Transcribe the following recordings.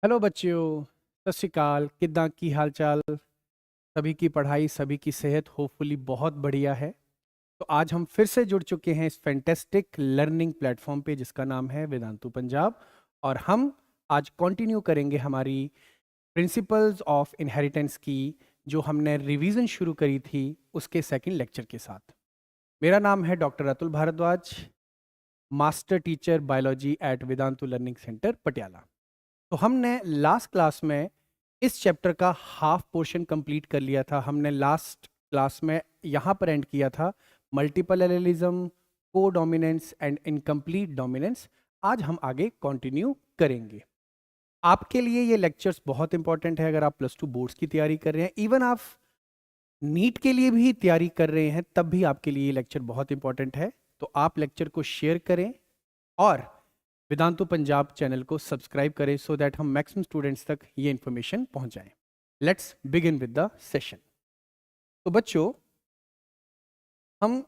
Hello बच्चों। सत श्री अकाल। किद्दां की हाल चाल? सभी की पढ़ाई, सभी की सेहत होपफुली बहुत बढ़िया है। तो आज हम फिर से जुड़ चुके हैं इस फैंटेस्टिक लर्निंग प्लेटफॉर्म पे जिसका नाम है वेदांतु पंजाब। और हम आज कंटिन्यू करेंगे हमारी प्रिंसिपल्स ऑफ इनहेरिटेंस की, जो हमने रिवीजन शुरू करी थी उसके सेकंड लेक्चर के साथ। मेरा नाम है doctor Atul Bhardwaj, master teacher biology at Vedantu learning centre Patiala. तो हमने लास्ट क्लास में इस चैप्टर का हाफ पोर्शन कंप्लीट कर लिया था। हमने लास्ट क्लास में यहाँ पर एंड किया था मल्टीपल एलेलिज्म, को डोमिनेंस एंड इनकम्प्लीट डोमिनेंस। आज हम आगे कंटिन्यू करेंगे। आपके लिए ये लेक्चर्स बहुत इंपॉर्टेंट है। अगर आप +2 बोर्ड्स की तैयारी कर रहे हैं, इवन आप नीट के लिए भी तैयारी कर रहे हैं, तब भी आपके लिए ये लेक्चर बहुत इंपॉर्टेंट है। तो आप लेक्चर को शेयर करें और वेदांतु पंजाब चैनल को सब्सक्राइब करें सो दैट हम मैक्सिमम स्टूडेंट्स तक ये इंफॉर्मेशन पहुंचाएं। Let's begin with the session. तो बच्चों, हम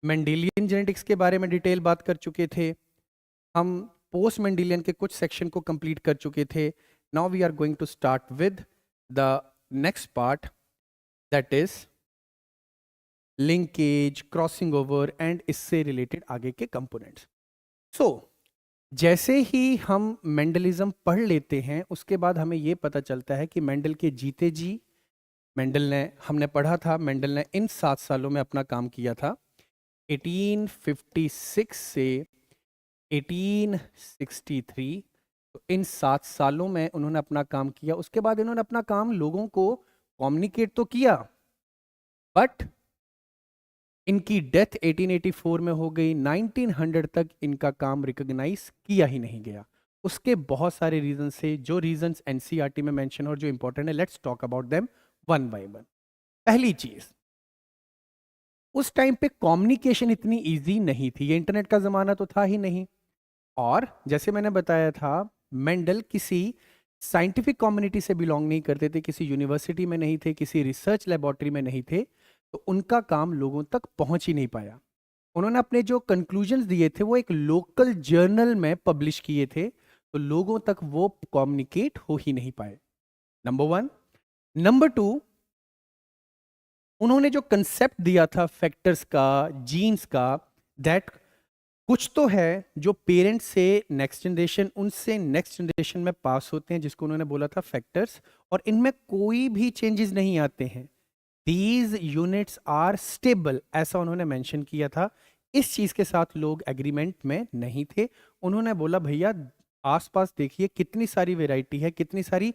मेंडेलियन जेनेटिक्स के बारे में डिटेल बात कर चुके थे। हम पोस्ट मेंडेलियन के कुछ सेक्शन को कंप्लीट कर चुके थे। Now we are going to start with the next part, that is linkage, crossing over and इससे रिलेटेड आगे के कंपोनेंट्स। सो जैसे ही हम मेंडलिज्म पढ़ लेते हैं, उसके बाद हमें यह पता चलता है कि मेंडल के जीते जी हमने पढ़ा था, मेंडल ने इन 7 सालों में अपना काम किया था। 1856 से 1863, तो इन 7 सालों में उन्होंने अपना काम किया। उसके बाद इन्होंने अपना काम लोगों को कम्युनिकेट तो किया, बट इनकी डेथ 1884 में हो गई। 1900 तक इनका काम रिकॉग्नाइज किया ही नहीं गया। उसके बहुत सारे रीजन से, जो रीजंस एनसीईआरटी में मेंशन और जो इंपॉर्टेंट है, let's talk about them one by one. पहली चीज, उस टाइम पे कम्युनिकेशन इतनी इजी नहीं थी। ये इंटरनेट का जमाना तो था ही नहीं। और जैसे मैंने बताया था, मेंडल किसी साइंटिफिक कम्युनिटी से बिलोंग नहीं करते थे, किसी यूनिवर्सिटी में नहीं थे, किसी रिसर्च लेबोरेटरी में नहीं थे, तो उनका काम लोगों तक पहुंच ही नहीं पाया। उन्होंने अपने जो कंक्लूजन्स दिए थे वो एक लोकल जर्नल में पब्लिश किए थे, तो लोगों तक वो कम्युनिकेट हो ही नहीं पाए। नंबर 1। नंबर 2, उन्होंने जो कंसेप्ट दिया था फैक्टर्स का, जीन्स का, दैट कुछ तो है जो पेरेंट्स से नेक्स्ट जनरेशन, उनसे नेक्स्ट जनरेशन में पास होते हैं, जिसको उन्होंने बोला था फैक्टर्स, और इनमें कोई भी चेंजेस नहीं आते हैं। दीज यूनिट्स आर स्टेबल, ऐसा उन्होंने मेंशन किया था। इस चीज के साथ लोग एग्रीमेंट में नहीं थे। उन्होंने बोला भैया आसपास देखिए कितनी सारी वेराइटी है, कितनी सारी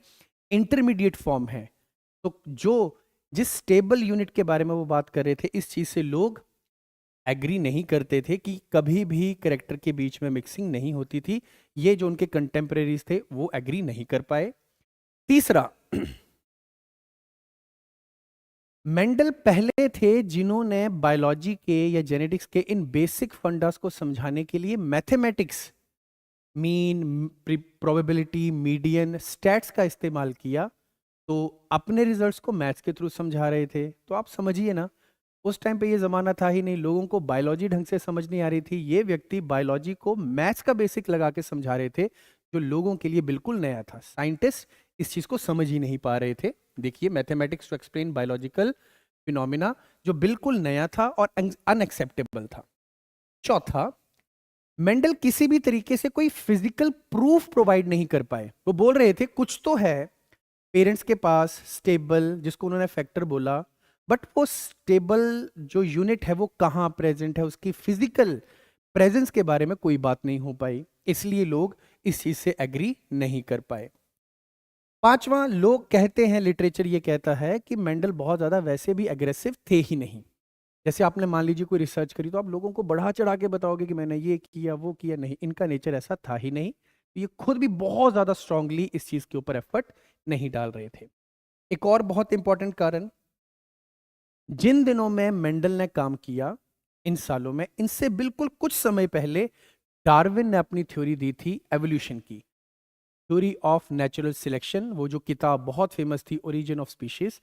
इंटरमीडिएट फॉर्म है। तो जो जिस स्टेबल यूनिट के बारे में वो बात कर रहे थे, इस चीज से लोग एग्री नहीं करते थे कि कभी भी कैरेक्टर के बीच में मिक्सिंग नहीं होती थी। ये जो उनके कंटेम्परेरीज थे वो एग्री नहीं कर पाए। तीसरा, मेंडल पहले थे जिन्होंने बायोलॉजी के या जेनेटिक्स के इन बेसिक फंडास को समझाने के लिए mathematics, mean, probability, median, stats का इस्तेमाल किया। तो अपने रिजल्ट्स को मैथ्स के थ्रू समझा रहे थे। तो आप समझिए ना, उस टाइम पे ये जमाना था ही नहीं, लोगों को बायोलॉजी ढंग से समझ नहीं आ रही थी। ये व्यक्ति बायोलॉजी को मैथ्स का बेसिक लगा के समझा रहे थे, जो लोगों के लिए बिल्कुल नया था। साइंटिस्ट इस चीज को समझ ही नहीं पा रहे थे। देखिए, mathematics to explain biological phenomena, जो बिल्कुल नया था और अनएक्सेप्टेबल था। चौथा, मेंडल किसी भी तरीके से कोई फिजिकल प्रूफ प्रोवाइड नहीं कर पाए। वो बोल रहे थे कुछ तो है पेरेंट्स के पास स्टेबल, जिसको उन्होंने फैक्टर बोला, बट वो स्टेबल जो यूनिट है वो कहाँ प्रेजेंट है, उसकी फिजिकल प्रेजेंस के बारे में कोई बात नहीं हो पाई। इसलिए लोग इस चीज से एग्री नहीं कर पाए। पांचवा, लोग कहते हैं, लिटरेचर ये कहता है कि मेंडल बहुत ज्यादा वैसे भी एग्रेसिव थे ही नहीं। जैसे आपने मान लीजिए कोई रिसर्च करी, तो आप लोगों को बढ़ा चढ़ा के बताओगे कि मैंने ये किया वो किया, नहीं, इनका नेचर ऐसा था ही नहीं। ये खुद भी बहुत ज्यादा स्ट्रांगली इस चीज के ऊपर एफर्ट नहीं डाल रहे थे। एक और बहुत इंपॉर्टेंट कारण, जिन दिनों में मेंडल ने काम किया, इन सालों में, इनसे बिल्कुल कुछ समय पहले डार्विन ने अपनी थ्योरी दी थी एवोल्यूशन की, थ्योरी ऑफ नेचुरल सिलेक्शन। वो जो किताब बहुत फेमस थी, ओरिजिन ऑफ स्पीशीज।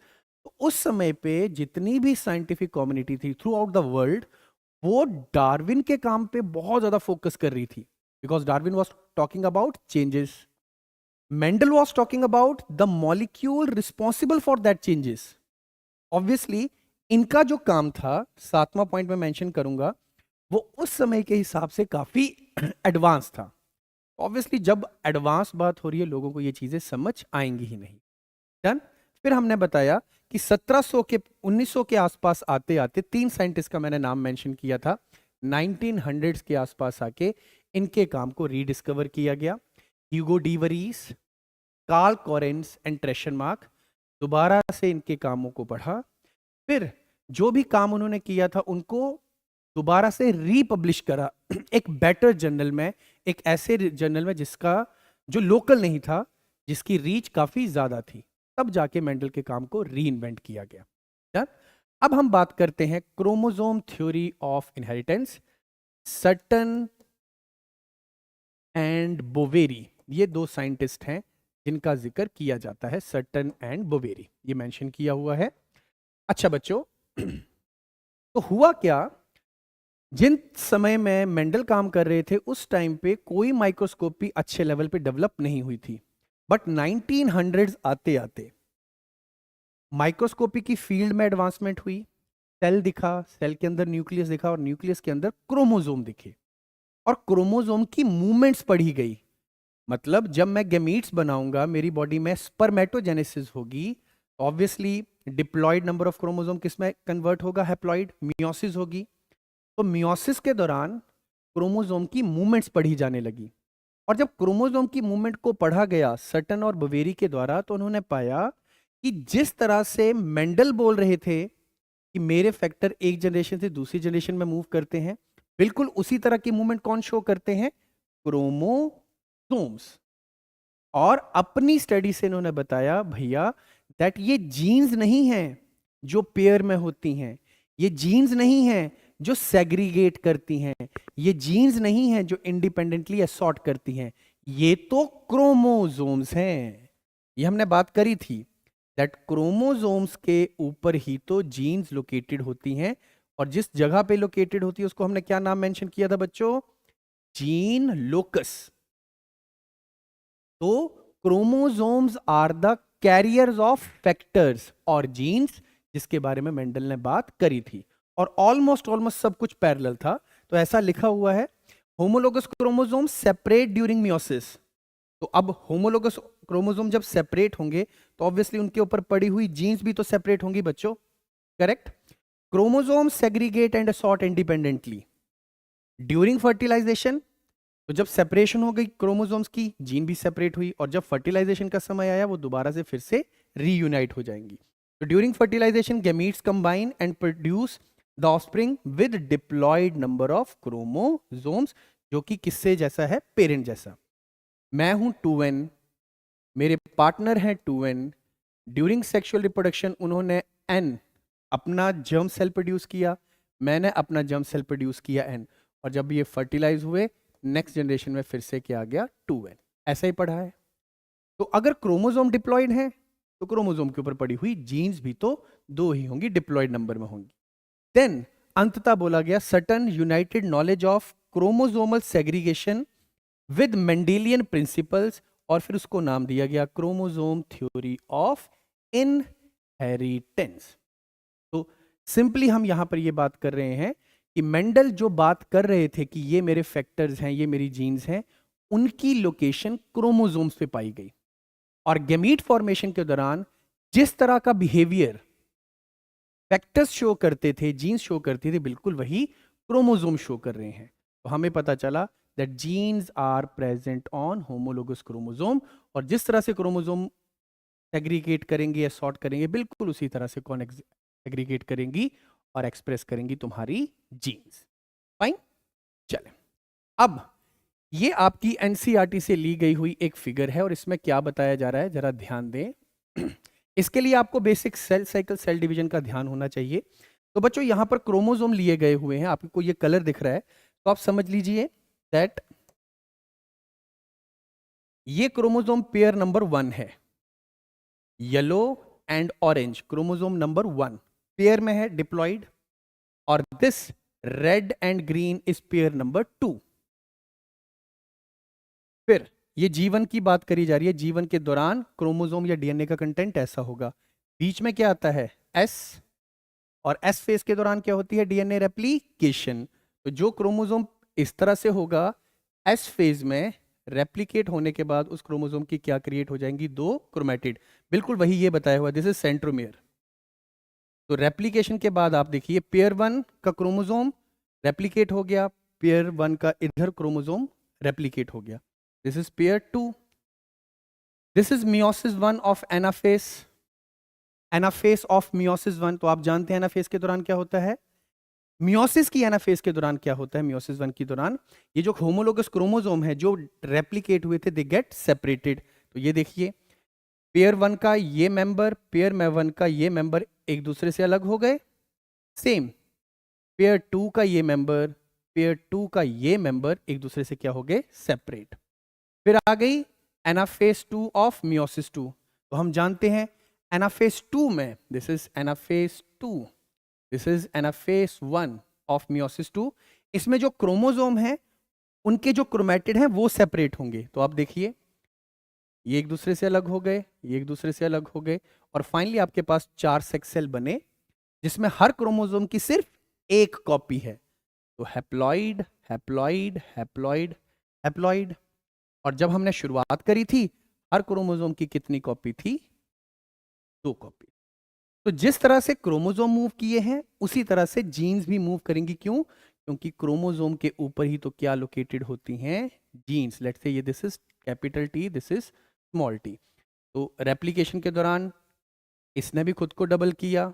तो उस समय पे जितनी भी साइंटिफिक कम्युनिटी थी थ्रू आउट द वर्ल्ड, वो डार्विन के काम पे बहुत ज्यादा फोकस कर रही थी। because Darwin was talking about changes. Mendel was talking about the molecule responsible for that changes. Obviously इनका जो काम था, 7वां पॉइंट में मेंशन करूंगा, वो उस समय के हिसाब से काफी एडवांस था. ऑब्वियसली जब एडवांस बात हो रही है लोगों को ये चीजें समझ आएंगी ही नहीं. डन. फिर हमने बताया कि 1700 के 1900 के आसपास आते आते 3 साइंटिस्ट का मैंने नाम मेंशन किया था. 1900s के आसपास आके इनके काम को रीडिस्कवर किया गया. ह्यूगो डी वरीस, कार्ल कॉरेंस एंड ट्रेशनमार्क. दोबारा से इनके कामों को पढ़ा. फिर जो भी काम उन्होंने किया था उनको दोबारा से रीपब्लिश करा एक बेटर जर्नल में, एक ऐसे जर्नल में जिसका जो लोकल नहीं था, जिसकी रीच काफी ज्यादा थी. तब जाके मेंडल के काम को रीइन्वेंट किया गया. डन. अब हम बात करते हैं chromosome theory of inheritance. Sutton and Boveri, ये 2 साइंटिस्ट हैं जिनका जिक्र किया जाता है. सटन एंड बोवेरी, ये मेंशन किया हुआ है. अच्छा बच्चों, तो हुआ क्या, जिन समय में मेंडल काम कर रहे थे उस टाइम पे कोई माइक्रोस्कोपी अच्छे लेवल पे डेवलप नहीं हुई थी. बट 1900s आते आते माइक्रोस्कोपी की फील्ड में एडवांसमेंट हुई. सेल दिखा, सेल के अंदर न्यूक्लियस दिखा और न्यूक्लियस के अंदर क्रोमोसोम दिखे और क्रोमोसोम की मूवमेंट्स पढ़ी गई. मतलब जब मैं गैमीट्स बनाऊंगा, मेरी बॉडी में स्पर्मेटोजेनेसिस होगी, obviously diploid number of chromosome किस में कन्वर्ट होगा, हैप्लॉइड. मियोसिस होगी, तो मियोसिस के दौरान क्रोमोसोम की मूवमेंट्स पढ़ी जाने लगी. और जब क्रोमोसोम की मूवमेंट को पढ़ा गया सटन और बोवेरी के द्वारा, तो उन्होंने पाया कि जिस तरह से मेंडल बोल रहे थे कि मेरे फैक्टर एक जनरेशन से दूसरी जनरेशन में मूव करते हैं, बिल्कुल उसी तरह की मूवमेंट कौन शो करते हैं, क्रोमोसोम्स. और अपनी स्टडी से इन्होंने बताया भैया दैट ये जीन्स नहीं हैं जो पेयर में होती हैं, ये जीन्स नहीं हैं जो सेग्रीगेट करती हैं, ये जीन्स नहीं हैं जो इंडिपेंडेंटली असॉर्ट करती हैं, ये तो क्रोमोसोम्स हैं. ये हमने बात करी थी दैट क्रोमोसोम्स के ऊपर ही तो जीन्स लोकेटेड होती हैं. और जिस जगह पे लोकेटेड होती है उसको हमने क्या नाम मेंशन किया था बच्चों, जीन लोकस. तो chromosomes are the carriers of factors और जीन्स, जिसके बारे में मेंडल ने बात करी थी. और ऑलमोस्ट सब कुछ पैरेलल था. तो ऐसा लिखा हुआ है, homologous chromosome separate during meiosis. तो अब होमोलोगस क्रोमोसोम जब सेपरेट होंगे तो ऑब्वियसली उनके ऊपर पड़ी हुई जीन्स भी तो सेपरेट होंगी बच्चों, correct. Chromosome segregate and assort independently during fertilisation. तो जब सेपरेशन हो गई क्रोमोसोम्स की, जीन भी सेपरेट हुई, और जब फर्टिलाइजेशन का समय आया वो दोबारा से फिर से रीयूनाइट हो जाएंगी. तो during fertilisation gametes combine and produce the offspring with diploid number of chromosomes, जो कि किससे जैसा है, पेरेंट जैसा. मैं हूं 2n, मेरे पार्टनर हैं 2n. ड्यूरिंग सेक्सुअल रिप्रोडक्शन उन्होंने n अपना जर्म सेल प्रोड्यूस किया, मैंने अपना जर्म सेल प्रोड्यूस किया n, और जब ये फर्टिलाइज हुए नेक्स्ट जनरेशन में फिर से क्या आ गया, 2n. ऐसा ही पढ़ा है. तो अगर क्रोमोसोम डिप्लॉयड है तो क्रोमोसोम के ऊपर पड़ी हुई जीन्स भी तो 2 ही होंगी, डिप्लॉयड नंबर में होंगी. देन अंततः बोला गया Sutton united knowledge of chromosomal segregation with Mendelian principles, और फिर उसको नाम दिया गया क्रोमोसोम थ्योरी ऑफ इनहेरिटेंस. तो सिंपली हम यहां पर ये बात कर रहे हैं कि मेंडल जो बात कर रहे थे कि ये मेरे फैक्टर्स हैं, ये मेरी जीन्स हैं, उनकी लोकेशन क्रोमोसोम्स पे पाई गई. और गैमीट फॉर्मेशन के दौरान जिस तरह का बिहेवियर फैक्टर्स शो करते थे, जीन्स शो करती थी, बिल्कुल वही क्रोमोसोम शो कर रहे हैं. तो हमें पता चला that genes are present on homologous chromosome, और जिस तरह से क्रोमोसोम सेग्रीगेट करेंगे या सॉर्ट करेंगे, बिल्कुल उसी तरह से कौन सेग्रीगेट करेंगी और एक्सप्रेस करेंगी तुम्हारी जीन्स. फाइन. चले, अब ये आपकी एनसीईआरटी से ली गई हुई एक फिगर है और इसमें क्या बताया जा रहा है जरा ध्यान दें. इसके लिए आपको basic cell cycle, cell division का ध्यान होना चाहिए. तो बच्चों यहां पर क्रोमोसोम लिए गए हुए हैं, आपको ये कलर दिख रहा है, तो आप समझ लीजिए दैट ये क्रोमोसोम पेयर नंबर 1 है. Yellow and orange chromosome number 1 pair में है, डिप्लॉयड. और this red and green is pair number 2. फिर ये जीवन की बात करी जा रही है, जीवन के दौरान क्रोमोसोम या डीएनए का कंटेंट ऐसा होगा। बीच में क्या आता है, एस, और एस फेज के दौरान क्या होती है, डीएनए रेप्लिकेशन। तो जो क्रोमोसोम इस तरह से होगा, एस फेज में रेप्लिकेट होने के बाद उस क्रोमोसोम की क्या क्रिएट हो जाएंगी, दो क्रोमेटिड। बिल्कुल वही ये बताया हुआ, दिस इज सेंट्रोमियर। तो रेप्लिकेशन के बाद आप देखिए पेयर 1 का क्रोमोसोम रेप्लिकेट हो गया, पेयर 1 का इधर क्रोमोसोम रेप्लिकेट हो गया, this is pair 2। This is meiosis 1 of anaphase, anaphase of meiosis 1। तो आप जानते हैं एनाफेज के दौरान क्या होता है, मियोसिस की एनाफेज के दौरान क्या होता है, मियोसिस 1 के दौरान ये जो होमोलोगस क्रोमोसोम है जो रेप्लिकेट हुए थे, दे गेट सेपरेटेड। तो ये देखिए पेयर 1 का ये मेंबर, पेयर 1 का ये मेंबर एक दूसरे से अलग हो गए। सेम पेयर 2 का ये मेंबर, पेयर 2 का ये मेंबर एक दूसरे से क्या हो गए, सेपरेट। फिर आ गई एनाफेज 2 ऑफ मियोसिस 2। तो हम जानते हैं एनाफेज 2 में, this is anaphase 2, this is anaphase 1 of meiosis 2। इसमें जो क्रोमोसोम है उनके जो क्रोमेटिड हैं वो सेपरेट होंगे। तो आप देखिए ये एक दूसरे से अलग हो गए, ये एक दूसरे से अलग हो गए, और फाइनली आपके पास 4 सेक्स सेल बने जिसमें हर क्रोमोसोम की सिर्फ एक कॉपी है। तो हैप्लॉइड, हैप्लॉइड, हैप्लॉइड, हैप्लॉइड। और जब हमने शुरुआत करी थी हर क्रोमोसोम की कितनी कॉपी थी, 2 कॉपी। तो जिस तरह से क्रोमोसोम मूव किए हैं उसी तरह से जीन्स भी मूव करेंगी। क्यों? क्योंकि क्रोमोसोम के ऊपर ही तो क्या लोकेटेड होती हैं, जीन्स। लेट्स से ये this is capital T, this is small T. तो रेप्लिकेशन के दौरान इसने भी खुद को डबल किया,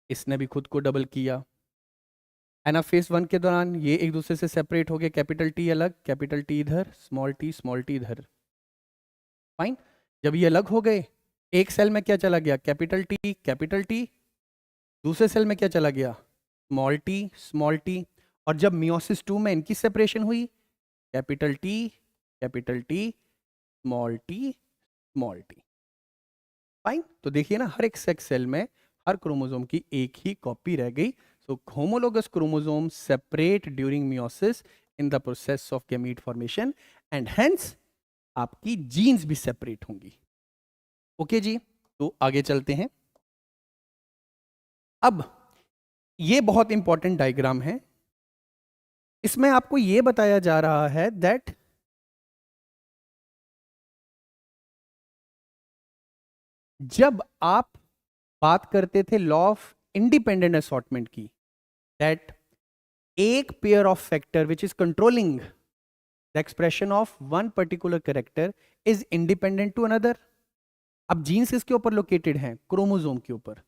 इसने भी खुद को डबल किया। एनाफेज 1 के दौरान ये एक दूसरे से सेपरेट हो गए, कैपिटल टी अलग, कैपिटल टी इधर, स्मॉल टी इधर। फाइन। जब ये अलग हो गए एक सेल में क्या चला गया, कैपिटल टी, कैपिटल टी। दूसरे सेल में क्या चला गया, स्मॉल टी, स्मॉल टी। और जब मियोसिस 2 में इनकी सेपरेशन हुई, capital T, capital T, small T, small T. Fine. तो देखिए ना हर एक सेक्स सेल में हर क्रोमोसोम की एक ही कॉपी रह गई। So homologous chromosome separate during meiosis in the process of gamete formation and hence आपकी जीन्स भी सेपरेट होंगी। ओके जी, तो आगे चलते हैं। अब ये बहुत इंपॉर्टेंट डायग्राम है, इसमें आपको ये बताया जा रहा है दैट जब आप बात करते थे लॉ ऑफ इंडिपेंडेंट असॉर्टमेंट की, दैट एक pair of factor which is controlling the expression of one particular character is independent to another. अब जीन्स किसके ऊपर लोकेटेड हैं, क्रोमोसोम के ऊपर।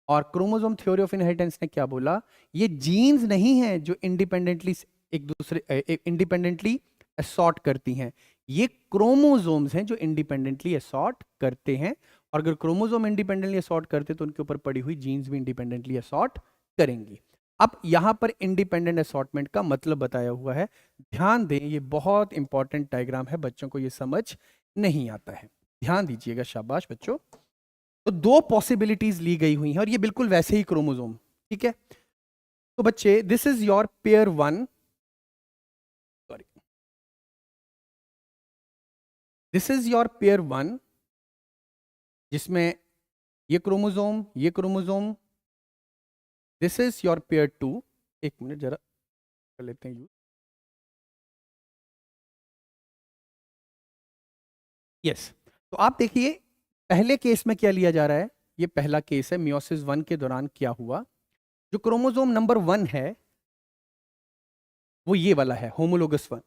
और क्रोमोसोम थ्योरी ऑफ इनहेरिटेंस ने क्या बोला, ये जीन्स नहीं है जो इंडिपेंडेंटली एक दूसरे इंडिपेंडेंटली असॉर्ट करती हैं, ये क्रोमोसोम्स हैं जो इंडिपेंडेंटली असॉर्ट करते हैं। और अगर क्रोमोसोम इंडिपेंडेंटली असॉर्ट करते तो उनके ऊपर पड़ी हुई जीन्स भी इंडिपेंडेंटली असॉर्ट करेंगी। अब यहां पर इंडिपेंडेंट असॉर्टमेंट का मतलब बताया हुआ है, ध्यान दें ये बहुत इंपॉर्टेंट डायग्राम है, बच्चों को ये समझ नहीं आता है, ध्यान दीजिएगा, शाबाश बच्चों। तो 2 पॉसिबिलिटीज ली गई हुई हैं और ये बिल्कुल वैसे ही क्रोमोसोम, ठीक है। तो बच्चे this is your pair 1, sorry, this is your pair 1 जिसमें ये क्रोमोसोम, ये chromosome, this is your pair 2। एक मिनट जरा कर लेते हैं यूज, यस। तो आप देखिए पहले केस में क्या लिया जा रहा है, ये पहला केस है मियोसिस 1 के दौरान क्या हुआ, जो क्रोमोसोम नंबर 1 है वो ये वाला है, homologous 1।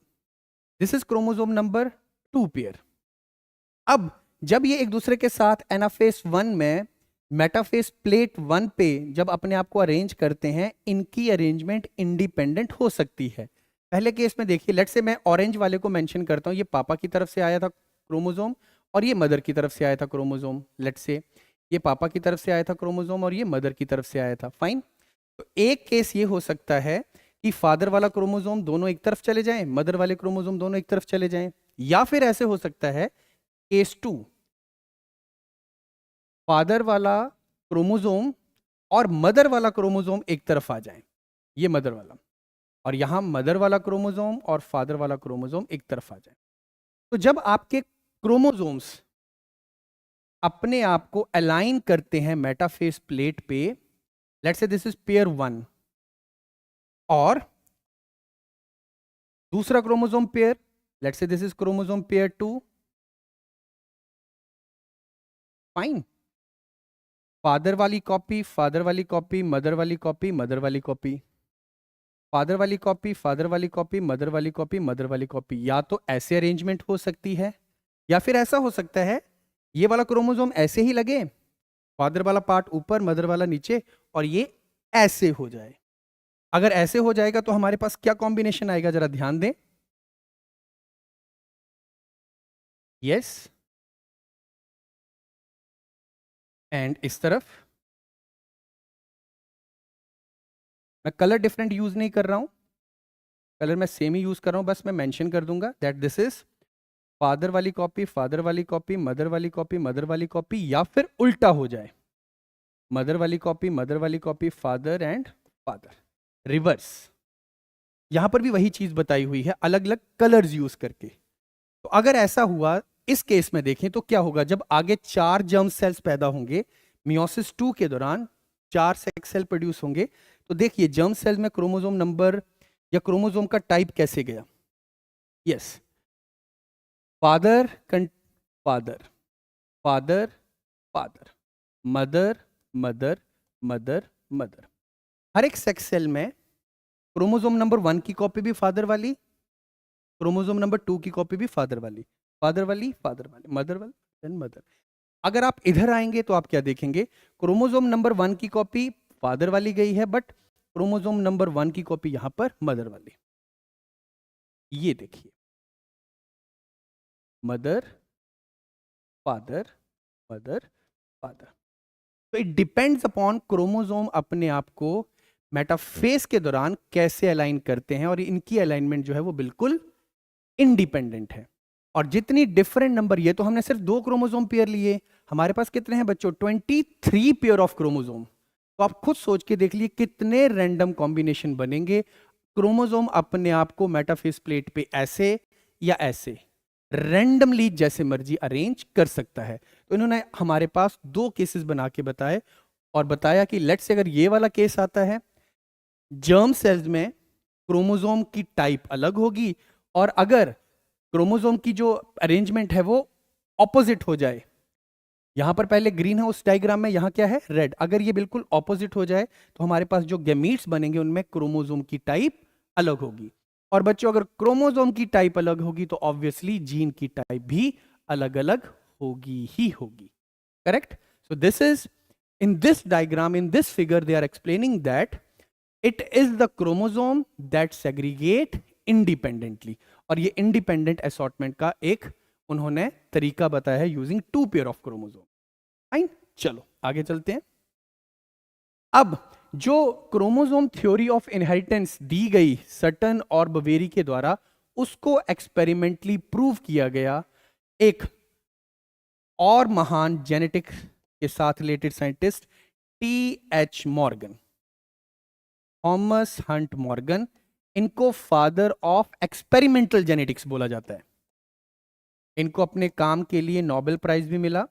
This is chromosome number 2 pair. अब जब ये एक दूसरे के साथ एनाफेज 1 में मेटाफेज प्लेट 1 पे जब अपने आप को अरेंज करते हैं, इनकी अरेंजमेंट इंडिपेंडेंट हो सकती है। पहले केस में देखिए, लेट्स से मैं ऑरेंज वाले को मेंशन करता हूं, ये पापा की तरफ से आया था क्रोमोसोम और ये मदर की तरफ से आया था क्रोमोसोम। लेट्स से ये पापा की तरफ से आया था क्रोमोसोम और ये मदर की तरफ से आया था। फाइन। तो एक केस ये हो सकता है कि फादर वाला क्रोमोसोम दोनों एक तरफ चले जाएं, मदर वाले क्रोमोसोम दोनों एक तरफ चले जाएं। या फिर ऐसे हो सकता है केस 2, फादर वाला क्रोमोसोम और मदर वाला क्रोमोसोम एक तरफ आ जाए, ये मदर वाला, और यहां मदर वाला क्रोमोसोम और फादर वाला क्रोमोसोम एक तरफ आ जाए। तो जब आपके क्रोमोसोम्स अपने आप को अलाइन करते हैं मेटाफेस प्लेट पे, let's say this is pair 1 और दूसरा chromosome pair, let's say this is chromosome pair 2, fine, father वाली कॉपी, फादर वाली कॉपी, मदर वाली कॉपी, मदर वाली कॉपी, फादर वाली कॉपी, फादर वाली कॉपी, मदर वाली कॉपी, मदर वाली कॉपी। या तो ऐसे अरेंजमेंट हो सकती है या फिर ऐसा हो सकता है ये वाला क्रोमोसोम ऐसे ही लगे, फादर वाला पार्ट ऊपर, मदर वाला नीचे, और ये ऐसे हो जाए। अगर ऐसे हो जाएगा तो हमारे पास क्या कॉम्बिनेशन आएगा, जरा ध्यान दें। यस, एंड इस तरफ मैं कलर डिफरेंट यूज नहीं कर रहा हूं, कलर मैं सेम ही यूज कर रहा हूं, बस मैं मेंशन कर दूंगा दैट दिस इज फादर वाली कॉपी, फादर वाली कॉपी, मदर वाली कॉपी, मदर वाली कॉपी, या फिर उल्टा हो जाए, मदर वाली कॉपी, मदर वाली copy, father and father, reverse. यहां पर भी वही चीज बताई हुई है, अलग अलग कलर्स यूज करके। तो अगर ऐसा हुआ, इस केस में देखें तो क्या होगा, जब आगे 4 जर्म सेल्स पैदा होंगे मियोसिस 2 के दौरान, 4 सेक्स सेल प्रोड्यूस होंगे, तो देखिए जर्म सेल में क्रोमोसोम नंबर या क्रोमोसोम का टाइप कैसे गया। Yes, father father, father father, mother mother mother mother. हर एक सेक्स सेल में क्रोमोसोम नंबर 1 की कॉपी भी फादर वाली, क्रोमोसोम नंबर 2 की कॉपी भी फादर वाली, फादर वाली, फादर वाली, मदर वाली, देन मदर। अगर आप इधर आएंगे तो आप क्या देखेंगे, क्रोमोसोम नंबर 1 की कॉपी फादर वाली गई है, बट क्रोमोसोम नंबर 1 की कॉपी यहां पर मदर वाली। ये देखिए, मदर फादर, मदर फादर। तो इट डिपेंड्स अपॉन क्रोमोसोम अपने आप को मेटाफेज के दौरान कैसे अलाइन करते हैं, और इनकी अलाइनमेंट जो है वो बिल्कुल इंडिपेंडेंट है। और जितनी डिफरेंट नंबर, ये तो हमने सिर्फ 2 क्रोमोसोम पेयर लिए, हमारे पास कितने हैं बच्चों, 23 पेयर ऑफ क्रोमोसोम। तो आप खुद सोच के देख लिए कितने रैंडम कॉम्बिनेशन बनेंगे। क्रोमोसोम अपने आप को मेटाफेज प्लेट पे ऐसे या ऐसे रैंडमली जैसे मर्जी अरेंज कर सकता है। तो इन्होंने हमारे पास 2 केसेस बना के बताए और बताया कि लेट्स से अगर ये वाला केस आता है, जर्म सेल्स में क्रोमोसोम की टाइप अलग होगी, और अगर क्रोमोसोम की जो अरेंजमेंट है वो ऑपोजिट हो जाए, यहां पर पहले ग्रीन है उस डायग्राम में, यहां क्या है रेड, अगर ये बिल्कुल ऑपोजिट हो जाए तो हमारे पास जो गैमीट्स बनेंगे उनमें क्रोमोसोम की टाइप अलग होगी। और बच्चों अगर क्रोमोसोम की टाइप अलग होगी तो ऑब्वियसली जीन की टाइप भी अलग अलग होगी ही होगी। Correct? So this is, in this diagram, in this figure, they are explaining that it is the chromosome that segregate independently। और ये independent assortment का एक उन्होंने तरीका बताया है using 2 pair of chromosome. Fine, चलो आगे चलते हैं। अब जो क्रोमोसोम थ्योरी ऑफ इनहेरिटेंस दी गई सटन और बवेरी के द्वारा, उसको एक्सपेरिमेंटली प्रूव किया गया एक और महान जेनेटिक्स के साथ related scientist T.H. Morgan, Thomas Hunt Morgan. इनको फादर ऑफ एक्सपेरिमेंटल जेनेटिक्स बोला जाता है। इनको अपने काम के लिए नोबेल प्राइज भी मिला।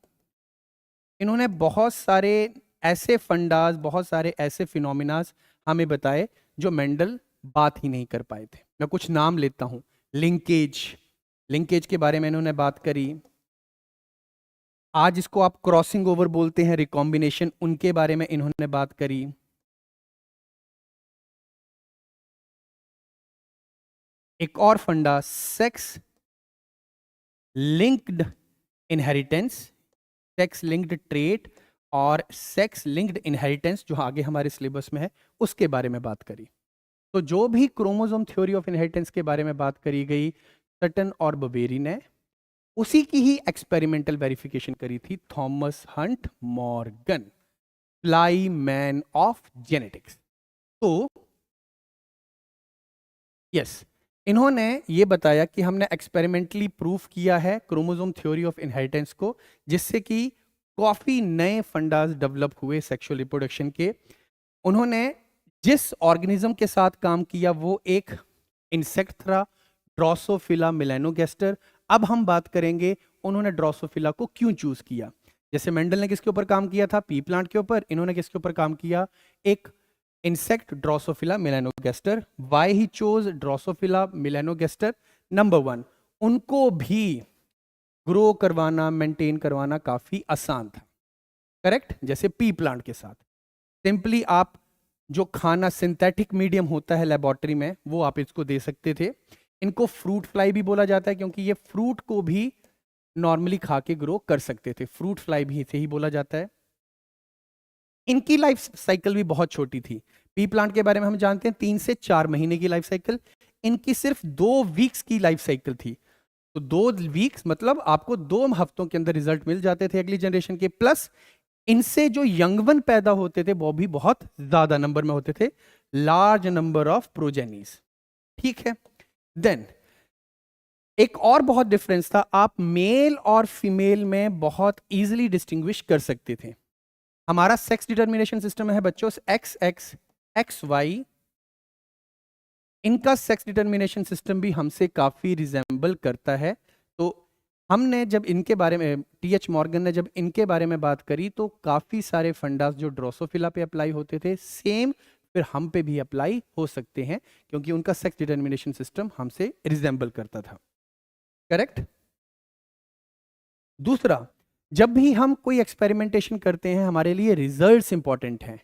इन्होंने बहुत सारे ऐसे फंडास, बहुत सारे ऐसे फिनोमिनास हमें बताए जो मेंडल बात ही नहीं कर पाए थे। मैं कुछ नाम लेता हूं। लिंकेज, लिंकेज के बारे में इन्होंने बात करी। आज इसको आप क्रॉसिंग ओवर बोलते हैं, रिकॉम्बिनेशन, उनके बारे में इन्होंने बात करी। एक और फंडा, sex linked inheritance, sex linked trait और सेक्स लिंक्ड इनहेरिटेंस, जो आगे हमारे सिलेबस में है, उसके बारे में बात करी। तो जो भी क्रोमोसोम थ्योरी ऑफ इनहेरिटेंस के बारे में बात करी गई सटन और बवेरी ने, उसी की ही एक्सपेरिमेंटल वेरिफिकेशन करी थी Thomas Hunt Morgan, fly man of genetics. तो यस, इन्होंने ये बताया कि हमने एक्सपेरिमेंटली प्रूफ किया है क्रोमोसोम थ्योरी ऑफ इनहेरिटेंस को, जिससे कि काफी नए फंडास डेवलप हुए सेक्सुअल रिप्रोडक्शन के। उन्होंने जिस ऑर्गेनिज्म के साथ काम किया वो एक इंसेक्ट था, ड्रोसोफिला मेलानोगेस्टर। अब हम बात करेंगे उन्होंने ड्रोसोफिला को क्यों चूज किया। जैसे मेंडल ने किसके ऊपर काम किया था, पी प्लांट के ऊपर, इन्होंने किसके ऊपर काम किया, एक insect Drosophila melanogaster. Why he chose Drosophila melanogaster? Number 1, उनको भी ग्रो करवाना, मेंटेन करवाना काफी आसान था, करेक्ट। जैसे पी प्लांट के साथ सिंपली आप जो खाना सिंथेटिक मीडियम होता है लेबोरेटरी में वो आप इसको दे सकते थे। इनको फ्रूट फ्लाई भी बोला जाता है क्योंकि ये फ्रूट को भी नॉर्मली खा के ग्रो कर सकते थे, फ्रूट फ्लाई भी इसे ही बोला जाता है। इनकी लाइफ साइकिल भी बहुत छोटी थी। पी प्लांट के बारे में हम जानते हैं 3 से 4 महीने की लाइफ साइकिल, इनकी सिर्फ 2 वीक्स की लाइफ साइकिल थी। तो 2 वीक्स मतलब आपको 2 हफ्तों के अंदर रिजल्ट मिल जाते थे अगली जनरेशन के। प्लस इनसे जो यंग वन पैदा होते थे वो भी बहुत ज्यादा नंबर में होते थे, लार्ज नंबर ऑफ प्रोजेनीज, ठीक है। देन एक और बहुत डिफरेंस था, आप मेल और फीमेल में बहुत इजीली डिस्टिंग्विश कर सकते थे। हमारा सेक्स डिटर्मिनेशन सिस्टम है बच्चों एक्स एक्स एक्स वाई, इनका सेक्स डिटर्मिनेशन सिस्टम भी हमसे काफी रिजेंबल करता है। तो हमने जब इनके बारे में, टीएच मॉर्गन ने जब इनके बारे में बात करी तो काफी सारे फंडास जो ड्रोसोफिला पे अप्लाई होते थे सेम फिर हम पे भी अप्लाई हो सकते हैं क्योंकि उनका सेक्स डिटर्मिनेशन सिस्टम हमसे रिजेंबल करता था, करेक्ट। दूसरा, जब भी हम कोई एक्सपेरिमेंटेशन करते हैं हमारे लिए रिजल्ट्स इंपॉर्टेंट हैं।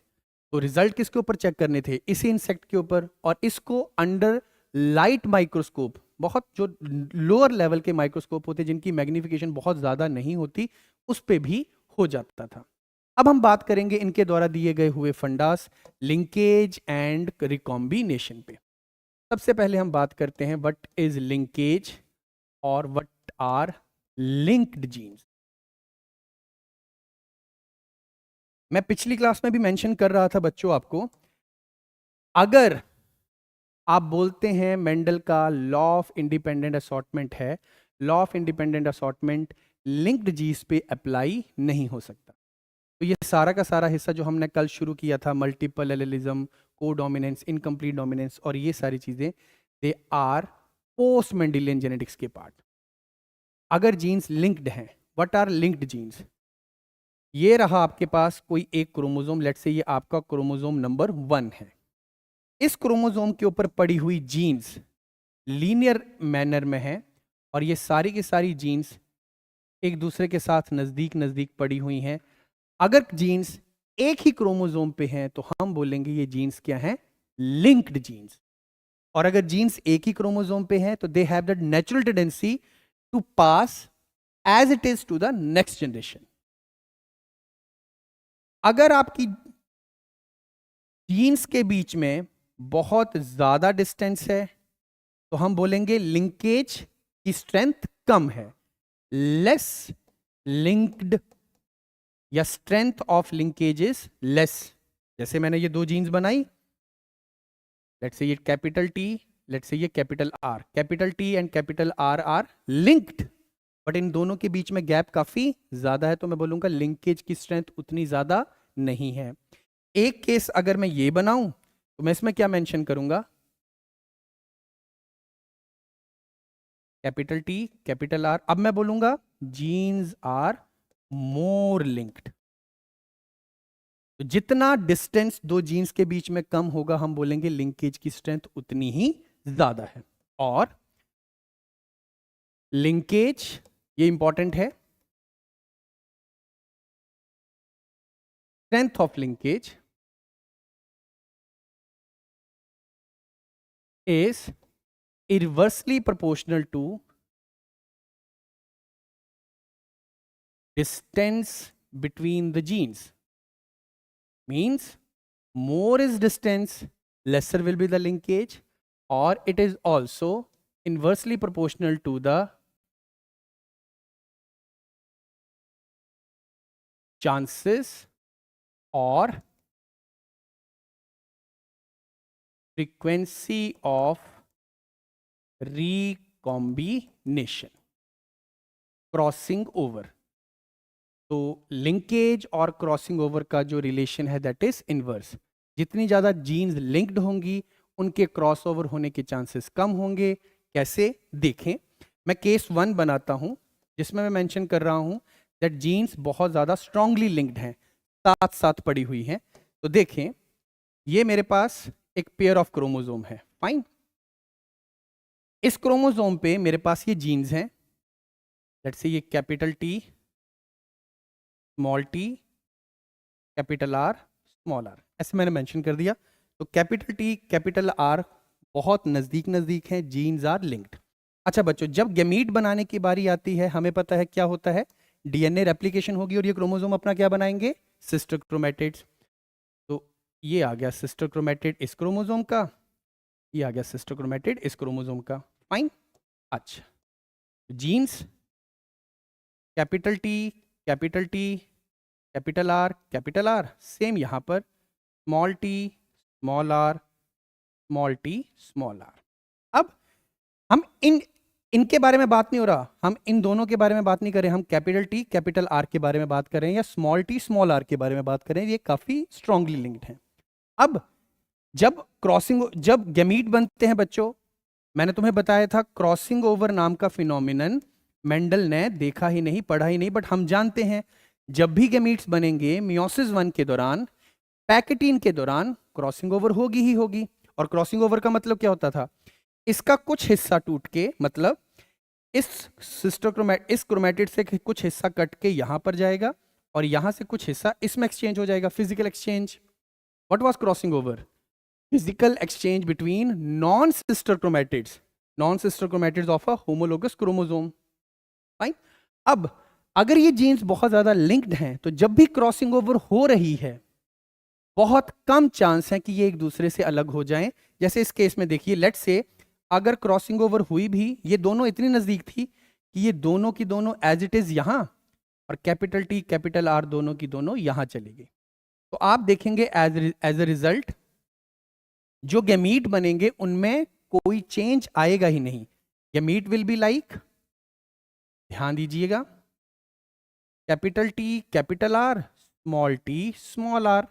तो रिजल्ट किसके ऊपर चेक करने थे, इसी इंसेक्ट के ऊपर, और इसको अंडर लाइट माइक्रोस्कोप, बहुत जो लोअर लेवल के माइक्रोस्कोप होते जिनकी मैग्निफिकेशन बहुत ज्यादा नहीं होती, उस पे भी हो जाता था। अब हम बात करेंगे इनके द्वारा दिए गए हुए फंडास, लिंकेज एंड रिकॉम्बिनेशन पे। सबसे पहले हम बात करते हैं व्हाट इज लिंकेज और व्हाट आर लिंक्ड जीन्स। मैं पिछली क्लास में भी मेंशन कर रहा था बच्चों आपको, अगर आप बोलते हैं मेंडल का लॉ ऑफ इंडिपेंडेंट असॉर्टमेंट है, law of independent assortment linked genes पे अप्लाई नहीं हो सकता। तो ये सारा का सारा हिस्सा जो हमने कल शुरू किया था, मल्टीपल एलिलिज्म, को डोमिनेंस, इनकम्प्लीट डोमिनेंस और ये सारी चीजें, they R post Mendelian genetics के पार्ट। अगर जीन्स लिंक्ड हैं, व्हाट आर लिंक्ड जीन्स? ये रहा आपके पास कोई एक क्रोमोसोम, लेट्स से ये आपका क्रोमोसोम नंबर 1 है। इस क्रोमोसोम के ऊपर पड़ी हुई जीन्स लीनियर मैनर में है और ये सारी की सारी जीन्स एक दूसरे के साथ नजदीक नजदीक पड़ी हुई हैं। अगर जीन्स एक ही क्रोमोसोम पे हैं तो हम बोलेंगे ये जीन्स क्या हैं, लिंक्ड जीन्स। और अगर जीन्स एक ही क्रोमोसोम पे हैं तो they have the natural tendency to pass as it is to the next generation. अगर आपकी जीन्स के बीच में बहुत ज्यादा डिस्टेंस है तो हम बोलेंगे लिंकेज की स्ट्रेंथ कम है, लेस लिंक्ड या strength of linkage is less. जैसे मैंने ये 2 जीन्स बनाई, लेट्स से ये कैपिटल टी, लेट्स से ये capital R, capital T and capital R are linked, but इन दोनों के बीच में गैप काफी ज्यादा है तो मैं बोलूंगा लिंकेज की स्ट्रेंथ उतनी ज्यादा नहीं है। एक केस अगर मैं ये बनाऊं तो मैं इसमें क्या मेंशन करूंगा, कैपिटल टी कैपिटल आर, अब मैं बोलूंगा जीन्स आर मोर लिंक्ड। तो जितना डिस्टेंस 2 जीन्स के बीच में कम होगा हम बोलेंगे लिंकेज की स्ट्रेंथ उतनी ही ज्यादा है। और लिंकेज ये इंपॉर्टेंट है, strength of linkage is inversely proportional to distance between the genes. Means more is distance, lesser will be the linkage, or it is also inversely proportional to the chances or frequency of recombination, crossing over. तो linkage और crossing over का जो relation है that is inverse. जितनी ज्यादा jeans linked होंगी उनके cross over होने के चांसेस कम होंगे। कैसे, देखें, मैं केस 1 बनाता हूं जिसमें मैं मेंशन कर रहा हूं दैट जीन्स बहुत ज्यादा स्ट्रांगली लिंक्ड हैं, साथ साथ पड़ी हुई हैं। तो देखें, ये मेरे पास एक पेयर ऑफ क्रोमोसोम है, फाइन। इस क्रोमोसोम पे मेरे पास ये जीन्स हैं, लेट्स से ये capital T, small T, capital R, small R, ऐसे मैंने मेंशन कर दिया। तो कैपिटल टी, कैपिटल आर बहुत नजदीक नजदीक हैं, जीन्स आर लिंक्ड। अच्छा बच्चों, जब गैमीट बनाने की बारी आती है, हमें पता है क्या होता है, डीएनए रेप्लिकेशन होगी और ये क्रोमोसोम अपना क्या बनाएंगे, सिस्टर क्रोमैटिड्स। तो ये आ गया सिस्टर क्रोमैटिड इस क्रोमोसोम का, ये आ गया सिस्टर क्रोमैटिड इस क्रोमोसोम का, फाइन। अच्छा, genes capital T, capital T, capital R, same यहां पर small T, small R, small T, small R. अब हम इनके बारे में बात नहीं हो रहा, हम इन दोनों के बारे में बात नहीं कर रहे, हम कैपिटल टी, कैपिटल आर के बारे में बात कर रहे हैं, या स्मॉल टी, स्मॉल आर के बारे में बात कर रहे हैं। ये काफी स्ट्रांगली लिंक्ड हैं। अब जब गैमीट बनते हैं बच्चों, मैंने तुम्हें बताया था क्रॉसिंग ओवर नाम का फिनोमिनन मेंडल ने देखा ही नहीं, पढ़ा ही नहीं, बट हम जानते हैं जब भी गैमीट्स बनेंगे मियोसिस 1 के दौरान, पैकेटीन के दौरान क्रॉसिंग ओवर होगी ही होगी। और क्रॉसिंग ओवर का मतलब क्या होता था, इसका कुछ हिस्सा टूट के, मतलब इस क्रोमैटिड से कुछ हिस्सा कट के यहां पर जाएगा और यहां से कुछ हिस्सा इसमें एक्सचेंज हो जाएगा, physical exchange. What was crossing over? Physical exchange between non sister chromatids of a homologous chromosome, fine. अब अगर ये जीन्स बहुत ज्यादा लिंक्ड हैं, तो जब भी क्रॉसिंग ओवर हो रही है, बहुत कम चांस है कि ये एक दूसरे से अलग हो जाएं। जैसे इस केस में देखिए, लेट्स से अगर क्रॉसिंग ओवर हुई भी, ये दोनों इतनी नजदीक थी कि ये दोनों की दोनों एज इट इज यहां, और कैपिटल टी, कैपिटल आर दोनों की दोनों यहां चली गई। तो आप देखेंगे एज ए रिजल्ट जो गैमीट बनेंगे उनमें कोई चेंज आएगा ही नहीं। गैमीट विल बी लाइक, ध्यान दीजिएगा, capital T, capital R, small T, small R.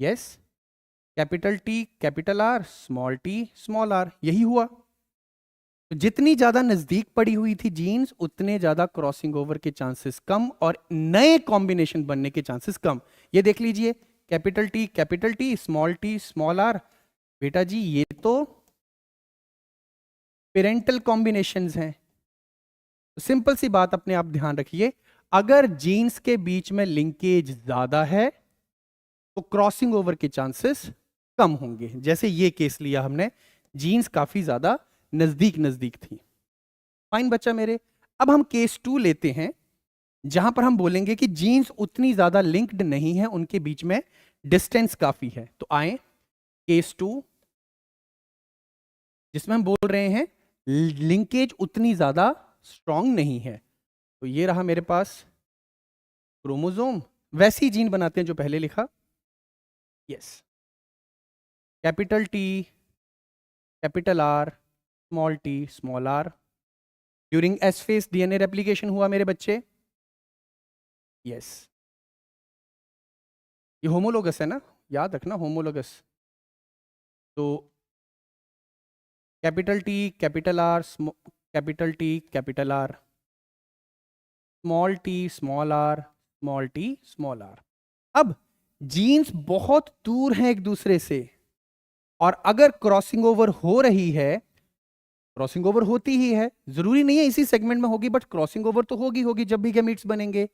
Yes, capital T, capital R, small T, small R, यही हुआ। तो जितनी ज्यादा नजदीक पड़ी हुई थी जीन्स, उतने ज्यादा क्रॉसिंग ओवर के चांसेस कम और नए कॉम्बिनेशन बनने के चांसेस कम। ये देख लीजिए, capital T, small T, small R. बेटा जी, ये तो पेरेंटल कॉम्बिनेशंस हैं। सिंपल सी बात अपने आप ध्यान रखिए, अगर जीन्स के बीच में लिंकेज ज्यादा है तो क्रॉसिंग ओवर के चांसेस कम होंगे। जैसे ये केस लिया हमने, जीन्स काफी ज्यादा नजदीक नजदीक थी, फाइन बच्चा मेरे। अब हम केस 2 लेते हैं, जहां पर हम बोलेंगे कि जीन्स उतनी ज्यादा लिंक्ड नहीं है, उनके बीच में डिस्टेंस काफी है। तो आए केस 2, जिसमें हम बोल रहे हैं लिंकेज उतनी ज्यादा स्ट्रांग नहीं है। तो ये रहा मेरे पास क्रोमोसोम, वैसी जीन बनाते हैं जो पहले लिखा। Yes, capital T, capital R, small T, small R. During S phase DNA replication हुआ मेरे बच्चे। यस, ये होमोलोगस है ना, याद रखना होमोलोगस। तो capital T, capital R, capital T, capital R, small T, small R, small T, small R. अब जीन्स बहुत दूर हैं एक दूसरे से, और अगर क्रॉसिंग ओवर हो रही है, क्रॉसिंग ओवर होती ही है, जरूरी नहीं है इसी सेगमेंट में होगी, बट क्रॉसिंग ओवर तो होगी होगी जब भी गैमीट्स बनेंगे।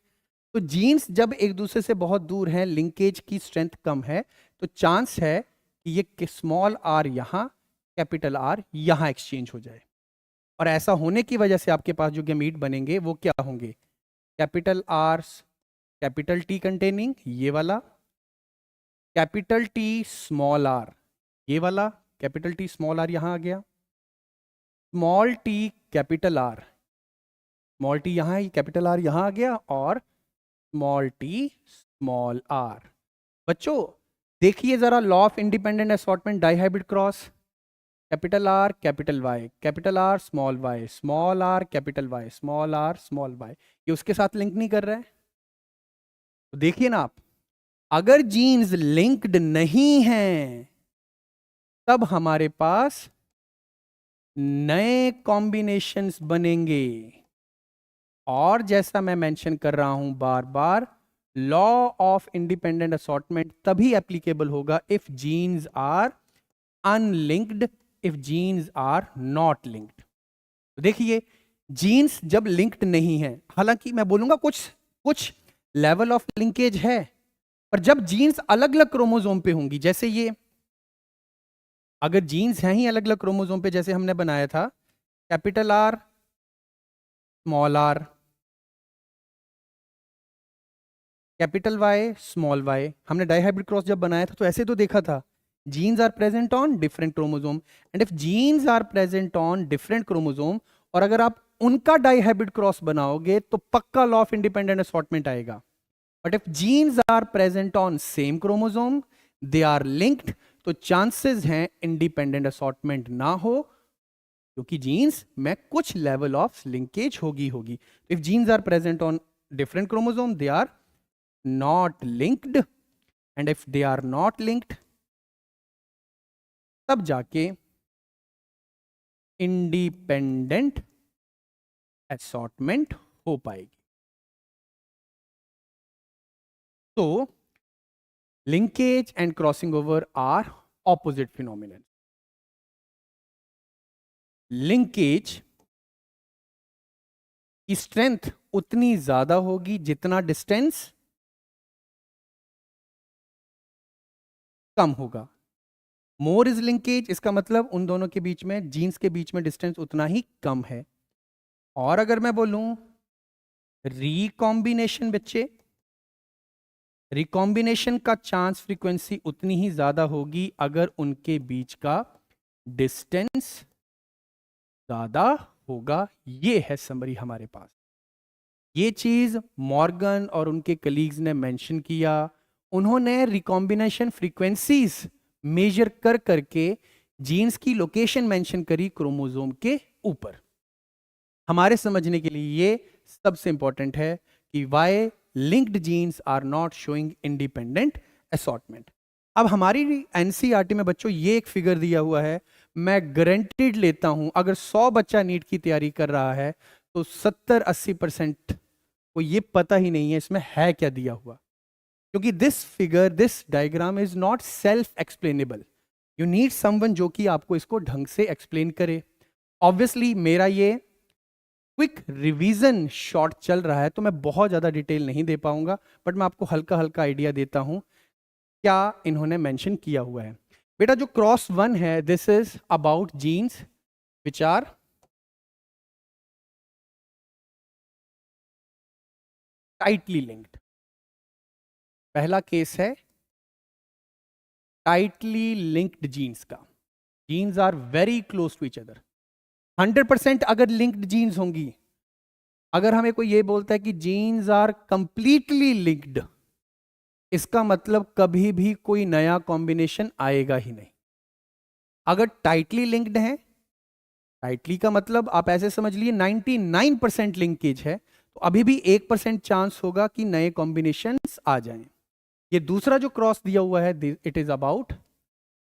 तो जीन्स जब एक दूसरे से बहुत दूर हैं, लिंकेज की स्ट्रेंथ कम है, तो चांस है कि ये स्मॉल आर यहां, कैपिटल आर यहां एक्सचेंज हो जाए। और ऐसा होने की वजह से आपके पास जो गैमीट बनेंगे वो क्या होंगे, capital R, capital T containing ये वाला, कैपिटल टी, स्मॉल आर ये वाला, कैपिटल टी, स्मॉल आर यहां आ गया, small T, capital R, small T यहां है, कैपिटल आर यहां आ गया, और स्मॉल टी, स्मॉल आर। बच्चों देखिए जरा law of independent assortment dihybrid cross, capital R, capital Y, capital R, small Y, small R, capital Y, small R, small Y, ये उसके साथ लिंक नहीं कर रहा है। तो देखिए ना आप, अगर जीन्स लिंक्ड नहीं हैं, तब हमारे पास नए कॉम्बिनेशंस बनेंगे। और जैसा मैं मेंशन कर रहा हूं बार बार, लॉ ऑफ इंडिपेंडेंट असॉर्टमेंट तभी एप्लीकेबल होगा if genes are unlinked, if genes are not linked. देखिए, जीन्स जब लिंक्ड नहीं है, हालांकि मैं बोलूंगा कुछ कुछ लेवल ऑफ लिंकेज है, पर जब जीन्स अलग अलग क्रोमोसोम पे होंगी, जैसे ये अगर जीन्स हैं ही अलग अलग क्रोमोसोम पे, जैसे हमने बनाया था capital R small R, capital Y small Y, हमने डाइहाइब्रिड क्रॉस जब बनाया था तो ऐसे तो देखा था, genes are present on different chromosome, and if genes are present on different chromosome, और अगर आप उनका डाइहाइब्रिड क्रॉस बनाओगे तो पक्का लॉ ऑफ इंडिपेंडेंट असॉर्टमेंट आएगा। But if genes are present on same chromosome, they are linked, तो chances हैं इंडिपेंडेंट असॉर्टमेंट ना हो, क्योंकि जीन्स में कुछ लेवल ऑफ लिंकेज होगी। If genes are present on different chromosome, they are not linked, and if they are not linked, तब जाके इंडिपेंडेंट असॉर्टमेंट हो पाएगी। तो linkage and crossing over are opposite phenomena. Linkage की strength उतनी ज्यादा होगी जितना डिस्टेंस कम होगा। मोर इज लिंकेज, इसका मतलब उन दोनों के बीच में, जीन्स के बीच में डिस्टेंस उतना ही कम है। और अगर मैं बोलूं रिकॉम्बिनेशन, बच्चे रिकॉम्बिनेशन का चांस फ्रीक्वेंसी उतनी ही ज्यादा होगी अगर उनके बीच का डिस्टेंस ज्यादा होगा। ये है समरी हमारे पास। ये चीज मॉर्गन और उनके कलीग्स ने मेंशन किया। उन्होंने रिकॉम्बिनेशन फ्रीक्वेंसीज मेजर कर करके जीन्स की लोकेशन मेंशन करी क्रोमोसोम के ऊपर। हमारे समझने के लिए ये सबसे इंपॉर्टेंट है कि Y linked genes are not showing independent assortment. अब हमारी एनसीईआरटी में बच्चों ये एक फिगर दिया हुआ है, मैं गारंटीड लेता हूं अगर 100 बच्चा नीट की तैयारी कर रहा है तो 70-80% को ये पता ही नहीं है इसमें है क्या दिया हुआ, क्योंकि this figure, this diagram is not self explainable. You need someone जो कि आपको इसको ढंग से एक्सप्लेन करे। ऑब्वियसली मेरा ये क्विक रिवीजन शॉर्ट चल रहा है तो मैं बहुत ज्यादा डिटेल नहीं दे पाऊंगा, बट मैं आपको हल्का हल्का आइडिया देता हूं क्या इन्होंने मेंशन किया हुआ है। बेटा जो क्रॉस 1 है, this is about genes which are tightly linked. पहला केस है टाइटली लिंक्ड जीन्स का। Genes are very close to each other. 100% अगर लिंक्ड जीन्स होंगी, अगर हमें कोई ये बोलता है कि जीन्स आर कंप्लीटली लिंक्ड, इसका मतलब कभी भी कोई नया कॉम्बिनेशन आएगा ही नहीं। अगर टाइटली लिंक्ड है, टाइटली का मतलब आप ऐसे समझ लिए 99% लिंकेज है, तो अभी भी 1% चांस होगा कि नए कॉम्बिनेशंस आ जाएं। ये दूसरा जो क्रॉस दिया हुआ है, it is about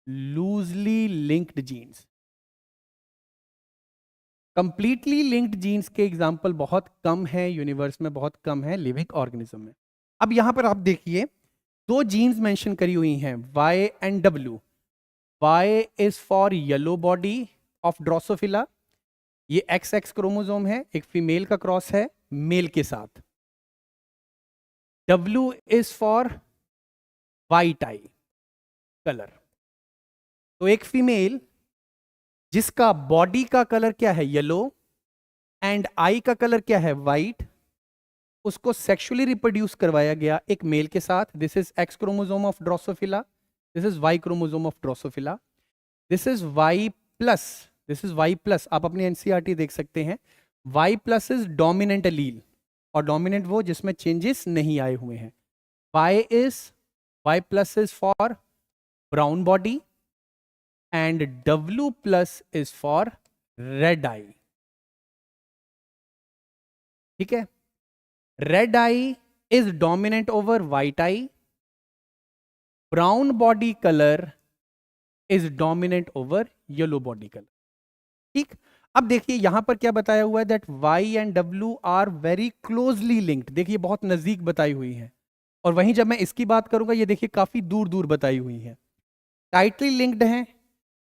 loosely linked genes. Completely linked genes के एग्जाम्पल बहुत कम है यूनिवर्स में, बहुत कम है लिविंग ऑर्गेनिज्म में। अब यहां पर आप देखिए दो जीन्स मेंशन करी हुई हैं, Y and W। Y is for yellow body of Drosophila, ये XX क्रोमोसोम है, एक फीमेल का क्रॉस है मेल के साथ। W is for white I colour, तो एक फीमेल जिसका बॉडी का कलर क्या है येलो एंड आई का कलर क्या है वाइट, उसको सेक्सुअली रिप्रोड्यूस करवाया गया एक मेल के साथ। This is X chromosome of Drosophila, this is Y chromosome of Drosophila, this is Y plus, this is Y plus. आप अपनी एनसीईआरटी देख सकते हैं, Y plus is dominant allele, और डोमिनेंट वो जिसमें चेंजेस नहीं आए हुए हैं। Y plus is for brown body and W plus is for red eye. ठीक है, red eye is dominant over white eye, brown body colour is dominant over yellow body colour. ठीक, अब देखिए यहां पर क्या बताया हुआ है, that Y and W are very closely linked, देखिए बहुत नजदीक बताई हुई है। और वहीं जब मैं इसकी बात करूंगा, ये देखिए काफी दूर दूर बताई हुई है। टाइटली लिंक्ड हैं,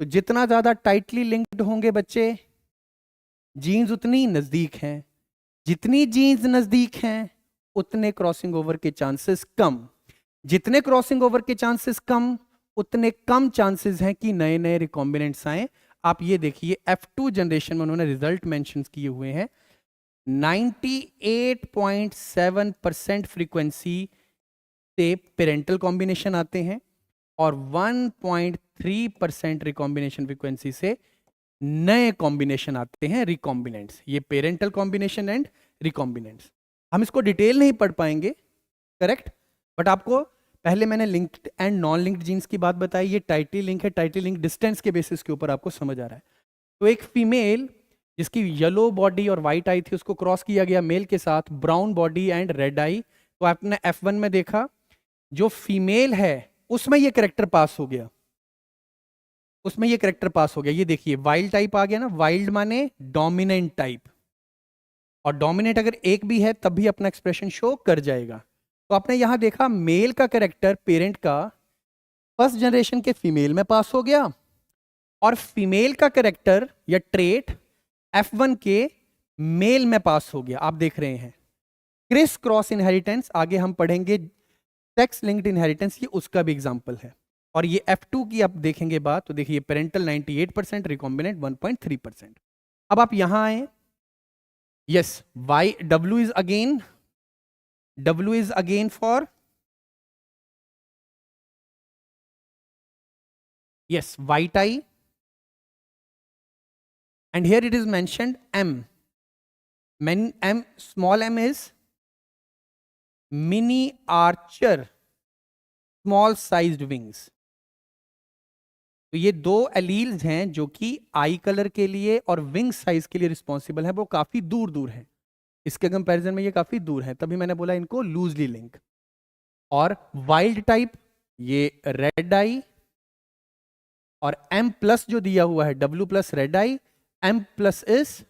तो जितना ज्यादा टाइटली लिंक्ड होंगे बच्चे, जीन्स उतनी नजदीक हैं। जितनी जीन्स नजदीक हैं, उतने क्रॉसिंग ओवर के चांसेस कम। जितने क्रॉसिंग ओवर के चांसेस कम, उतने कम चांसेस हैं कि नए नए रिकॉम्बिनेंट्स आए। आप ये देखिए F2 जनरेशन में उन्होंने रिजल्ट मेंशन किए हुए हैं, 98.7% फ्रीक्वेंसी से पेरेंटल कॉम्बिनेशन आते हैं और 1.3% रिकॉम्बिनेशन फ्रीक्वेंसी से नए कॉम्बिनेशन आते हैं, रिकॉम्बिनेंट्स। ये पेरेंटल कॉम्बिनेशन एंड रिकॉम्बिनेंट्स, हम इसको डिटेल नहीं पढ़ पाएंगे, करेक्ट, बट आपको पहले मैंने linked and non linked genes की बात बताई, ये टाइटली लिंक है, टाइटली लिंक डिस्टेंस के बेसिस के ऊपर आपको समझ आ रहा है। तो एक फीमेल जिसकी येलो बॉडी और व्हाइट आई थी, उसको क्रॉस किया गया मेल के साथ ब्राउन बॉडी एंड रेड आई। तो आपने F1 में देखा, जो फीमेल है उसमें ये करेक्टर पास हो गया, उसमें ये करेक्टर पास हो गया। ये देखिए वाइल्ड टाइप आ गया ना, वाइल्ड माने डोमिनेंट टाइप, और डोमिनेंट अगर एक भी है तब भी अपना एक्सप्रेशन शो कर जाएगा। तो आपने यहां देखा मेल का करेक्टर पेरेंट का फर्स्ट जनरेशन के फीमेल में पास हो गया, और फीमेल का करेक्टर या ट्रेट F1 के मेल में पास हो गया। आप देख रहे हैं क्रिस क्रॉस इनहेरिटेंस, आगे हम पढ़ेंगे सेक्स लिंक्ड इनहेरिटेंस, ये उसका भी एग्जांपल है। और ये F2 की आप देखेंगे बात, तो देखिए पेरेंटल 98%, रिकॉम्बिनेंट 1.3%। अब आप यहां आए, yes W is again for, yes, white eye, and here it is mentioned M. Small m is mini archer, small sized wings. तो ये दो एलील्स हैं जो कि आई कलर के लिए और विंग साइज के लिए रिस्पॉन्सिबल है, वो काफी दूर दूर है, इसके कंपैरिजन में ये काफी दूर है, तभी मैंने बोला इनको लूजली लिंक। और वाइल्ड टाइप ये रेड आई, और M प्लस जो दिया हुआ है W plus red eye, M plus is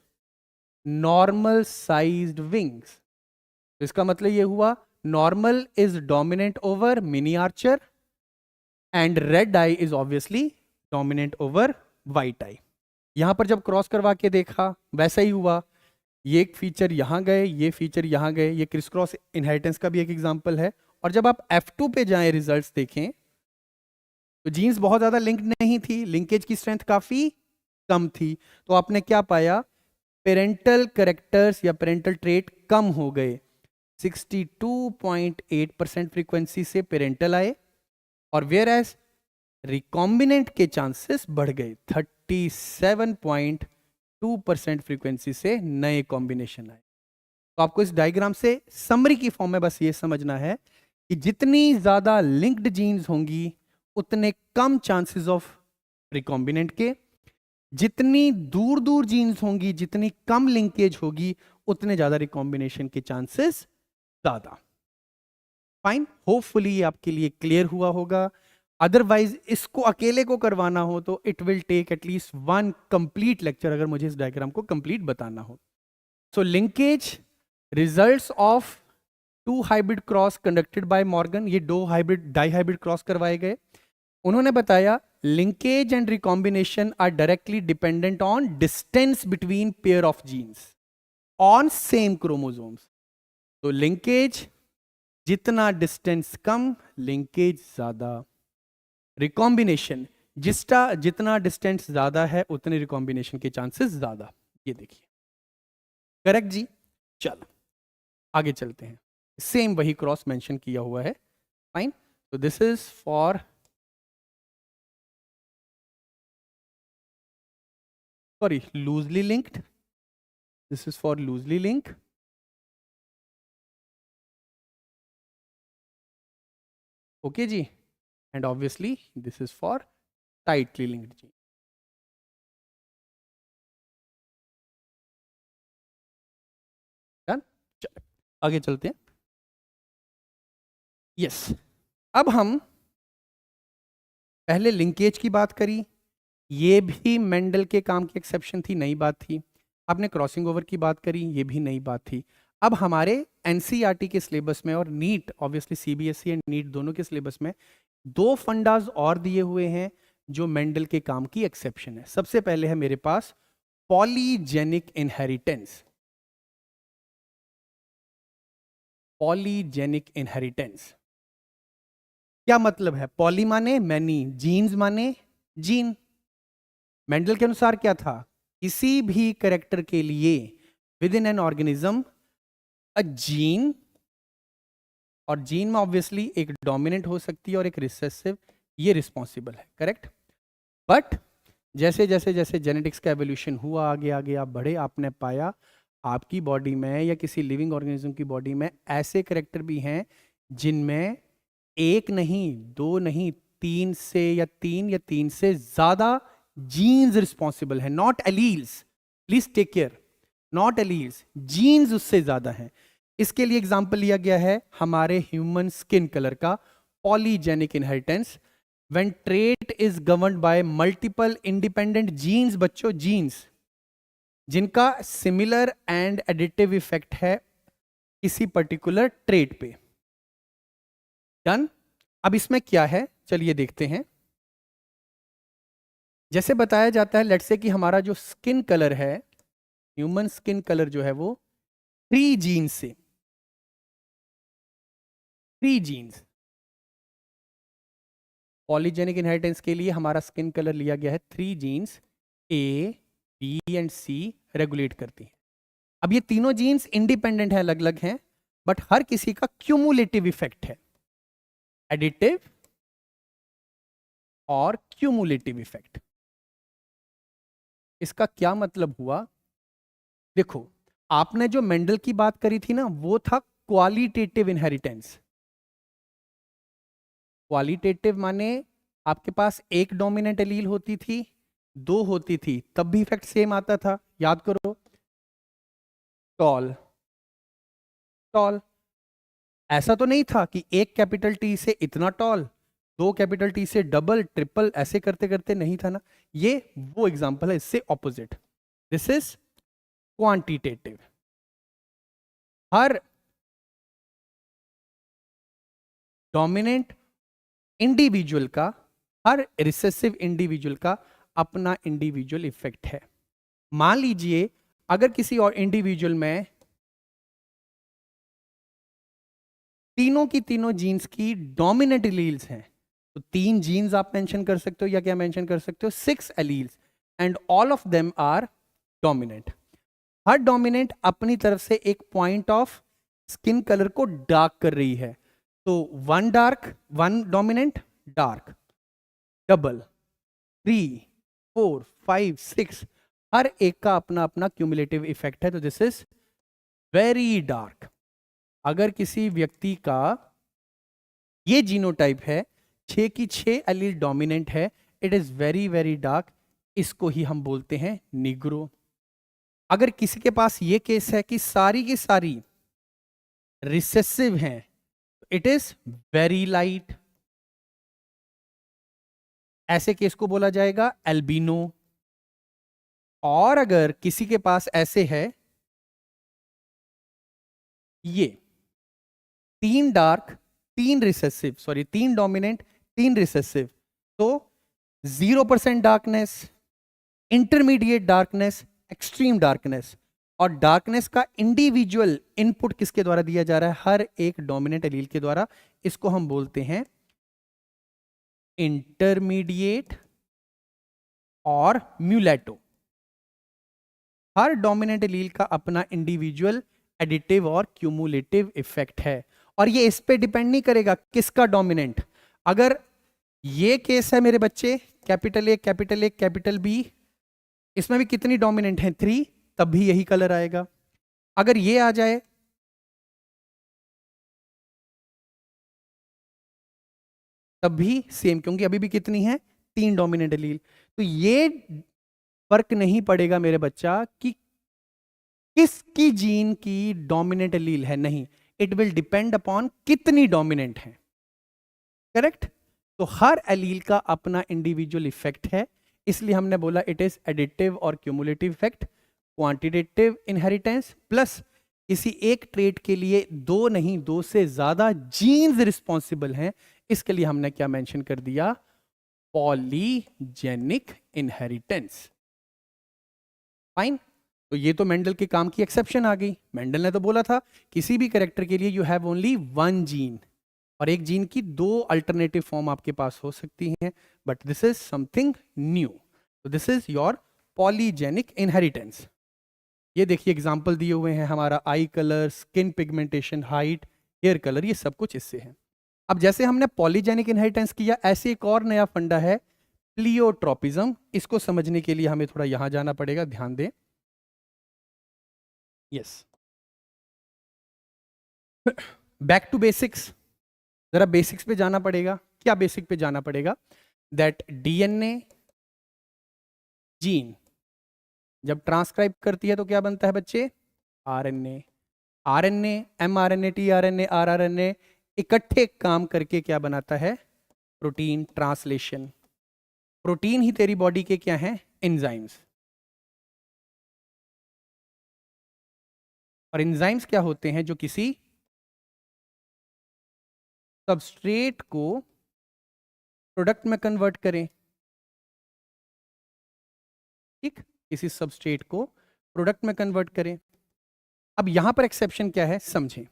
normal sized wings. तो इसका मतलब ये हुआ normal is dominant over miniature and red eye is obviously dominant over white eye. यहां पर जब क्रॉस करवा के देखा वैसा ही हुआ, ये एक फीचर यहां गए, ये फीचर यहां गए, ये क्रिस क्रॉस इनहेरिटेंस का भी एक एग्जांपल है। और जब आप F2 पे जाएं रिजल्ट्स देखें, तो जीन्स बहुत ज्यादा लिंक नहीं थी, लिंकेज की स्ट्रेंथ काफी कम थी। तो आपने क्या पाया, पेरेंटल करेक्टर्स या पेरेंटल ट्रेट कम हो गए, 62.8% फ्रीक्वेंसी से पेरेंटल आए, और वेयर एज रिकॉम्बिनेंट के चांसेस बढ़ गए, 37.2% फ्रीक्वेंसी से नए कॉम्बिनेशन आए। तो आपको इस डायग्राम से समरी की फॉर्म में बस ये समझना है कि जितनी ज्यादा लिंक्ड जीन्स होंगी उतने कम चांसेस ऑफ रिकॉम्बिनेंट के, जितनी दूर दूर जीन्स होंगी, जितनी कम लिंकेज होगी, उतने ज्यादा रिकॉम्बिनेशन के चांसेस ज्यादा। फाइन, होपफुली ये आपके लिए क्लियर हुआ होगा। अदरवाइज इसको अकेले को करवाना हो तो it will take at least 1 complete lecture, अगर मुझे इस डायग्राम को कंप्लीट बताना हो। So linkage results of 2 hybrid cross conducted by Morgan, ये 2 हाइब्रिड डाई हाइब्रिड क्रॉस करवाए गए। उन्होंने बताया linkage and recombination are directly dependent on distance between pair of genes on same chromosomes. तो लिंकेज जितना डिस्टेंस कम, लिंकेज ज्यादा। Recombination जितना डिस्टेंस ज्यादा है, उतने रिकॉम्बिनेशन के चांसेस ज्यादा। ये देखिए, करेक्ट जी। चलो आगे चलते हैं, सेम वही क्रॉस मेंशन किया हुआ है। फाइन, तो this is for, sorry, loosely linked. This is for loosely linked. Okay जी, and obviously this is for tightly linked जी। डन, चलो आगे चलते हैं। यस, अब हम पहले लिंकेज की बात करी, ये भी मेंडल के काम की एक्सेप्शन थी, नई बात थी। आपने क्रॉसिंग ओवर की बात करी, ये भी नई बात थी। अब हमारे एनसीईआरटी के सिलेबस में और NEET, obviously CBSE and NEET दोनों के सिलेबस में दो फंडास और दिए हुए हैं जो मेंडल के काम की एक्सेप्शन है। सबसे पहले है मेरे पास पॉलीजेनिक इनहेरिटेंस। पॉलीजेनिक इनहेरिटेंस क्या मतलब है? पॉली माने मैनी, जीन्स माने जीन। मेंडल के अनुसार क्या था? किसी भी कैरेक्टर के लिए with in an organism a gene, और जीन में ऑब्वियसली एक डोमिनेंट हो सकती है और एक रिसेसिव, ये रिस्पॉन्सिबल है, करेक्ट। बट जैसे जैसे जैसे जेनेटिक्स का एवोल्यूशन हुआ, आगे आगे आप बढ़े, आपने पाया आपकी बॉडी में या किसी लिविंग ऑर्गेनिज्म की बॉडी में ऐसे कैरेक्टर भी हैं जिनमें एक नहीं, दो नहीं, तीन या तीन से ज्यादा जीन्स रिस्पॉन्सिबल है, not alleles, please take care, not alleles, genes उससे ज्यादा हैं। इसके लिए एग्जांपल लिया गया है हमारे ह्यूमन स्किन कलर का, polygenic inheritance, when trait is governed by multiple independent genes, बच्चों जीन्स जिनका सिमिलर एंड एडिटिव इफेक्ट है किसी पर्टिकुलर ट्रेट पे। डन। अब इसमें क्या है, चलिए देखते हैं। जैसे बताया जाता है, लेट्स से कि हमारा जो स्किन कलर है, ह्यूमन स्किन कलर जो है वो 3 जीन्स से, 3 जीन्स, पॉलीजेनिक इनहेरिटेंस के लिए हमारा स्किन कलर लिया गया है 3 genes, A B and C regulate करती हैं। अब ये तीनों जीन्स इंडिपेंडेंट है, अलग अलग हैं, बट हर किसी का क्यूमुलेटिव इफेक्ट है, एडिटिव और क्यूमुलेटिव इफेक्ट। इसका क्या मतलब हुआ? देखो, आपने जो मेंडल की बात करी थी ना, वो था क्वालिटेटिव इनहेरिटेंस। क्वालिटेटिव माने आपके पास एक डोमिनेंट एलील होती थी, 2 होती थी, तब भी इफेक्ट सेम आता था। याद करो, टॉल, टॉल, ऐसा तो नहीं था कि एक कैपिटल टी से इतना टॉल, 2 कैपिटल टी से डबल ट्रिपल, ऐसे करते करते नहीं था ना। ये वो एग्जांपल है, इससे opposite. This is quantitative. Her dominant individual का, हर रिसेसिव इंडिविजुअल का अपना इंडिविजुअल इफेक्ट है। मान लीजिए अगर किसी और इंडिविजुअल में तीनों की तीनों जीन्स की डोमिनेंट एलील्स हैं, तो 3 जीन्स आप मेंशन कर सकते हो, या क्या मेंशन कर सकते हो, 6 alleles, and all of them are dominant. हर डोमिनेंट अपनी तरफ से एक पॉइंट ऑफ स्किन कलर को डार्क कर रही है। तो 1 डार्क, 1 डोमिनेंट, डार्क, डबल, 3, 4, 5, 6, हर एक का अपना अपना क्यूमुलेटिव इफेक्ट है। तो दिस इज वेरी डार्क। अगर किसी व्यक्ति का ये जीनोटाइप है, 6 की 6 एलील डोमिनेंट है, it is very very dark, इसको ही हम बोलते हैं निग्रो। अगर किसी के पास ये केस है कि सारी की सारी रिसेसिव हैं, इट इज वेरी लाइट, ऐसे केस को बोला जाएगा एल्बिनो। और अगर किसी के पास ऐसे है, ये 3 dark, 3 recessive, sorry 3 dominant, 3 recessive, तो 0% darkness, intermediate darkness, extreme darkness. और डार्कनेस का इंडिविजुअल इनपुट किसके द्वारा दिया जा रहा है? हर एक डोमिनेंट एलील के द्वारा। इसको हम बोलते हैं इंटरमीडिएट और म्यूलेटो। हर डोमिनेंट एलील का अपना इंडिविजुअल एडिटिव और क्यूमुलेटिव इफेक्ट है, और ये इस पे डिपेंड नहीं करेगा किसका डोमिनेंट। अगर ये केस है मेरे बच्चे, capital A, capital A, capital B, इसमें भी कितनी डोमिनेंट है? 3, तब भी यही कलर आएगा। अगर ये आ जाए, तब भी सेम, क्योंकि अभी भी कितनी है? 3 डोमिनेंट एलील। तो ये फर्क नहीं पड़ेगा मेरे बच्चा कि किसकी जीन की डोमिनेंट एलील है, नहीं, इट विल डिपेंड अपॉन कितनी डोमिनेंट है, करेक्ट। तो हर एलील का अपना इंडिविजुअल इफेक्ट है, इसलिए हमने बोला इट इज एडिटिव और cumulative effect, quantitative inheritance plus किसी एक ट्रेट के लिए दो नहीं दो से ज्यादा जीन्स रिस्पॉन्सिबल हैं, इसके लिए हमने क्या मेंशन कर दिया, पॉलीजेनिक इनहेरिटेंस। फाइन, तो ये तो मेंडल के काम की एक्सेप्शन आ गई। मेंडल ने तो बोला था किसी भी कैरेक्टर के लिए you have only one gene, और एक जीन की दो अल्टरनेटिव फॉर्म आपके पास हो सकती हैं, but this is something new, तो this is your polygenic inheritance. ये देखिए एग्जाम्पल दिए हुए हैं, हमारा eye colour, skin pigmentation, height, hair colour, ये सब कुछ इससे है। अब जैसे हमने पॉलीजेनिक इनहेरिटेंस किया, ऐसे एक और नया फंडा है प्लियोट्रोपिज्म। इसको समझने के लिए हमें थोड़ा यहां जाना पड़ेगा, ध्यान दें। यस, बैक टू बेसिक्स, जरा बेसिक्स पे जाना पड़ेगा। क्या बेसिक पे जाना पड़ेगा, दैट डीएनए जीन जब ट्रांसक्राइब करती है तो क्या बनता है बच्चे, RNA. RNA, mRNA, tRNA, rRNA इकट्ठे काम करके क्या बनाता है, प्रोटीन ट्रांसलेशन। प्रोटीन ही तेरी बॉडी के क्या हैं, एंजाइम्स। और एंजाइम्स क्या होते हैं, जो किसी सबस्ट्रेट को प्रोडक्ट में कन्वर्ट करें। ठीक, किसी सबस्ट्रेट को प्रोडक्ट में कन्वर्ट करें। अब यहां पर एक्सेप्शन क्या है, समझें।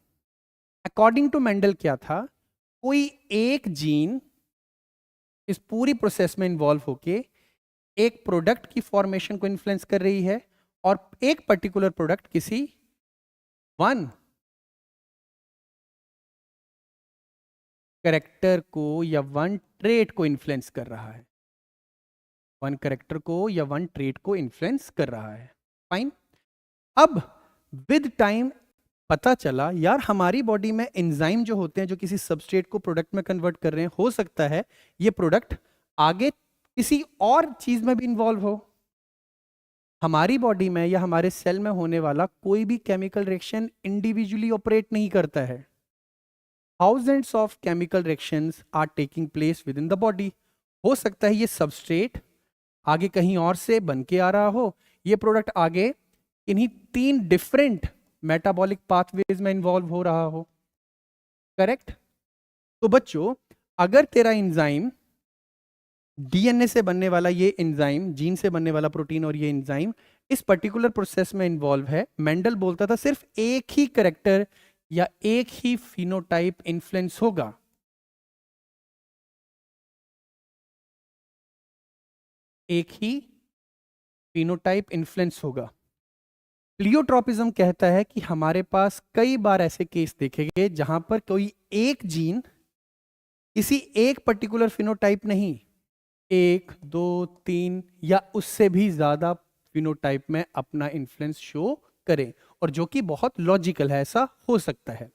अकॉर्डिंग टू मेंडल क्या था, कोई एक जीन इस पूरी प्रोसेस में इन्वॉल्व होके एक प्रोडक्ट की फॉर्मेशन को इन्फ्लुएंस कर रही है, और एक पर्टिकुलर प्रोडक्ट किसी वन कैरेक्टर को या वन ट्रेट को इन्फ्लुएंस कर रहा है, वन कैरेक्टर को या वन ट्रेट को इन्फ्लुएंस कर रहा है। फाइन, अब विद टाइम पता चला यार हमारी बॉडी में एंजाइम जो होते हैं, जो किसी सबस्ट्रेट को प्रोडक्ट में कन्वर्ट कर रहे हैं, हो सकता है ये प्रोडक्ट आगे किसी और चीज में भी इन्वॉल्व हो। हमारी बॉडी में या हमारे सेल में होने वाला कोई भी केमिकल रिएक्शन इंडिविजुअली ऑपरेट नहीं करता है। Thousands of chemical reactions are taking place within the body. हो सकता है ये सबस्ट्रेट आगे कहीं और से बन के आ रहा हो, ये प्रोडक्ट आगे इन्हीं 3 डिफरेंट मेटाबॉलिक पाथवेज में इन्वॉल्व हो रहा हो। करेक्ट, तो बच्चों अगर तेरा एंजाइम डीएनए से बनने वाला, ये एंजाइम जीन से बनने वाला प्रोटीन और ये एंजाइम इस पर्टिकुलर प्रोसेस में इन्वॉल्व है, मेंडल बोलता था सिर्फ एक ही कैरेक्टर या एक ही फिनोटाइप इन्फ्लुएंस होगा। एक ही फिनोटाइप इन्फ्लुएंस होगा। प्लियोट्रोपिज्म कहता है कि हमारे पास कई बार ऐसे केस देखे गए जहां पर कोई एक जीन किसी एक पर्टिकुलर फिनोटाइप नहीं, 1, 2, 3 या उससे भी ज्यादा फिनोटाइप में अपना इन्फ्लुएंस शो करे, और जो कि बहुत लॉजिकल है, ऐसा हो सकता है।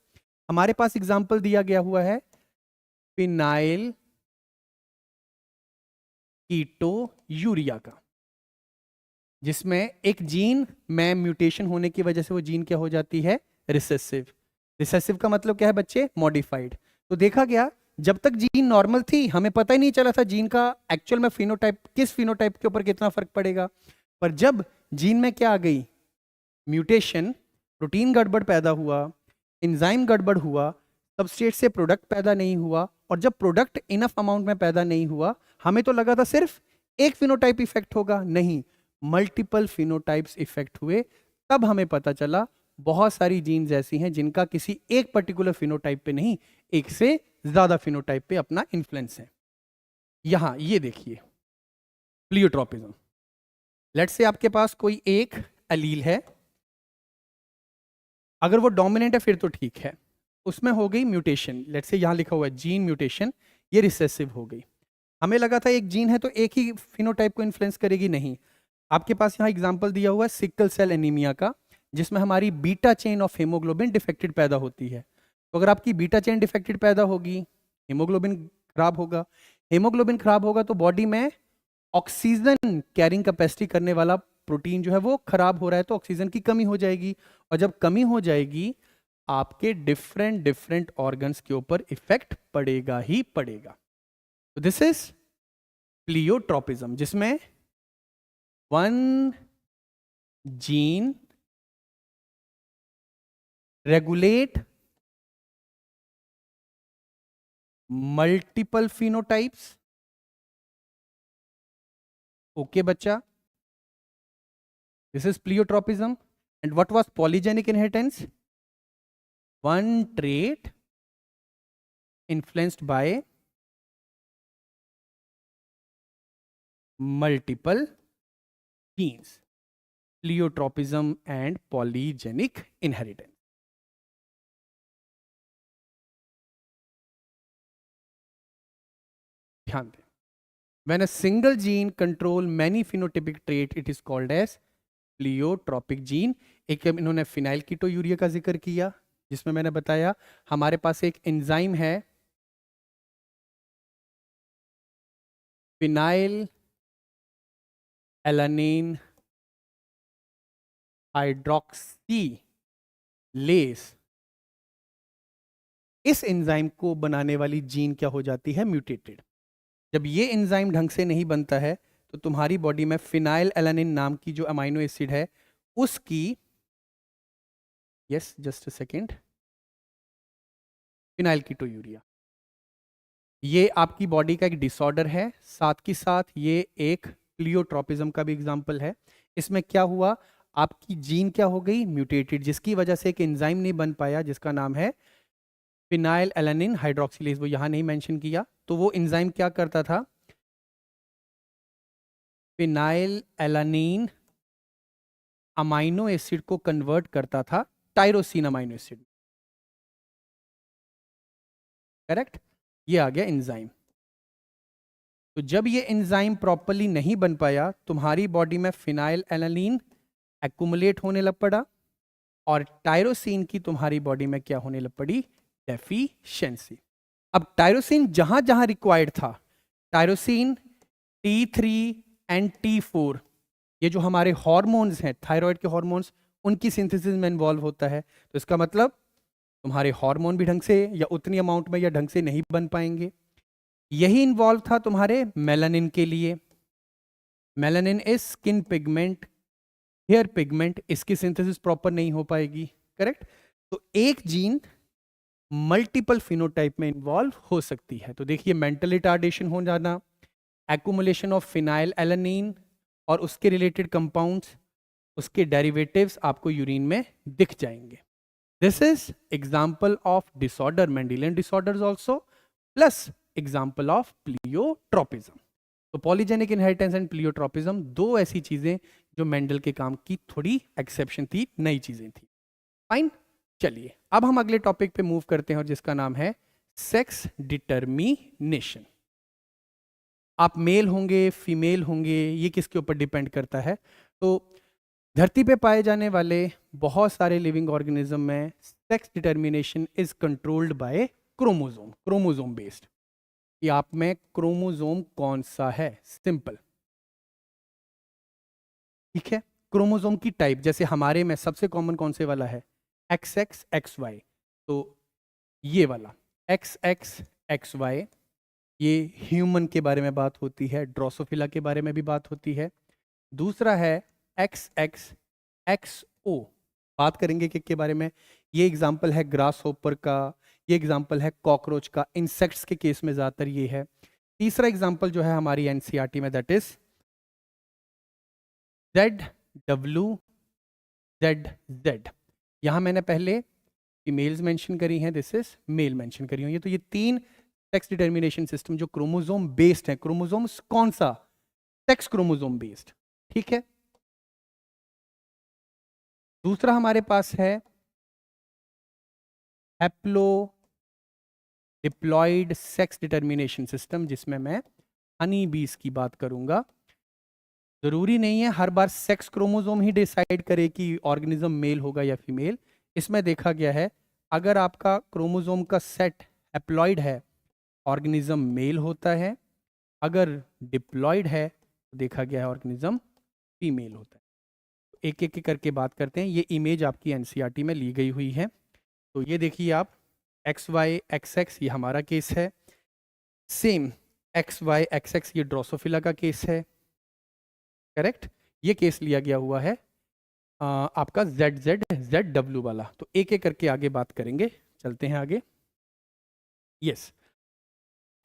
हमारे पास एग्जाम्पल दिया गया हुआ है फिनाइल कीटो यूरिया का, जिसमें एक जीन में म्यूटेशन होने की वजह से वो जीन क्या हो जाती है, रिसेसिव। रिसेसिव का मतलब क्या है बच्चे, मॉडिफाइड। तो देखा गया जब तक जीन नॉर्मल थी हमें पता ही नहीं चला था जीन का एक्चुअल में फिनोटाइप, किस फिनोटाइप के ऊपर कितना फर्क पड़ेगा। पर जब जीन में क्या आ गई, म्यूटेशन, प्रोटीन गड़बड़ पैदा हुआ, एंजाइम गड़बड़ हुआ, सबस्ट्रेट से प्रोडक्ट पैदा नहीं हुआ, और जब प्रोडक्ट इनफ अमाउंट में पैदा नहीं हुआ, हमें तो लगा था सिर्फ एक फिनोटाइप इफेक्ट होगा, नहीं मल्टीपल फिनोटाइप्स इफेक्ट हुए। तब हमें पता चला बहुत सारी जीन्स ऐसी हैं जिनका किसी एक पर्टिकुलर फिनोटाइप पे नहीं, एक से ज्यादा फिनोटाइप पे अपना इन्फ्लुएंस है। यहां ये देखिए प्लियोट्रोपिज्म, लेट्स से आपके पास कोई एक एलील है, अगर वो डोमिनेंट है फिर तो ठीक है, उसमें हो गई म्यूटेशन, लेट्स से यहां लिखा हुआ है जीन म्यूटेशन, ये रिसेसिव हो गई। हमें लगा था एक जीन है तो एक ही फिनोटाइप को इन्फ्लुएंस करेगी, नहीं। आपके पास यहां एग्जांपल दिया हुआ है सिकल सेल एनीमिया का, जिसमें हमारी beta chain of haemoglobin defected पैदा होती है। तो अगर आपकी बीटा चेन डिफेक्टेड पैदा होगी, हेमोग्लोबिन खराब होगा, हेमोग्लोबिन खराब होगा तो बॉडी में ऑक्सीजन कैरिंग कैपेसिटी करने वाला प्रोटीन जो है वो खराब हो रहा है, तो ऑक्सीजन की कमी हो जाएगी, और जब कमी हो जाएगी आपके डिफरेंट डिफरेंट ऑर्गन्स के ऊपर इफेक्ट पड़ेगा ही पड़ेगा। तो दिस इज प्लियोट्रोपिज्म, जिसमें one gene regulate multiple phenotypes. Okay, बच्चा. This is pleiotropism. And what was polygenic inheritance? One trait influenced by multiple genes. Pleiotropism and polygenic inheritance. ध्यान दें. When a single gene control many phenotypic trait, it is called as pleiotropic gene. एक इन्होंने phenyl कीटोयूरिया का जिक्र किया, जिसमें मैंने बताया हमारे पास एक एंजाइम है फिनाइल एलानिन हाइड्रोक्सीलेज. इस एंजाइम को बनाने वाली जीन क्या हो जाती है? म्यूटेटेड. जब ये एंजाइम ढंग से नहीं बनता है तो तुम्हारी बॉडी में फिनाइल एलानिन नाम की जो अमाइनो एसिड है उसकी, yes just a second, phenylketonuria, ये आपकी बॉडी का एक डिसऑर्डर है. साथ ही साथ ये एक प्लियोट्रोपिज्म का भी एग्जांपल है. इसमें क्या हुआ? आपकी जीन क्या हो गई? म्यूटेटेड, जिसकी वजह से एक एंजाइम नहीं बन पाया जिसका नाम है फिनाइल एलानिन हाइड्रोक्सिलेज. वो यहां नहीं मेंशन किया. तो वो एंजाइम क्या करता था? फिनाइल एलानिन अमाइनो एसिड को कन्वर्ट करता था टायरोसिन अमाइनो एसिड. करेक्ट. ये आ गया एंजाइम. तो जब ये एंजाइम प्रॉपर्ली नहीं बन पाया, तुम्हारी बॉडी में फिनाइल एलानिन एक्युमुलेट होने लग पड़ा और टायरोसिन की तुम्हारी बॉडी में क्या होने लग पड़ी? डेफिशिएंसी. अब टायरोसिन जहां जहां रिक्वायर्ड था, टायरोसिन T3 एंड T4, ये जो हमारे हार्मोन्स हैं, थायराइड के हार्मोन्स, उनकी सिंथेसिस में इन्वॉल्व होता है. तो इसका मतलब तुम्हारे हार्मोन भी ढंग से या उतनी अमाउंट में या ढंग से नहीं बन पाएंगे. यही इन्वॉल्व था तुम्हारे मेलानिन के लिए. Melanin is skin pigment, hair pigment, इसकी सिंथेसिस प्रॉपर नहीं हो पाएगी. करेक्ट. तो एक जीन मल्टीपल फिनोटाइप में इन्वॉल्व हो सकती है. तो देखिए, मेंटल रिटार्डेशन हो जाना, एक्युमुलेशन ऑफ फिनाइल एलानिन और उसके रिलेटेड कंपाउंड्स, उसके डेरिवेटिव्स आपको यूरिन में दिख जाएंगे. This is example of disorder, Mendelian disorders also, plus example of pleiotropism. तो पॉलीजेनिक इनहेरिटेंस एंड प्लियोट्रोपिज्म दो ऐसी चीजें जो मेंडल के काम की थोड़ी एक्सेप्शन थी, नई चीजें थी. फाइन. चलिए अब हम अगले टॉपिक पे मूव करते हैं और जिसका नाम है सेक्स डिटर्मिनेशन. आप मेल होंगे, फीमेल होंगे, ये किसके ऊपर डिपेंड करता है? तो धरती पे पाए जाने वाले बहुत सारे लिविंग ऑर्गेनिज्म में sex determination is controlled by chromosome, chromosome based. कि आप में क्रोमोसोम कौन सा है? सिंपल. ठीक है. क्रोमोसोम की टाइप, जैसे हमारे में सबसे कॉमन कौन से वाला है? XX XY. तो ये वाला XX XY, ये ह्यूमन के बारे में बात होती है, ड्रोसोफिला के बारे में भी बात होती है. दूसरा है XX XO, बात करेंगे के बारे में. ये एग्जाम्पल है ग्रास होपर का, ये एग्जाम्पल है कॉकरोच का. इंसेक्ट्स के केस में ज़्यादातर ये है. तीसरा एग्जाम्पल जो है हमारी NCERT में, दैट इज ZWZZ. यहां मैंने पहले फीमेल्स मेंशन करी हैं, दिस इज मेल मेंशन करी हुई है. तो ये तीन सेक्स डिटर्मिनेशन सिस्टम जो क्रोमोसोम बेस्ड है. क्रोमोसोम्स कौन सा? Sex chromosome based. ठीक है. दूसरा हमारे पास है haplodiploid sex determination system, जिसमें मैं हनी बीज की बात करूंगा. जरूरी नहीं है हर बार सेक्स क्रोमोसोम ही डिसाइड करे कि ऑर्गेनिज्म मेल होगा या फीमेल. इसमें देखा गया है अगर आपका क्रोमोसोम का सेट हैप्लॉइड है, ऑर्गेनिज्म मेल होता है. अगर डिप्लॉयड है तो देखा गया है ऑर्गेनिज्म फीमेल होता है. एक एक करके बात करते हैं. ये इमेज आपकी NCERT में ली गई हुई है. तो ये देखिए आप, XY XX ये हमारा केस है. सेम XY XX ये ड्रोसोफिला का केस है. करेक्ट. ये केस लिया गया हुआ है आपका ZZ वाला। तो एक एक करके आगे बात करेंगे, चलते हैं आगे। यस,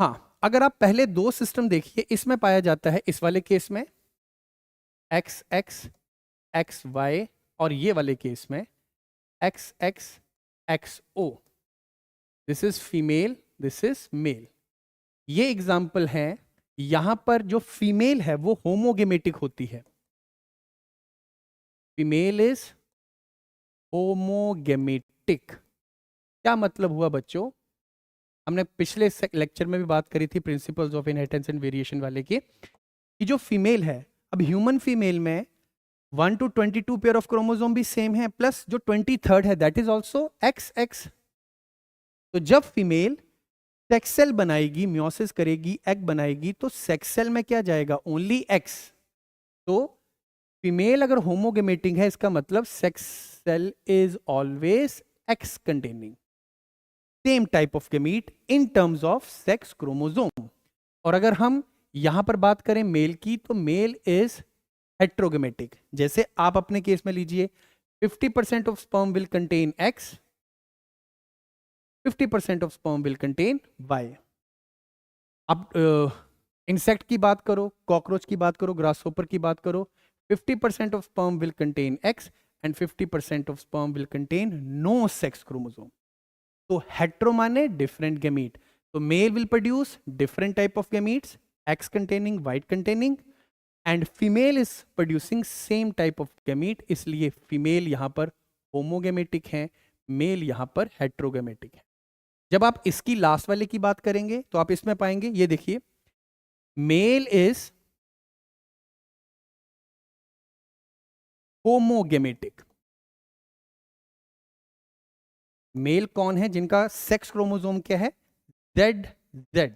हाँ, अगर आप पहले दो सिस्टम देखिए, इसमें पाया जाता है, इस वाले केस में XX XY, और ये वाले केस में XX XO। This is female, this is male. ये एग्जाम्पल है। यहां पर जो फीमेल है वो होमोगेमेटिक होती है। Female is homogametic. क्या मतलब हुआ बच्चों? हमने पिछले लेक्चर में भी बात करी थी principles of inheritance and variation वाले की, कि जो फीमेल है, अब ह्यूमन फीमेल में 1 to 22 पेयर ऑफ क्रोमोसोम भी सेम है, प्लस जो 23rd है दैट इज ऑल्सो XX। तो जब फीमेल सेक्स सेल बनाएगी, मियोसिस करेगी, एग बनाएगी, तो सेक्स सेल में क्या जाएगा? Only X। तो फीमेल अगर होमोगेमेटिक है, इसका मतलब sex cell is always X containing, same type of gamete in terms of sex chromosome. और अगर हम यहां पर बात करें मेल की, तो मेल इज हेट्रोगेमेटिक। जैसे आप अपने केस में लीजिए, 50% of sperm will contain X, 50% of sperm will contain Y। अब इंसेक्ट की बात करो, कॉकरोच की बात करो, ग्रासहोपर की बात करो, 50% of sperm will contain X and 50% of sperm will contain no sex chromosome. तो हेट्रो माने डिफरेंट गैमीट, तो male will produce different type of gametes, X containing, Y containing, and female is producing same type of gamete. इसलिए female यहां पर homogametic है, mail यहां पर heterogametic है। जब आप इसकी लास्ट वाले की बात करेंगे तो आप इसमें पाएंगे, ये देखिए, मेल इज होमोगेमेटिक। मेल कौन है? जिनका सेक्स क्रोमोसोम क्या है? ZZ।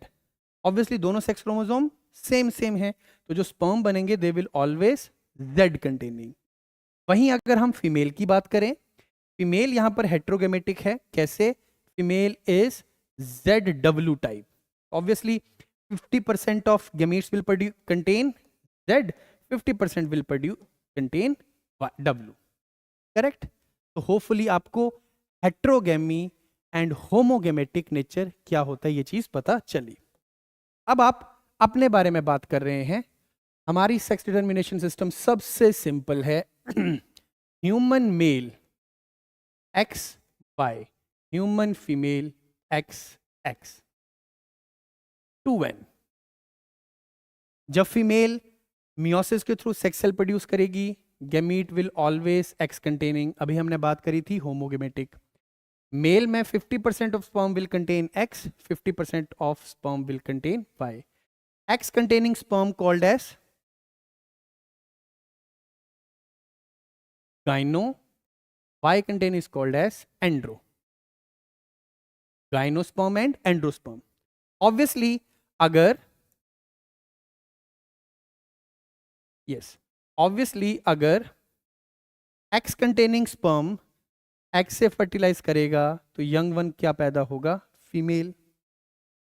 ऑब्वियसली दोनों सेक्स क्रोमोसोम सेम सेम है, तो जो स्पर्म बनेंगे they will always Z containing. वहीं अगर हम फीमेल की बात करें, फीमेल यहां पर हेट्रोगेमेटिक है। कैसे? Female is ZW type. Obviously 50% of gametes will contain Z, 50% will contain W। Correct? तो होपफुली आपको हेट्रोगेमी एंड होमोगेमेटिक नेचर क्या होता है ये चीज पता चली। अब आप अपने बारे में बात कर रहे हैं। हमारी सेक्स डिटरमिनेशन सिस्टम सबसे सिंपल है। Human male XY, human female XX। 2N। जब फीमेल मियोसिस के थ्रू सेक्स सेल प्रोड्यूस करेगी, gamete will always X containing. अभी हमने बात करी थी होमोगेमेटिक। मेल में 50% of sperm will contain X, 50% of sperm will contain Y। X containing sperm called as gyno, Y contain is called as andro. Gynosperm and androsperm. Obviously अगर अगर X containing sperm X से fertilise करेगा तो young one क्या पैदा होगा? Female.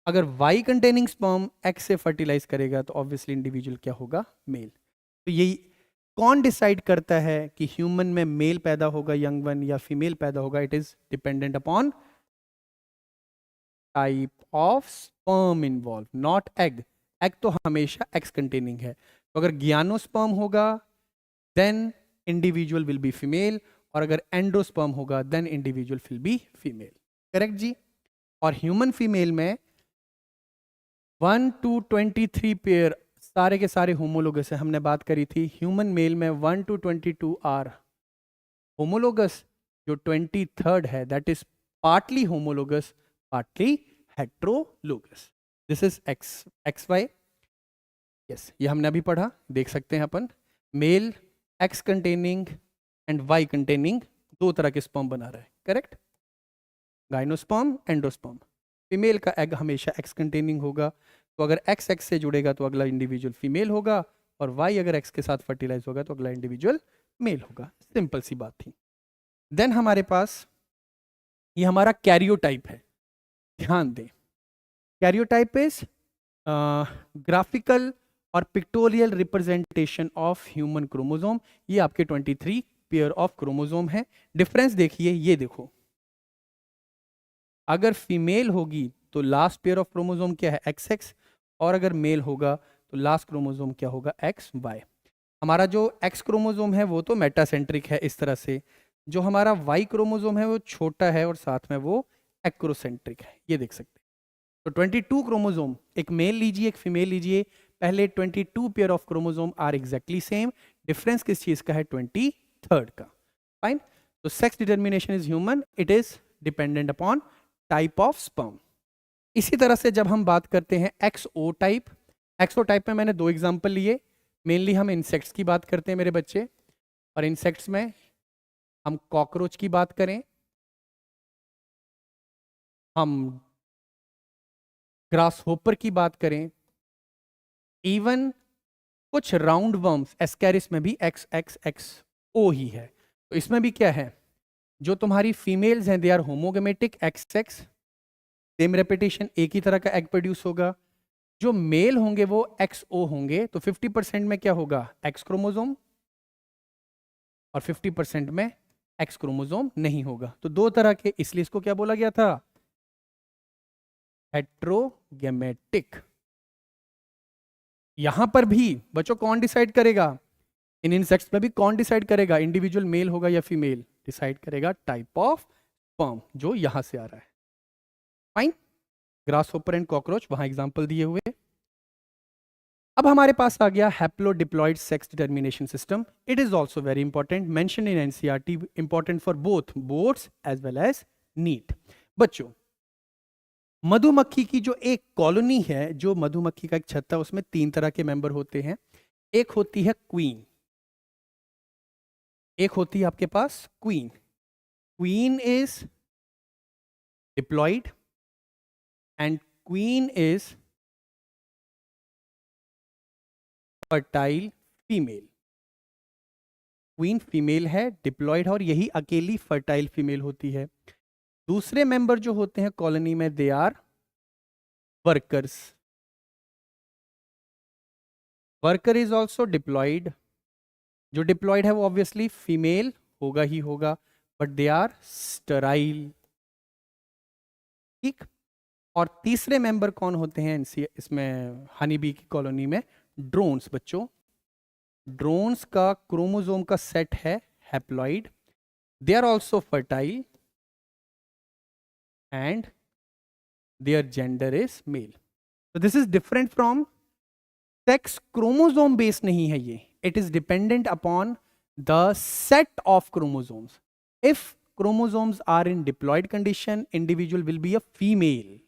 अगर Y containing sperm X से फर्टिलाइज करेगा तो ऑब्वियसली इंडिविजुअल क्या होगा? मेल। तो यही कौन डिसाइड करता है कि ह्यूमन में मेल पैदा होगा यंग वन या फीमेल पैदा होगा? It is dependent upon type of sperm involve, not egg. Egg तो हमेशा X कंटेनिंग है। तो अगर ज्ञानोस्पर्म होगा then individual will be female, और अगर एंडोस्पर्म होगा then individual will be female. Correct जी? और ह्यूमन फीमेल में 1 to 23 पेयर सारे के सारे होमोलोगस है। हमने बात करी थी ह्यूमन मेल में 1 to 22 आर होमोलोगस। जो 23rd है that is partly homologous, partly heterologous. This is XY। Yes, ये हमने अभी पढ़ा, देख सकते हैं अपन। Male X containing and Y containing दो तरह के स्पर्म बना रहा है। करेक्ट? Gynosperm, endosperm. फीमेल का एग हमेशा X कंटेनिंग होगा, तो अगर XX से जुड़ेगा तो अगला इंडिविजुअल फीमेल होगा, और Y अगर X के साथ फर्टिलाइज होगा तो अगला इंडिविजुअल मेल होगा। सिंपल सी बात थी। देन हमारे पास ये हमारा कैरियोटाइप है। ध्यान दें, कैरियोटाइप इज ग्राफिकल और pictorial representation of human chromosome, ये आपके 23 पेयर ऑफ क्रोमोसोम है। डिफरेंस देखिए, ये देखो, अगर फीमेल होगी तो लास्ट पेयर ऑफ क्रोमोसोम क्या है, XX, और अगर मेल होगा तो लास्ट क्रोमोसोम क्या होगा, XY। हमारा जो X क्रोमोसोम है वो तो मेटासेंट्रिक है इस तरह से, जो हमारा Y क्रोमोसोम है वो छोटा है और साथ में वो एक्रोसेंट्रिक है, ये देख सकते हैं। तो 22 क्रोमोसोम, एक मेल लीजिए एक फीमेल लीजिए, पहले 22 pair of chromosome are exactly same, difference किस चीज का है, 23rd का। फाइन। तो sex determination is human, it is dependent upon type of sperm. इसी तरह से जब हम बात करते हैं एक्सओ टाइप, एक्सओ टाइप में मैंने 2 एग्जांपल लिए, मेनली हम इंसेक्ट्स की बात करते हैं मेरे बच्चे, और इंसेक्ट्स में हम कॉकरोच की बात करें, हम ग्रास होपर की बात करें, इवन कुछ राउंड वर्म्स एस्कैरिस में भी XXXO ही है। तो इसमें भी क्या है, जो तुम्हारी फीमेल्स हैं they are homogametic XX, same repetition, एक ही तरह का एग प्रोड्यूस होगा। जो मेल होंगे वो XO होंगे, तो 50% में क्या होगा, X क्रोमोसोम, और 50% में X क्रोमोसोम नहीं होगा। तो 2 तरह के, इसलिए इसको क्या बोला गया था, हेट्रोगेमेटिक। यहां पर भी बच्चों कौन डिसाइड करेगा, इन इंसेक्ट्स में भी कौन डिसाइड करेगा, इंडिविजुअल मेल होगा या फीमेल, डिसाइड करेगा टाइप ऑफ स्पर्म जो यहां से आ रहा है। Fine. Grasshopper and cockroach वहां एग्जांपल दिए हुए। अब हमारे पास आ गया haplodiploid sex determination system. It is also very important, mention in NCERT, important for both boards as well as NEET. बच्चों, मधुमक्खी की जो एक कॉलोनी है, जो मधुमक्खी का एक छत्ता है, उसमें 3 तरह के मेंबर होते हैं। एक होती है क्वीन, एक होती है आपके पास queen. Queen is diploid and queen is fertile female. Queen female है, डिप्लॉइड है, और यही अकेली फर्टाइल फीमेल होती है। दूसरे मेंबर जो होते हैं कॉलोनी में, they are workers. Worker is also diploid, जो डिप्लॉइड है वो ऑब्वियसली फीमेल होगा ही होगा, बट दे आर स्टराइल। ठीक। और तीसरे मेंबर कौन होते हैं इसमें हनी बी की कॉलोनी में, ड्रोन्स। बच्चों, ड्रोन्स का क्रोमोसोम का सेट है haploid, they are also fertile and their gender is male. तो this is different from sex, chromosome based नहीं है ये, it is dependent upon the set of chromosomes. If chromosomes are in diploid condition, individual will be a female,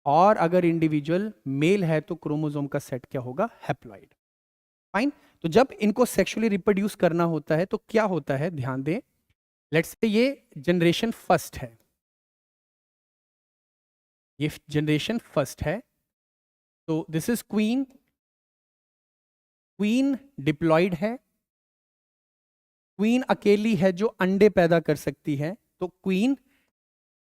और अगर individual mail है तो chromosome का set क्या होगा, हैप्लॉइड। फाइन। तो जब इनको सेक्सुअली रिप्रोड्यूस करना होता है तो क्या होता है, ध्यान दें, लेट्स से ये जनरेशन फर्स्ट है, ये जनरेशन फर्स्ट है, तो this is queen, queen diploid है, क्वीन अकेली है जो अंडे पैदा कर सकती है, तो क्वीन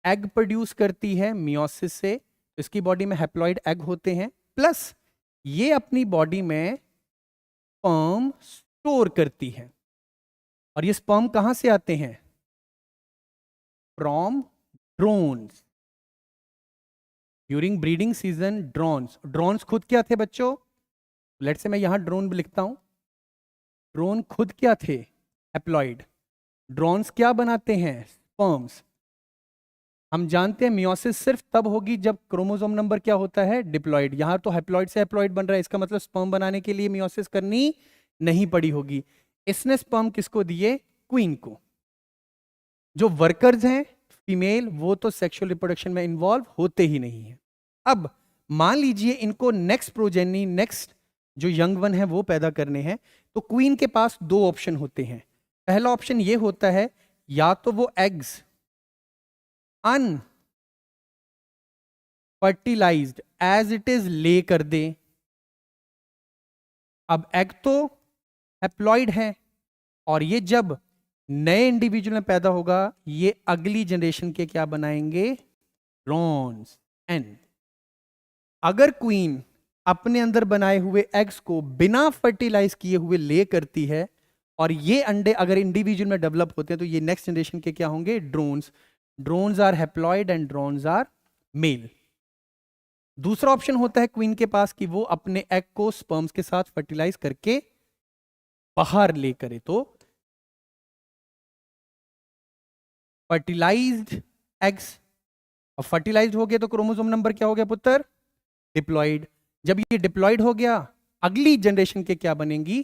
एग प्रोड्यूस करती है मियोसिस से, इसकी बॉडी में हैप्लॉइड एग होते हैं, प्लस ये अपनी बॉडी में स्पर्म स्टोर करती है। और ये स्पर्म कहां से आते हैं, from drones, during breeding season. Drones खुद क्या थे बच्चों, लेट्स से मैं यहां ड्रोन भी लिखता हूं, ड्रोन खुद क्या थे, हैप्लॉइड। ड्रोन्स क्या बनाते हैं, स्पर्म्स। हम जानते हैं मियोसिस सिर्फ तब होगी जब क्रोमोसोम नंबर क्या होता है, डिप्लॉइड। यहां तो हैप्लॉइड से हैप्लॉइड बन रहा है, इसका मतलब स्पर्म बनाने के लिए मियोसिस करनी नहीं पड़ी होगी। इसने स्पर्म किसको दिए, क्वीन को। जो वर्कर्स हैं फीमेल, वो तो सेक्सुअल रिप्रोडक्शन में इन्वॉल्व होते ही नहीं है। अब मान लीजिए इनको नेक्स्ट प्रोजेनी, नेक्स्ट जो यंग वन है वो पैदा करने हैं, तो क्वीन के पास 2 ऑप्शन होते हैं। पहला ऑप्शन ये होता है, या तो वो eggs unfertilized as it is lay कर दे। अब एग तो हैप्लॉइड है, और ये जब नए इंडिविजुअल में पैदा होगा, ये अगली जनरेशन के क्या बनाएंगे, ड्रोन्स। एन अगर क्वीन अपने अंदर बनाए हुए एग्स को बिना फर्टिलाइज किए हुए ले करती है, और ये अंडे अगर इंडिविजुअल में डेवलप होते हैं तो ये नेक्स्ट जनरेशन के क्या होंगे? Drones. Drones are haploid and drones are male. दूसरा ऑप्शन होता है क्वीन के पास कि वो अपने एग को स्पर्म्स के साथ फर्टिलाइज करके बाहर ले करे। तो फर्टिलाइज्ड एग्स, और फर्टिलाइज्ड हो गए तो क्रोमोसोम नंबर क्या हो गया पुत्र? डिप्लॉइड। जब ये डिप्लॉइड हो गया, अगली जनरेशन के क्या बनेंगी?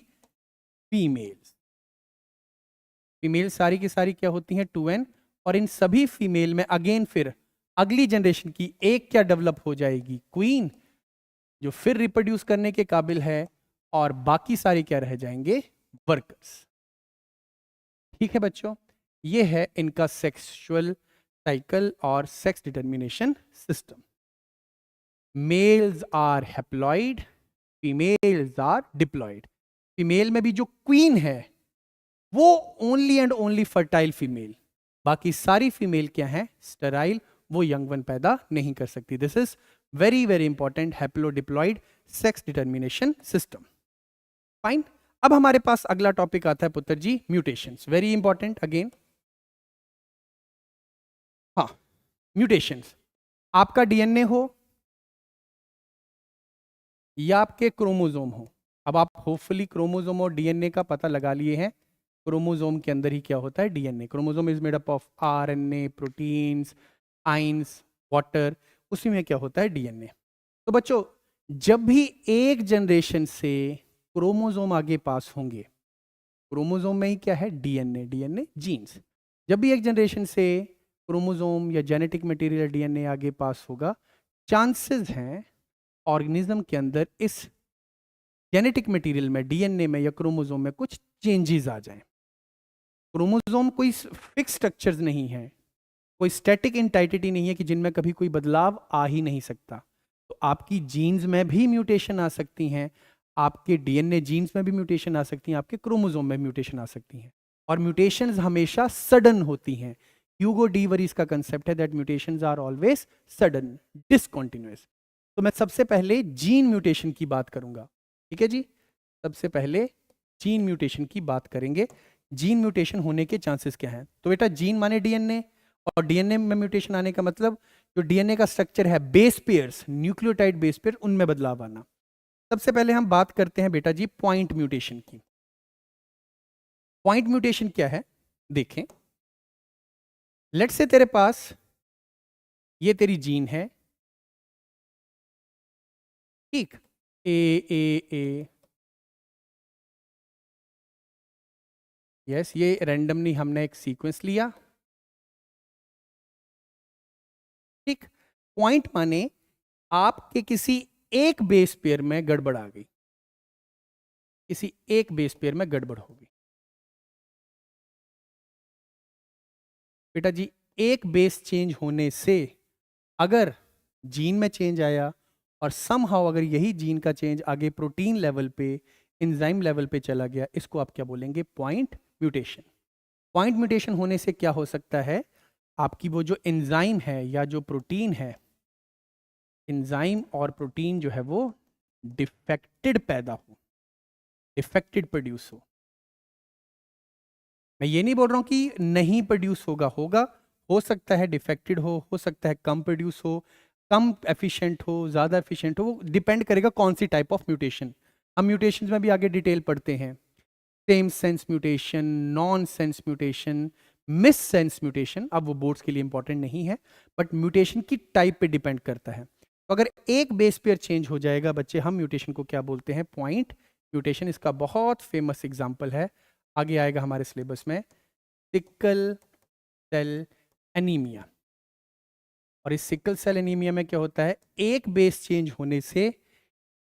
फीमेल्स। फीमेल सारी की सारी क्या होती हैं? 2n। और इन सभी फीमेल में अगेन फिर अगली जनरेशन की एक क्या डेवलप हो जाएगी? क्वीन, जो फिर रिप्रोड्यूस करने के काबिल है, और बाकी सारे क्या रह जाएंगे? वर्कर्स। ठीक है बच्चों, ये है इनका सेक्सुअल साइकिल और sex determination system. Males are haploid, females are diploid. Female में भी जो क्वीन है वो only and only fertile female, बाकी सारी फीमेल क्या है? स्टेराइल, वो यंग वन पैदा नहीं कर सकती। This is very very important haplodiploid sex determination system. Fine. अब हमारे पास अगला टॉपिक आता है पुत्र जी, म्यूटेशंस। Very important again. हाँ, म्यूटेशंस। आपका डीएनए हो या आपके क्रोमोसोम हो, अब आप होपफुली क्रोमोसोम और डीएनए का पता लगा लिए हैं। क्रोमोसोम के अंदर ही क्या होता है? DNA. Chromosome is made up of RNA, proteins, ions, water, उसी में क्या होता है? डीएनए। तो बच्चों, जब भी एक जनरेशन से क्रोमोसोम आगे पास होंगे, क्रोमोसोम में ही क्या है? डीएनए। DNA genes. जब भी एक जनरेशन से क्रोमोसोम या जेनेटिक मटेरियल डीएनए आगे पास होगा, चांसेस हैं ऑर्गेनिज्म के अंदर इस जेनेटिक मटेरियल में, डीएनए में या क्रोमोसोम में कुछ चेंजेस आ जाएं। क्रोमोसोम कोई फिक्स स्ट्रक्चर्स नहीं है, कोई स्टैटिक इंटाइटिटी नहीं है कि जिनमें कभी कोई बदलाव आ ही नहीं सकता। तो आपकी जीन्स में भी म्यूटेशन आ सकती हैं, आपके डीएनए जीन्स में भी म्यूटेशन आ सकती हैं, आपके क्रोमोसोम में म्यूटेशन आ सकती हैं, और म्यूटेशंस हमेशा सडन होती हैं। ह्यूगो डी वरीज का कंसेप्ट है that mutations are always sudden, discontinuous. तो मैं सबसे पहले जीन म्यूटेशन की बात करूंगा। ठीक है जी, सबसे पहले जीन म्यूटेशन की बात करेंगे। जीन म्यूटेशन होने के चांसेस क्या हैं? तो बेटा, जीन माने डीएनए, और डीएनए में म्यूटेशन आने का मतलब जो डीएनए का स्ट्रक्चर है, base pairs, nucleotide base pair, उनमें बदलाव आना। सबसे पहले हम बात करते हैं बेटा जी पॉइंट म्यूटेशन की। पॉइंट म्यूटेशन क्या है? देखें, लेट से तेरे पास ये तेरी जीन है, ठीक, ए, यस, ये रैंडमली हमने एक सीक्वेंस लिया, ठीक। पॉइंट माने आपके किसी एक बेस पेयर में गड़बड़ आ गई, किसी एक बेस पेयर में गड़बड़ हो गई। बेटा जी, एक बेस चेंज होने से अगर जीन में चेंज आया, और समहाउ अगर यही जीन का चेंज आगे प्रोटीन लेवल पे, एंजाइम लेवल पे चला गया, इसको आप क्या बोलेंगे? Point mutation. पॉइंट म्यूटेशन होने से क्या हो सकता है? आपकी वो जो एंजाइम है या जो प्रोटीन है, एंजाइम और प्रोटीन जो है वो डिफेक्टेड पैदा हो, डिफेक्टेड प्रोड्यूस मैं ये नहीं बोल रहा हूं कि नहीं प्रोड्यूस होगा, होगा, हो सकता है डिफेक्टेड हो सकता है कम प्रोड्यूस हो, कम एफिशिएंट हो, ज़्यादा एफिशिएंट हो, वो डिपेंड करेगा कौन सी टाइप ऑफ म्यूटेशन। हम म्यूटेशन में भी आगे डिटेल पढ़ते हैं, same sense mutation, non sense mutation, miss sense mutation. अब वो बोर्ड्स के लिए इंपॉर्टेंट नहीं है, बट म्यूटेशन की टाइप पे डिपेंड करता है। तो अगर एक बेस पेयर चेंज हो जाएगा बच्चे, हम म्यूटेशन को क्या बोलते हैं? Point mutation. इसका बहुत फेमस एग्जाम्पल है, आगे आएगा हमारे सिलेबस में, सिकल सेल एनीमिया। और इस सिकल सेल एनीमिया में क्या होता है? एक बेस चेंज होने से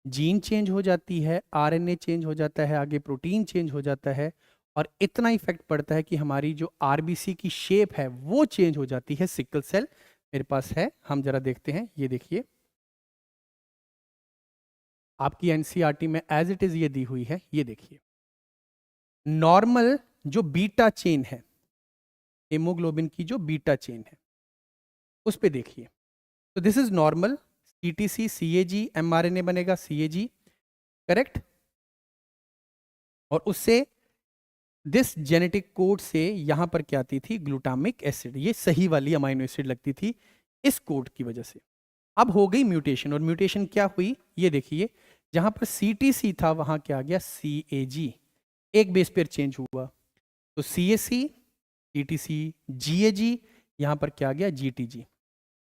जीन चेंज हो जाती है, आरएनए चेंज हो जाता है, आगे प्रोटीन चेंज हो जाता है, और इतना इफेक्ट पड़ता है कि हमारी जो आरबीसी की शेप है वो चेंज हो जाती है। सिकल सेल मेरे पास है, हम जरा देखते हैं। ये देखिए, आपकी एनसीईआरटी में एज इट इज ये दी हुई है। ये देखिए, नॉर्मल जो बीटा चेन है, हेमोग्लोबिन की जो बीटा चेन है, उस पे देखिए। तो this is normal TTC CAG, mRNA बनेगा CAG, करेक्ट। और उससे दिस जेनेटिक कोड से यहां पर क्या आती थी, ग्लूटामिक एसिड, ये सही वाली अमाइनो एसिड लगती थी इस कोड की वजह से। अब हो गई म्यूटेशन, और म्यूटेशन क्या हुई ये देखिए, जहां पर CTC था वहां क्या आ गया CAG, एक बेस पेयर चेंज हुआ, तो CAC TTC GAG, यहां पर क्या आ गया GTG।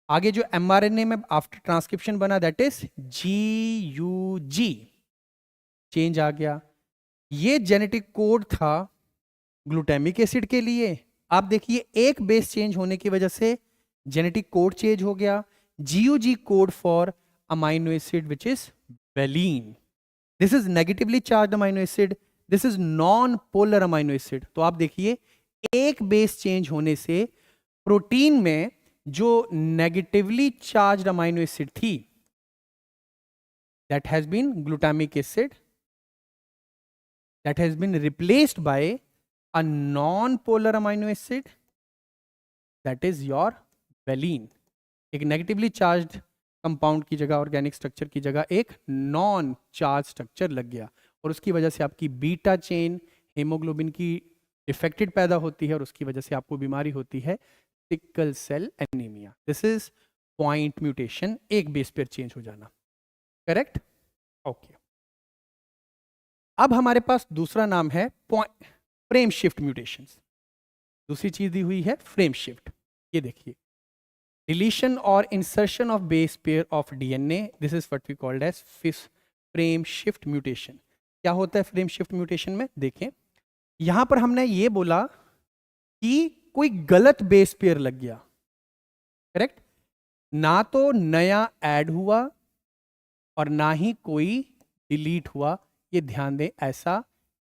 आगे जो mRNA में आफ्टर ट्रांसक्रिप्शन बना दैट इज GUG, चेंज आ गया। ये जेनेटिक कोड था ग्लूटामिक एसिड के लिए। आप देखिए एक बेस चेंज होने की वजह से जेनेटिक कोड चेंज हो गया, GUG code for amino acid which is valine. This is negatively charge amino acid, this is non polar amino acid. तो आप देखिए एक बेस चेंज होने से प्रोटीन में जो नेगेटिवली चार्ज अमाइनो एसिड थी that has been glutamic acid, that has been replaced by a non-polar amino acid, that is your valine। एक नेगेटिवली चार्ज्ड कंपाउंड की जगह, ऑर्गेनिक स्ट्रक्चर की जगह एक नॉन चार्ज स्ट्रक्चर लग गया, और उसकी वजह से आपकी बीटा चेन हेमोग्लोबिन की डिफेक्टेड पैदा होती है, और उसकी वजह से आपको बीमारी होती है sickle cell anaemia. This is point mutation, एक बेस पेयर चेंज हो जाना, करेक्ट। ओके, अब हमारे पास दूसरा नाम है फ्रेम शिफ्ट म्यूटेशंस। दूसरी चीज दी हुई है फ्रेम शिफ्ट। ये देखिए, डिलीशन और insertion of base pair of DNA, this is what we called as frame shift mutation. क्या होता है फ्रेम शिफ्ट म्यूटेशन में, देखें यहां पर हमने ये बोला कि कोई गलत बेस पेयर लग गया, करेक्ट। ना तो नया ऐड हुआ और ना ही कोई डिलीट हुआ, ये ध्यान दें, ऐसा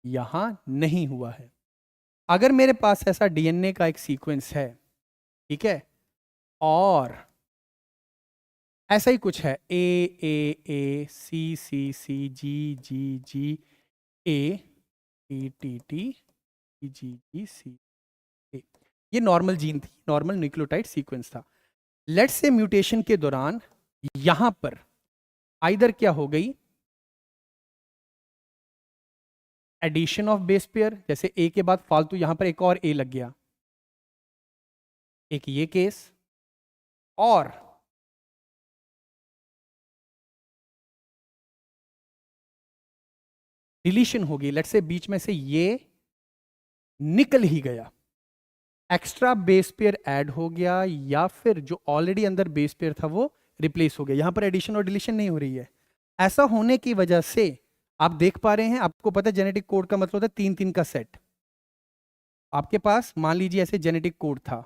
यहां नहीं हुआ है। अगर मेरे पास ऐसा DNA का एक सीक्वेंस है, ठीक है, और ऐसा ही कुछ है A C A T G A, ये नॉर्मल जीन थी, नॉर्मल न्यूक्लियोटाइड सीक्वेंस था। लेट्स से म्यूटेशन के दौरान यहां पर आइदर क्या हो गई, एडिशन ऑफ बेस पेयर, जैसे A के बाद फालतू यहां पर एक और A लग गया, एक ये केस, और डिलीशन होगी, लेट्स से बीच में से ये निकल ही गया, एक्स्ट्रा बेस पेयर ऐड हो गया, या फिर जो ऑलरेडी अंदर बेस पेयर था वो रिप्लेस हो गया। यहां पर एडिशन और डिलीशन नहीं हो रही है। ऐसा होने की वजह से आप देख पा रहे हैं, आपको पता है जेनेटिक कोड का मतलब होता है 3-3 का सेट। आपके पास मान लीजिए ऐसे जेनेटिक कोड था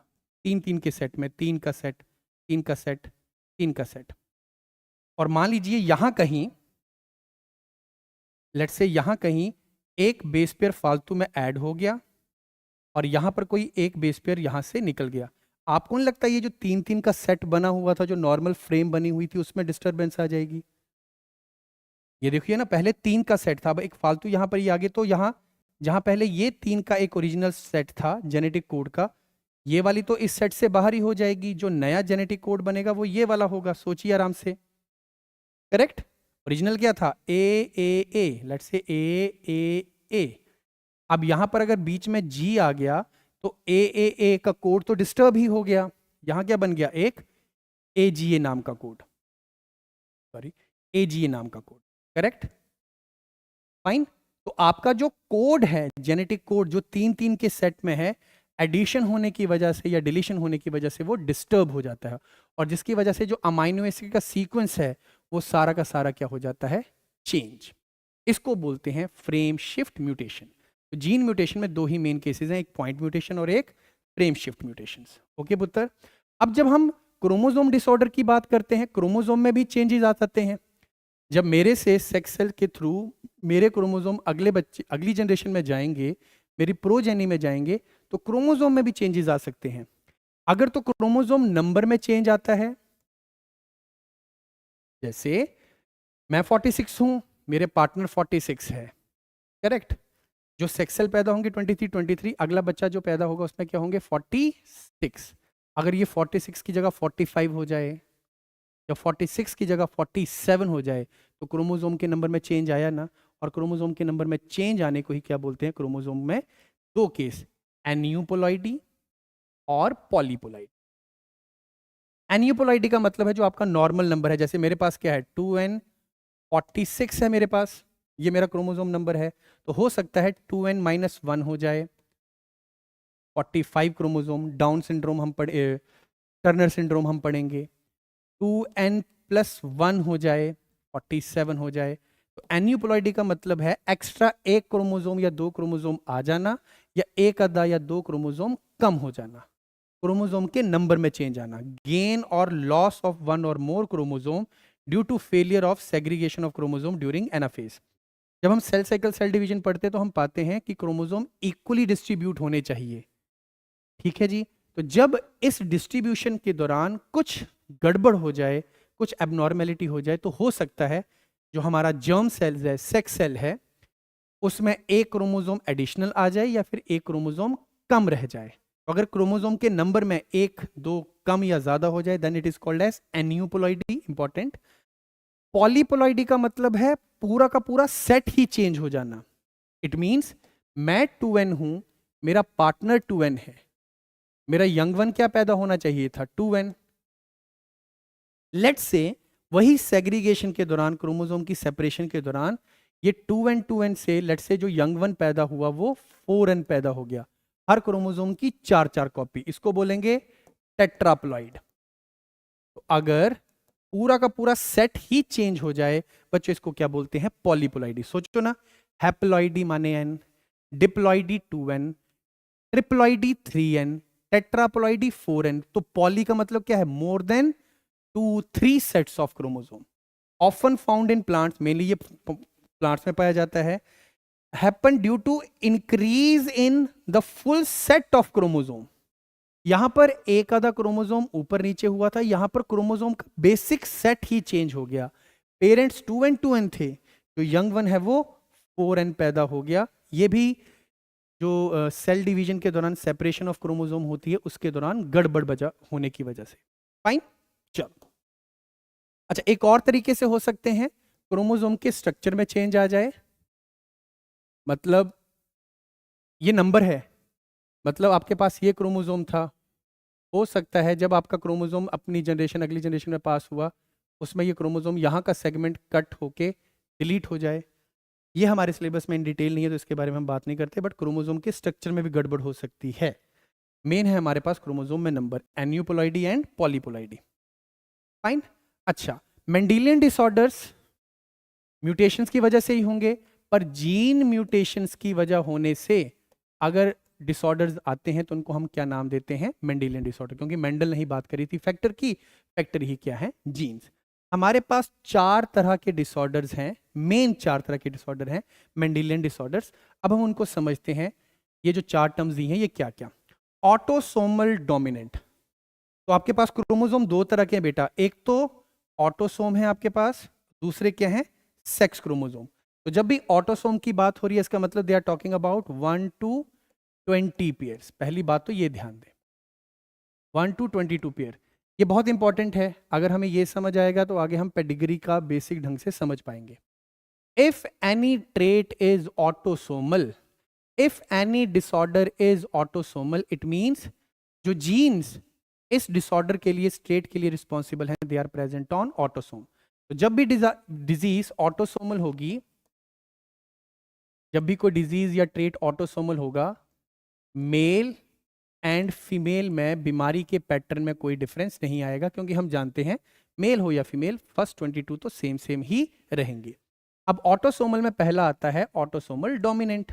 3-3 के सेट में, 3 का सेट, 3 का सेट, 3 का सेट, और मान लीजिए यहां कहीं, लेट्स से यहां कहीं एक बेस पेयर फालतू में ऐड हो गया, और यहां पर कोई एक बेस पेयर यहां से निकल गया। आपको नहीं लगता ये जो 3-3 का सेट बना हुआ था, जो नॉर्मल फ्रेम बनी हुई थी, उसमें डिस्टरबेंस आ जाएगी? ये देखिए ना, पहले 3 का सेट था, अब एक फालतू यहां पर ये आगे, तो यहां जहां पहले ये 3 का एक ओरिजिनल सेट था जेनेटिक कोड का, ये वाली तो इस सेट से बाहर ही हो जाएगी। जो नया जेनेटिक कोड बनेगा वो ये वाला होगा, सोचिए आराम से, करेक्ट। ओरिजिनल क्या था A लेट्स से A। अब यहां पर अगर बीच में G आ गया तो A का कोड तो डिस्टर्ब ही हो गया। यहां क्या बन गया, एक AGA नाम का कोड, सॉरी AGA नाम का कोड, करेक्ट, फाइन। तो आपका जो कोड है, जेनेटिक कोड जो 3-3 के सेट में है, एडिशन होने की वजह से या डिलीशन होने की वजह से वो डिस्टर्ब हो जाता है, और जिसकी वजह से जो अमाइनो एसिड का सीक्वेंस है वो सारा का सारा क्या हो जाता है, चेंज। इसको बोलते हैं फ्रेम शिफ्ट म्यूटेशन। तो जीन म्यूटेशन में दो ही मेन केसेस हैं, एक पॉइंट म्यूटेशन और एक फ्रेम शिफ्ट म्यूटेशन। ओके पुत्र, अब जब हम क्रोमोसोम डिसऑर्डर की बात करते हैं, क्रोमोसोम में भी चेंजेस आ सकते हैं। जब मेरे से सेक्स सेल के थ्रू मेरे क्रोमोसोम अगले बच्चे, अगली जनरेशन में जाएंगे, मेरी प्रोजेनी में जाएंगे, तो क्रोमोसोम में भी चेंजेस आ सकते हैं। अगर तो क्रोमोसोम नंबर में चेंज आता है, जैसे मैं 46 हूं, मेरे पार्टनर 46 है, करेक्ट। जो सेक्स सेल पैदा होंगे 23, अगला बच्चा जो पैदा होगा उसमें क्या होंगे 46। अगर ये 46 की जगह 45 हो जाए, या 46 की जगह 47 हो जाए तो क्रोमोसोम के नंबर में चेंज आया ना, और क्रोमोसोम के नंबर में चेंज आने को ही क्या बोलते हैं, क्रोमोसोम में दो केस, एन्यूपोलॉइडी और पॉलीपोलॉइडी। एन्यूपोलॉइडी का मतलब है जो आपका नॉर्मल नंबर है, जैसे मेरे पास क्या है 2n46 है मेरे पास, ये मेरा क्रोमोसोम नंबर है, तो हो सकता है 2n-1 हो जाए, 45 क्रोमोसोम। डाउन सिंड्रोम हम पढ़े, टर्नर सिंड्रोम हम पढ़ेंगे, 2n+1 हो जाए, 47 हो जाए। तो एन्यूपोलॉइडी का मतलब है एक्स्ट्रा एक क्रोमोसोम या दो क्रोमोसोम आ जाना, या एक आधा या दो क्रोमोसोम कम हो जाना, क्रोमोसोम के नंबर में चेंज आना। गेन और लॉस ऑफ वन और more chromosome due to failure of segregation of chromosome during anaphase. जब हम सेल साइकिल सेल डिवीजन पढ़ते हैं तो हम पाते हैं कि क्रोमोसोम इक्वली डिस्ट्रीब्यूट होने चाहिए, ठीक है जी। तो जब इस डिस्ट्रीब्यूशन के दौरान कुछ गड़बड़ हो जाए, कुछ एबनॉर्मेलिटी हो जाए, तो हो सकता है जो हमारा जर्म सेल्स है, सेक्स सेल है, उसमें एक क्रोमोसोम एडिशनल आ जाए या फिर एक क्रोमोसोम कम रह जाए। तो अगर क्रोमोसोम के नंबर में एक दो कम या ज्यादा हो जाए then it is called as aneuploidy, important. Polyploidy का मतलब है पूरा का पूरा सेट ही चेंज हो जाना। इट मींस मैं 2n हूं, मेरा पार्टनर 2n है, मेरा यंग वन क्या पैदा होना चाहिए था 2n। लेट्स से वही सेग्रीगेशन के दौरान, क्रोमोसोम की सेपरेशन के दौरान, ये 2n से लेट्स से जो यंग वन पैदा हुआ वो 4n पैदा हो गया, हर क्रोमोसोम की 4 कॉपी, इसको बोलेंगे टेट्राप्लॉइड। तो अगर पूरा का पूरा सेट ही चेंज हो जाए बच्चों, इसको क्या बोलते हैं, पॉलीपोलॉइडी। सोचो ना, हैप्लॉइडी माने n, diploidy 2n, triploidy 3n, टेट्राप्लॉइडी 4n। तो पॉली का मतलब क्या है, more than 2-3 sets of chromosome. Often found in plants, mainly ये प्लांट्स में पाया जाता है, happen due to increase in the full set of chromosome. यहां पर एक आधा क्रोमोसोम ऊपर नीचे हुआ था, यहां पर क्रोमोसोम का बेसिक सेट ही चेंज हो गया। पेरेंट्स 2n थे, जो यंग वन है वो 4n पैदा हो गया। ये भी जो सेल डिवीजन के दौरान सेपरेशन ऑफ क्रोमोसोम होती है उसके दौरान गड़बड़ बजा होने की वजह से। फाइन, चलो। अच्छा, एक और तरीके से हो सकते हैं, क्रोमोसोम के स्ट्रक्चर में चेंज आ जाए, मतलब ये नंबर है, मतलब आपके पास ये क्रोमोसोम था, हो सकता है जब आपका क्रोमोसोम अपनी जनरेशन अगली जनरेशन में पास हुआ, उसमें ये क्रोमोसोम यहाँ का सेगमेंट कट होके डिलीट हो जाए। ये हमारे सिलेबस में इन डिटेल नहीं है तो इसके बारे में हम बात नहीं करते, बट क्रोमोसोम के स्ट्रक्चर में भी गड़बड़ हो सकती है। मेन है हमारे पास क्रोमोसोम में नंबर, एन्यूपोलॉइडी एंड पॉलीपोलॉइडी। फाइन। अच्छा, मेंडेलियन डिसऑर्डर्स म्यूटेशंस की वजह से ही होंगे, पर जीन म्यूटेशंस की वजह होने से अगर डिसऑर्डर्स आते हैं तो उनको हम क्या नाम देते हैं, मेंडेलियन डिसऑर्डर। क्योंकि मेंडल ने ही बात करी थी फैक्टर की, फैक्टर ही क्या है, जीन्स। हमारे पास 4 तरह के डिसऑर्डर्स हैं, मेन 4 तरह के डिसऑर्डर हैं मेंडेलियन डिसऑर्डर्स। अब हम उनको समझते हैं, ये जो 4 टर्म्स दी हैं ये क्या क्या। ऑटोसोमल डोमिनेंट, तो आपके पास क्रोमोसोम 2 तरह के हैं बेटा, एक तो ऑटोसोम है आपके पास, दूसरे क्या है, सेक्स क्रोमोसोम। तो जब भी ऑटोसोम की बात हो रही है इसका मतलब they are talking about 1 to 20 pairs. पहली बात तो ये ध्यान दें, 1 to 22 पेयर, ये बहुत इंपॉर्टेंट है। अगर हमें ये समझ आएगा तो आगे हम पेडिग्री का बेसिक ढंग से समझ पाएंगे। If any trait is autosomal, if any disorder is autosomal, it means जो जीन्स इस डिसऑर्डर के लिए, स्ट्रेट के लिए रिस्पॉन्सिबल हैं, they are present on autosome. तो जब भी डिजीज ऑटोसोमल होगी, जब भी कोई डिजीज या ट्रेट ऑटोसोमल होगा, मेल एंड फीमेल में बीमारी के पैटर्न में कोई डिफरेंस नहीं आएगा, क्योंकि हम जानते हैं मेल हो या फीमेल फर्स्ट 22 तो सेम सेम ही रहेंगे। अब ऑटोसोमल में पहला आता है ऑटोसोमल डोमिनेंट।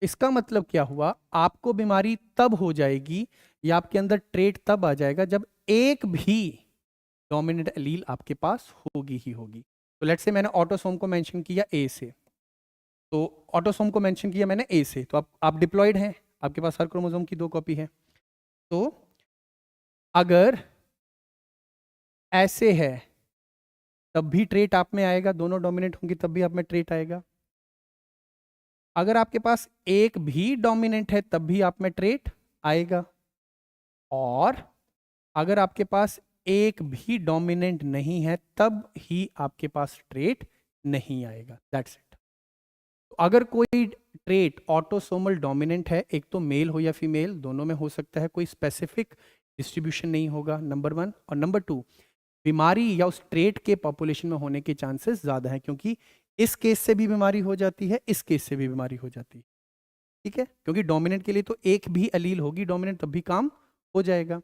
इसका मतलब क्या हुआ, आपको बीमारी तब हो जाएगी या आपके अंदर ट्रेट तब आ जाएगा जब एक भी डोमिनेंट एलील आपके पास होगी ही होगी। तो लेट्स से मैंने ऑटोसोम को मेंशन किया ए से, तो ऑटोसोम को मेंशन किया मैंने ए से, तो आप डिप्लॉयड हैं, आपके पास हर क्रोमोसोम की 2 कॉपी है। तो अगर ऐसे है तब भी ट्रेट आप में आएगा, दोनों डोमिनेंट होंगी तब भी आप में ट्रेट आएगा। अगर आपके पास एक भी डोमिनेंट है तब भी आप में ट्रेट आएगा, और अगर आपके पास एक भी डोमिनेंट नहीं है तब ही आपके पास ट्रेट नहीं आएगा, दैट्स इट। तो अगर कोई ट्रेट ऑटोसोमल डोमिनेंट है, एक तो मेल हो या फीमेल, दोनों में हो सकता है, कोई स्पेसिफिक डिस्ट्रीब्यूशन नहीं होगा, नंबर वन। और नंबर टू, बीमारी या उस ट्रेट के पॉपुलेशन में होने के चांसेस ज्यादा हैं, क्योंकि इस केस से भी बीमारी हो जाती है, इस केस से भी बीमारी हो जाती है, ठीक है। क्योंकि डोमिनेंट के लिए तो एक भी अलील होगी डोमिनेंट, तब भी काम हो जाएगा।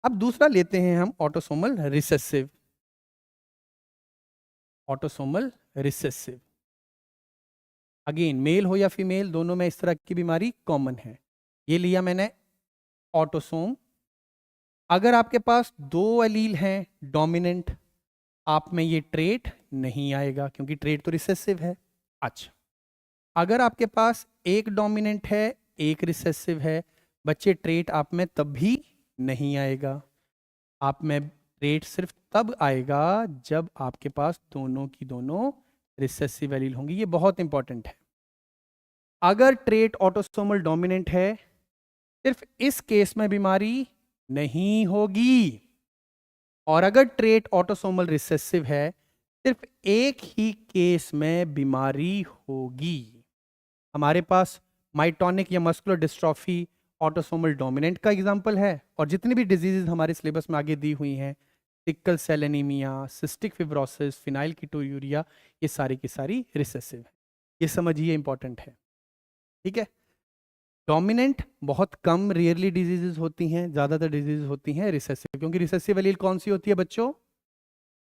अब दूसरा लेते हैं हम autosomal recessive. Autosomal recessive again male हो या फीमेल, दोनों में इस तरह की बीमारी कॉमन है। ये लिया मैंने ऑटोसोम। अगर आपके पास दो एलील हैं डोमिनेंट, आप में ये ट्रेट नहीं आएगा, क्योंकि ट्रेट तो रिसेसिव है। अच्छा, अगर आपके पास एक डोमिनेंट है एक रिसेसिव है, बच्चे ट्रेट आप में तब भी नहीं आएगा। आप में ट्रेट सिर्फ तब आएगा जब आपके पास दोनों की दोनों रिसेसिव एलील होंगी। ये बहुत इंपॉर्टेंट है। अगर ट्रेट ऑटोसोमल डोमिनेंट है, सिर्फ इस केस में बीमारी नहीं होगी। और अगर ट्रेट ऑटोसोमल रिसेसिव है, सिर्फ एक ही केस में बीमारी होगी। हमारे पास माइटोनिक या मस्कुलर डिस्ट्रॉफी ऑटोसोमल डोमिनेंट का एग्जांपल है, और जितनी भी डिजीजेस हमारे सिलेबस में आगे दी हुई हैं, sickle cell anaemia, cystic fibrosis, phenylketonuria, ये सारी की सारी रिसेसिव है। ये समझिए इंपॉर्टेंट है, ठीक है। डोमिनेंट बहुत कम रेयरली डिजीजेस होती हैं, ज्यादातर डिजीज होती हैं रिसेसिव, क्योंकि रिसेसिव एलील कौन सी होती है बच्चों?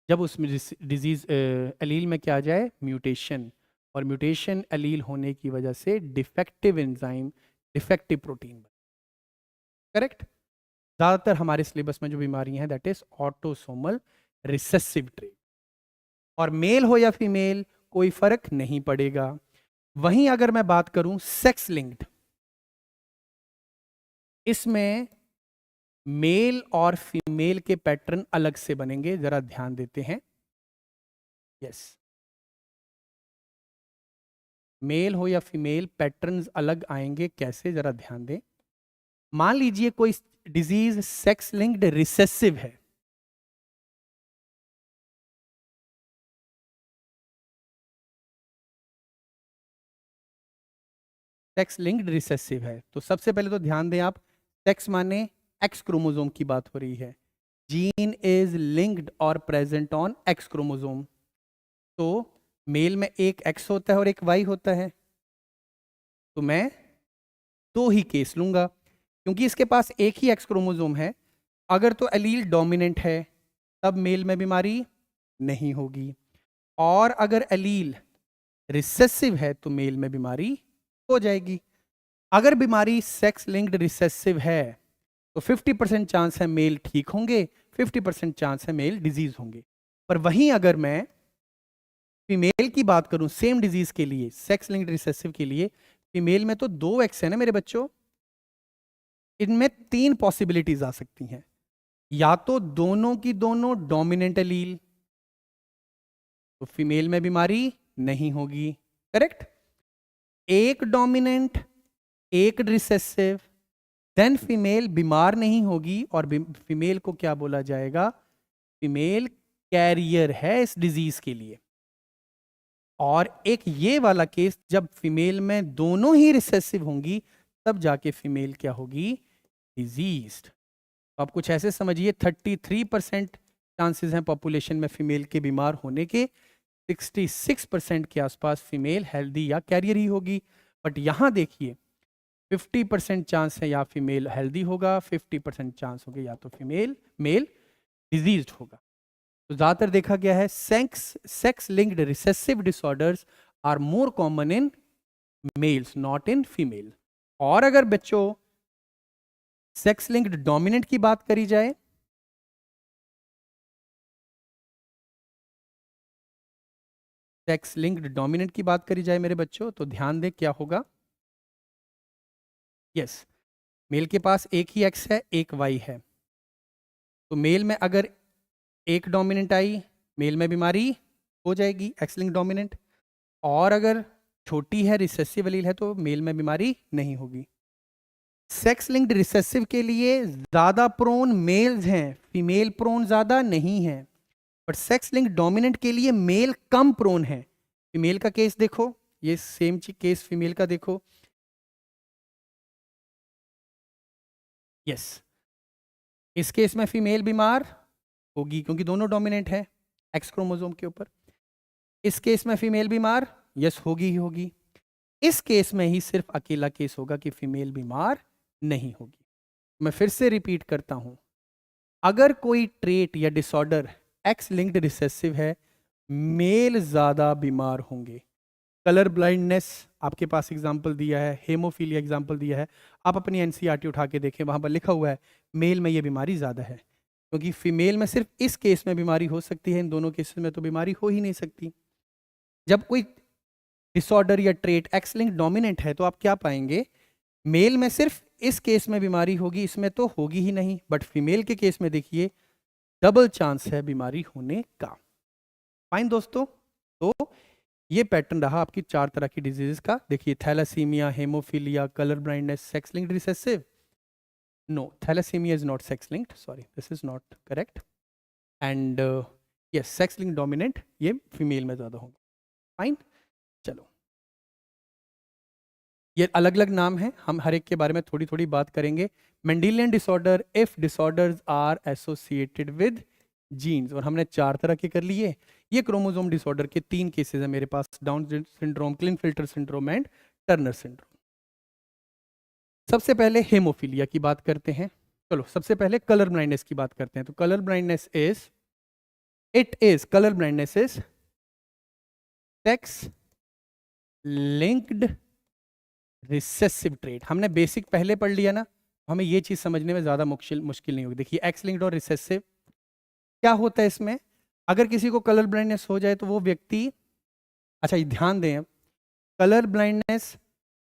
जब उस डिजीज एलील में क्या आ जाए, म्यूटेशन, और म्यूटेशन एलील होने की वजह से defective enzyme, defective protein, correct. ज्यादातर हमारे सिलेबस में जो बीमारियां हैं that is autosomal recessive trait. और मेल हो या फीमेल कोई फर्क नहीं पड़ेगा। वहीं अगर मैं बात करूं सेक्स लिंक्ड, इसमें मेल और फीमेल के पैटर्न अलग से बनेंगे, जरा ध्यान देते हैं। यस, मेल हो या फीमेल पैटर्न्स अलग आएंगे, कैसे, जरा ध्यान दें। मान लीजिए कोई डिजीज सेक्स लिंक्ड रिसेसिव है, सेक्स लिंक्ड रिसेसिव है, तो सबसे पहले तो ध्यान दें आप, सेक्स माने एक्स क्रोमोसोम की बात हो रही है। जीन इज लिंक्ड और प्रेजेंट ऑन एक्स क्रोमोसोम, तो मेल में एक एक्स होता है और एक वाई होता है, तो मैं दो ही केस लूंगा, क्योंकि इसके पास एक ही एक्स क्रोमोसोम है। अगर तो एलील डोमिनेंट है तब मेल में बीमारी नहीं होगी, और अगर एलील रिसेसिव है तो मेल में बीमारी हो जाएगी। अगर बीमारी सेक्स लिंक्ड रिसेसिव है तो 50% चांस है मेल ठीक होंगे, 50% चांस है मेल डिजीज होंगे। पर वहीं अगर मैं फीमेल की बात करूं सेम डिजीज के लिए, सेक्स लिंक्ड रिसेसिव के लिए, फीमेल में तो दो एक्स है ना मेरे बच्चों, इनमें तीन पॉसिबिलिटीज आ सकती हैं। या तो दोनों की दोनों डोमिनेंट एलील, तो फीमेल में बीमारी नहीं होगी, करेक्ट। एक डोमिनेंट एक रिसेसिव, देन फीमेल बीमार नहीं होगी, और फीमेल को क्या बोला जाएगा, फीमेल कैरियर है इस डिजीज के लिए। और एक ये वाला केस जब फीमेल में दोनों ही रिसेसिव होंगी, तब जाके फीमेल क्या होगी, डिजीज्ड। तो आप कुछ ऐसे समझिए, 33% चांसेस हैं पॉपुलेशन में फीमेल के बीमार होने के, 66% के आसपास फीमेल हेल्दी या कैरियर ही होगी। बट यहां देखिए 50% चांस है या फीमेल हेल्दी होगा, 50% चांस होगा या तो फीमेल मेल डिजीज्ड होगा। तो ज्यादातर देखा गया है sex linked recessive disorders are more common in males not in female. और अगर बच्चों सेक्स लिंक्ड डोमिनेंट की बात करी जाए, सेक्स लिंक्ड डोमिनेंट की बात करी जाए मेरे बच्चों, तो ध्यान दें क्या होगा। यस, मेल के पास एक ही एक्स है एक वाई है, तो मेल में अगर एक डोमिनेंट आई, मेल में बीमारी हो जाएगी, एक्स लिंक्ड डोमिनेंट। और अगर छोटी है रिसेसिव एलील है तो मेल में बीमारी नहीं होगी। सेक्स लिंक्ड रिसेसिव के लिए ज्यादा प्रोन मेल्स हैं, फीमेल प्रोन ज्यादा नहीं है। बट सेक्स लिंक्ड डोमिनेंट के लिए मेल कम प्रोन है। फीमेल का केस देखो, ये सेम केस फीमेल का देखो। यस, इस केस में फीमेल बीमार होगी क्योंकि दोनों डोमिनेंट है एक्स क्रोमोसोम के ऊपर। इस केस में फीमेल बीमार यस होगी ही होगी। इस केस में ही सिर्फ अकेला केस होगा कि फीमेल बीमार नहीं होगी। मैं फिर से रिपीट करता हूं, अगर कोई ट्रेट या डिसऑर्डर एक्स लिंक्ड रिसेसिव है, मेल ज्यादा बीमार होंगे। कलर ब्लाइंडनेस आपके पास एग्जाम्पल दिया है, हेमोफीलिया एग्जाम्पल दिया है, आप अपनी एनसीईआरटी उठा के देखें, वहां पर लिखा हुआ है मेल में ये बीमारी ज्यादा है, क्योंकि फीमेल में सिर्फ इस केस में बीमारी हो सकती है, इन दोनों केसेस में तो बीमारी हो ही नहीं सकती। जब कोई डिसऑर्डर या ट्रेट एक्स लिंक्ड डोमिनेंट है तो आप क्या पाएंगे, मेल में सिर्फ इस केस में बीमारी होगी, इसमें तो होगी ही नहीं। बट फीमेल के केस में देखिए डबल चांस है बीमारी होने का। फाइन दोस्तों, तो ये पैटर्न रहा आपकी 4 तरह की डिजीजेस का। देखिए thalassemia, haemophilia, colour blindness, sex linked recessive. No, thalassemia is not sex linked, sorry this is not correct. And yes, sex linked dominant ये फीमेल में ज्यादा होंगे। फाइन, चलो ये अलग अलग नाम है, हम हर एक के बारे में थोड़ी थोड़ी बात करेंगे। Mendelian disorder, if disorders are associated with genes, और हमने 4 तरह के कर लिए। ये क्रोमोसोम डिसऑर्डर के 3 केसेस हैं मेरे पास, Down syndrome, Klinefelter syndrome and Turner syndrome. सबसे पहले हेमोफीलिया की बात करते हैं। चलो सबसे पहले कलर ब्लाइंडनेस की बात करते हैं। तो colour blindness is colour blindness is sex linked recessive trait. हमने बेसिक पहले पढ़ लिया ना, हमें ये चीज समझने में ज्यादा मुश्किल नहीं होगी। देखिए एक्स लिंक्ड और रिसेसिव क्या होता है इसमें, अगर किसी को कलर ब्लाइंडनेस हो जाए तो वो व्यक्ति, अच्छा ये ध्यान दें, colour blindness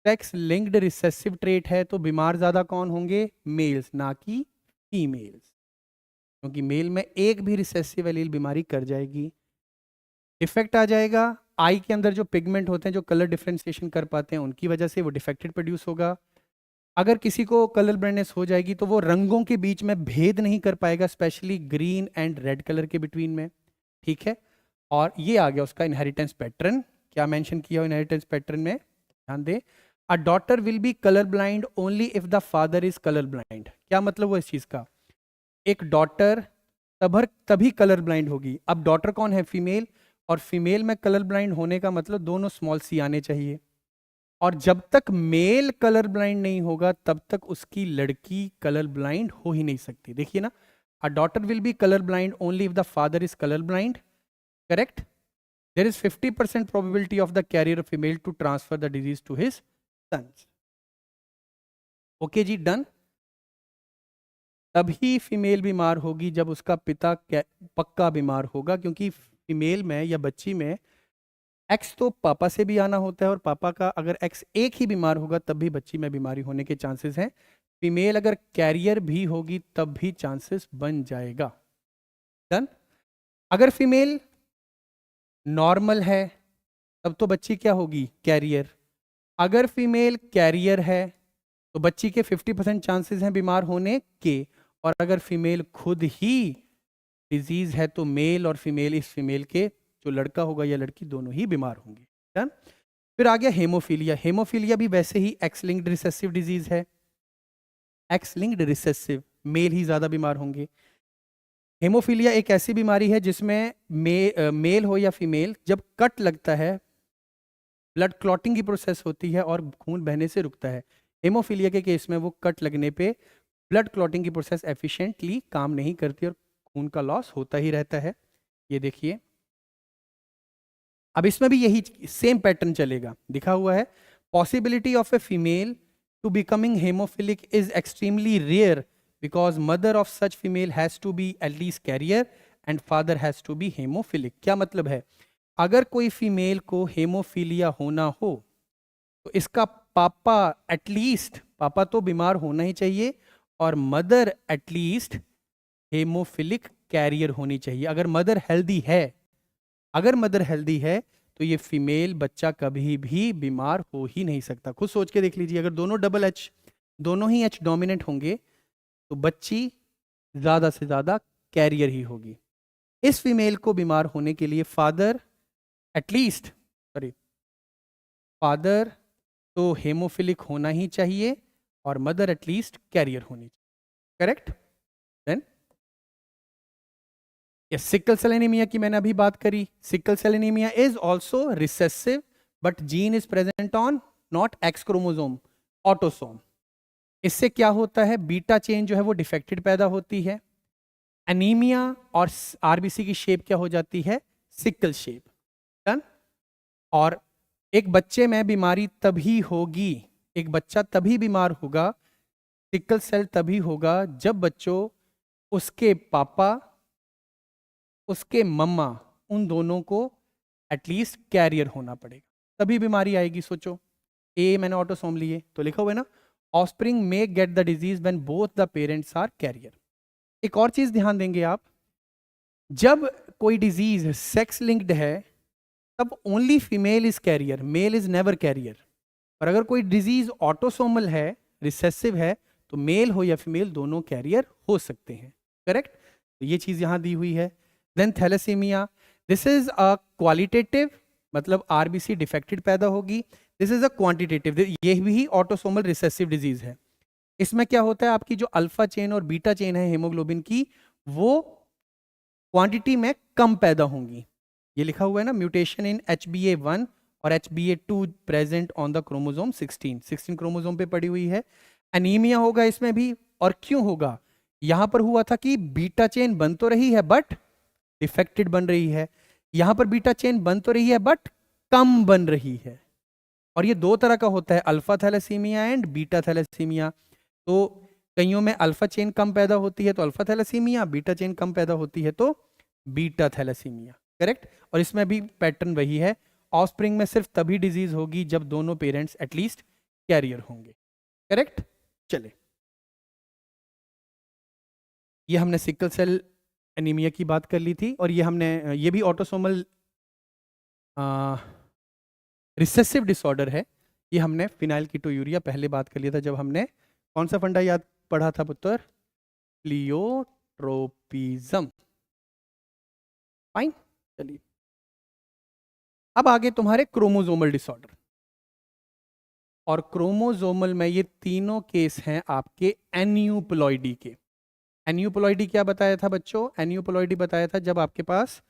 sex linked recessive trait है तो बीमार ज्यादा कौन होंगे, मेल्स, ना कि फीमेल्स, क्योंकि मेल में एक भी रिसेसिव एलील बीमारी कर जाएगी, डिफेक्ट आ जाएगा। आई के अंदर जो पिगमेंट होते हैं जो कलर डिफरेंशिएशन कर पाते हैं, उनकी वजह से वो डिफेक्टेड प्रोड्यूस होगा। अगर किसी को कलर ब्लाइंडनेस हो जाएगी तो वो रंगों के बीच में भेद नहीं कर पाएगा, specially green and red colour के बिटवीन में, ठीक है। और ये आ गया उसका इनहेरिटेंस पैटर्न। क्या मेंशन किया हो इनहेरिटेंस पैटर्न में, ध्यान दे, a daughter will be colour blind only if the father is colour blind. क्या मतलब हुआ इस चीज का, एक डॉटर तभी कलर ब्लाइंड होगी। अब डॉटर कौन है, फीमेल, और फीमेल में कलर ब्लाइंड होने का मतलब दोनों स्मॉल सी आने चाहिए, और जब तक मेल कलर ब्लाइंड नहीं होगा तब तक उसकी लड़की कलर ब्लाइंड हो ही नहीं सकती। देखिए ना, a daughter will be colour blind only if the father is colour blind, correct. There is 50% probability of the carrier female to transfer the disease to his sons. Okay जी, done. तभी female बीमार होगी जब उसका पिता पक्का बीमार होगा, क्योंकि फीमेल में या बच्ची में एक्स तो पापा से भी आना होता है, और पापा का अगर एक्स एक ही बीमार होगा तब भी बच्ची में बीमारी होने के चांसेस हैं। फीमेल अगर कैरियर भी होगी तब भी चांसेस बन जाएगा। डन। अगर फीमेल नॉर्मल है तब तो बच्ची क्या होगी, कैरियर। अगर फीमेल कैरियर है तो बच्ची के 50% चांसेस हैं बीमार होने के, और अगर फीमेल खुद ही डिजीज है तो मेल और फीमेल, इस फीमेल के जो लड़का होगा या लड़की दोनों ही बीमार होंगे। डन। फिर आ गया हेमोफीलिया। हेमोफीलिया भी वैसे ही एक्स लिंक्ड रिसेसिव डिजीज है, एक्स लिंक्ड रिसेसिव, मेल ही ज्यादा बीमार होंगे। हेमोफीलिया एक ऐसी बीमारी है जिसमें मेल हो या फीमेल, जब कट लगता है ब्लड क्लॉटिंग की प्रोसेस होती है और खून बहने से रुकता है। हेमोफीलिया के केस में वो कट लगने पे ब्लड क्लॉटिंग की प्रोसेस एफिशिएंटली काम नहीं करती और खून का लॉस होता ही रहता है। ये देखिए, अब इसमें भी यही सेम पैटर्न चलेगा, दिखा हुआ है। Possibility of a female to becoming haemophilic is extremely rare because mother of such female has to be at least carrier and father has to be haemophilic. क्या मतलब है, अगर कोई फीमेल को हेमोफीलिया होना हो तो इसका पापा एटलीस्ट, पापा तो बीमार होना ही चाहिए, और मदर एटलीस्ट हेमोफिलिक कैरियर होनी चाहिए। अगर मदर हेल्दी है, अगर मदर हेल्दी है तो ये फीमेल बच्चा कभी भी बीमार हो ही नहीं सकता। खुद सोच के देख लीजिए, अगर दोनों डबल एच दोनों ही एच डोमिनेंट होंगे तो बच्ची ज्यादा से ज्यादा कैरियर ही होगी। इस फीमेल को बीमार होने के लिए फादर एटलीस्ट, सॉरी, फादर तो हेमोफिलिक होना ही चाहिए और मदर एटलीस्ट कैरियर होनी चाहिए। करेक्ट? देन ये सिकल सेल एनीमिया की मैंने अभी बात करी। Sickle cell anaemia is also recessive but gene is present on not X chromosome, autosome. इससे क्या होता है, बीटा चेन जो है वो डिफेक्टेड पैदा होती है, एनीमिया और आरबीसी की शेप क्या हो जाती है, सिकल शेप। डन? और एक बच्चे में बीमारी तभी होगी, एक बच्चा तभी बीमार होगा, सिकल सेल तभी होगा जब बच्चों उसके पापा उसके मम्मा उन दोनों को एटलीस्ट कैरियर होना पड़ेगा, तभी बीमारी आएगी। सोचो, ए मैंने ऑटोसोम लिए तो लिखा हुआ है ना, offspring may get the disease when both the parents are carrier. एक और चीज ध्यान देंगे आप, जब कोई डिजीज सेक्स लिंक्ड है तब only female is carrier, male is never carrier. और अगर कोई डिजीज ऑटोसोमल है, रिसेसिव है, तो मेल हो या फीमेल दोनों कैरियर हो सकते हैं। करेक्ट? तो ये चीज यहां दी हुई है। Then thalassemia, this is a qualitative, मतलब आरबीसी डिफेक्टेड पैदा होगी। दिस इज अ क्वांटिटेटिव, ये भी ऑटोसोमल रिसेसिव डिजीज है। इसमें क्या होता है, आपकी जो अल्फा चेन और बीटा चेन है हेमोग्लोबिन की, वो क्वांटिटी में कम पैदा होंगी। ये लिखा हुआ है ना, म्यूटेशन इन HbA1 और HbA2 present on the chromosome 16 chromosome पे पड़ी हुई है। एनीमिया होगा इसमें भी, और क्यों होगा, यहां पर हुआ था कि बीटा चेन बन तो रही है बट डिफेक्टेड बन रही है, यहां पर बीटा चेन बन तो रही है बट कम बन रही है। और ये दो तरह का होता है, alpha thalassemia and beta thalassemia. तो कईयों में अल्फा चेन कम पैदा होती है तो अल्फा थैलेसीमिया, बीटा चेन कम पैदा होती है तो बीटा थैलेसीमिया। करेक्ट? और इसमें भी पैटर्न वही है, ऑफस्प्रिंग में सिर्फ तभी डिजीज होगी जब दोनों पेरेंट्स एटलीस्ट कैरियर होंगे। करेक्ट? चले, ये हमने सिकल सेल एनीमिया की बात कर ली थी, और ये हमने, ये भी ऑटोसोमल रिसेसिव डिसऑर्डर है। ये हमने फिनाइलकीटोयूरिया पहले बात कर लिया था जब हमने कौन सा फंडा याद पढ़ा था पुत्र, प्लियोट्रोपिज्म। फाइन, चलिए अब आगे तुम्हारे क्रोमोसोमल डिसऑर्डर। और क्रोमोसोमल में ये तीनों केस हैं आपके एन्यूप्लॉइडी के। एन्यूप्लॉइडी क्या बताया था बच्चों, एन्यूप्लॉइडी बताया था जब आपके पास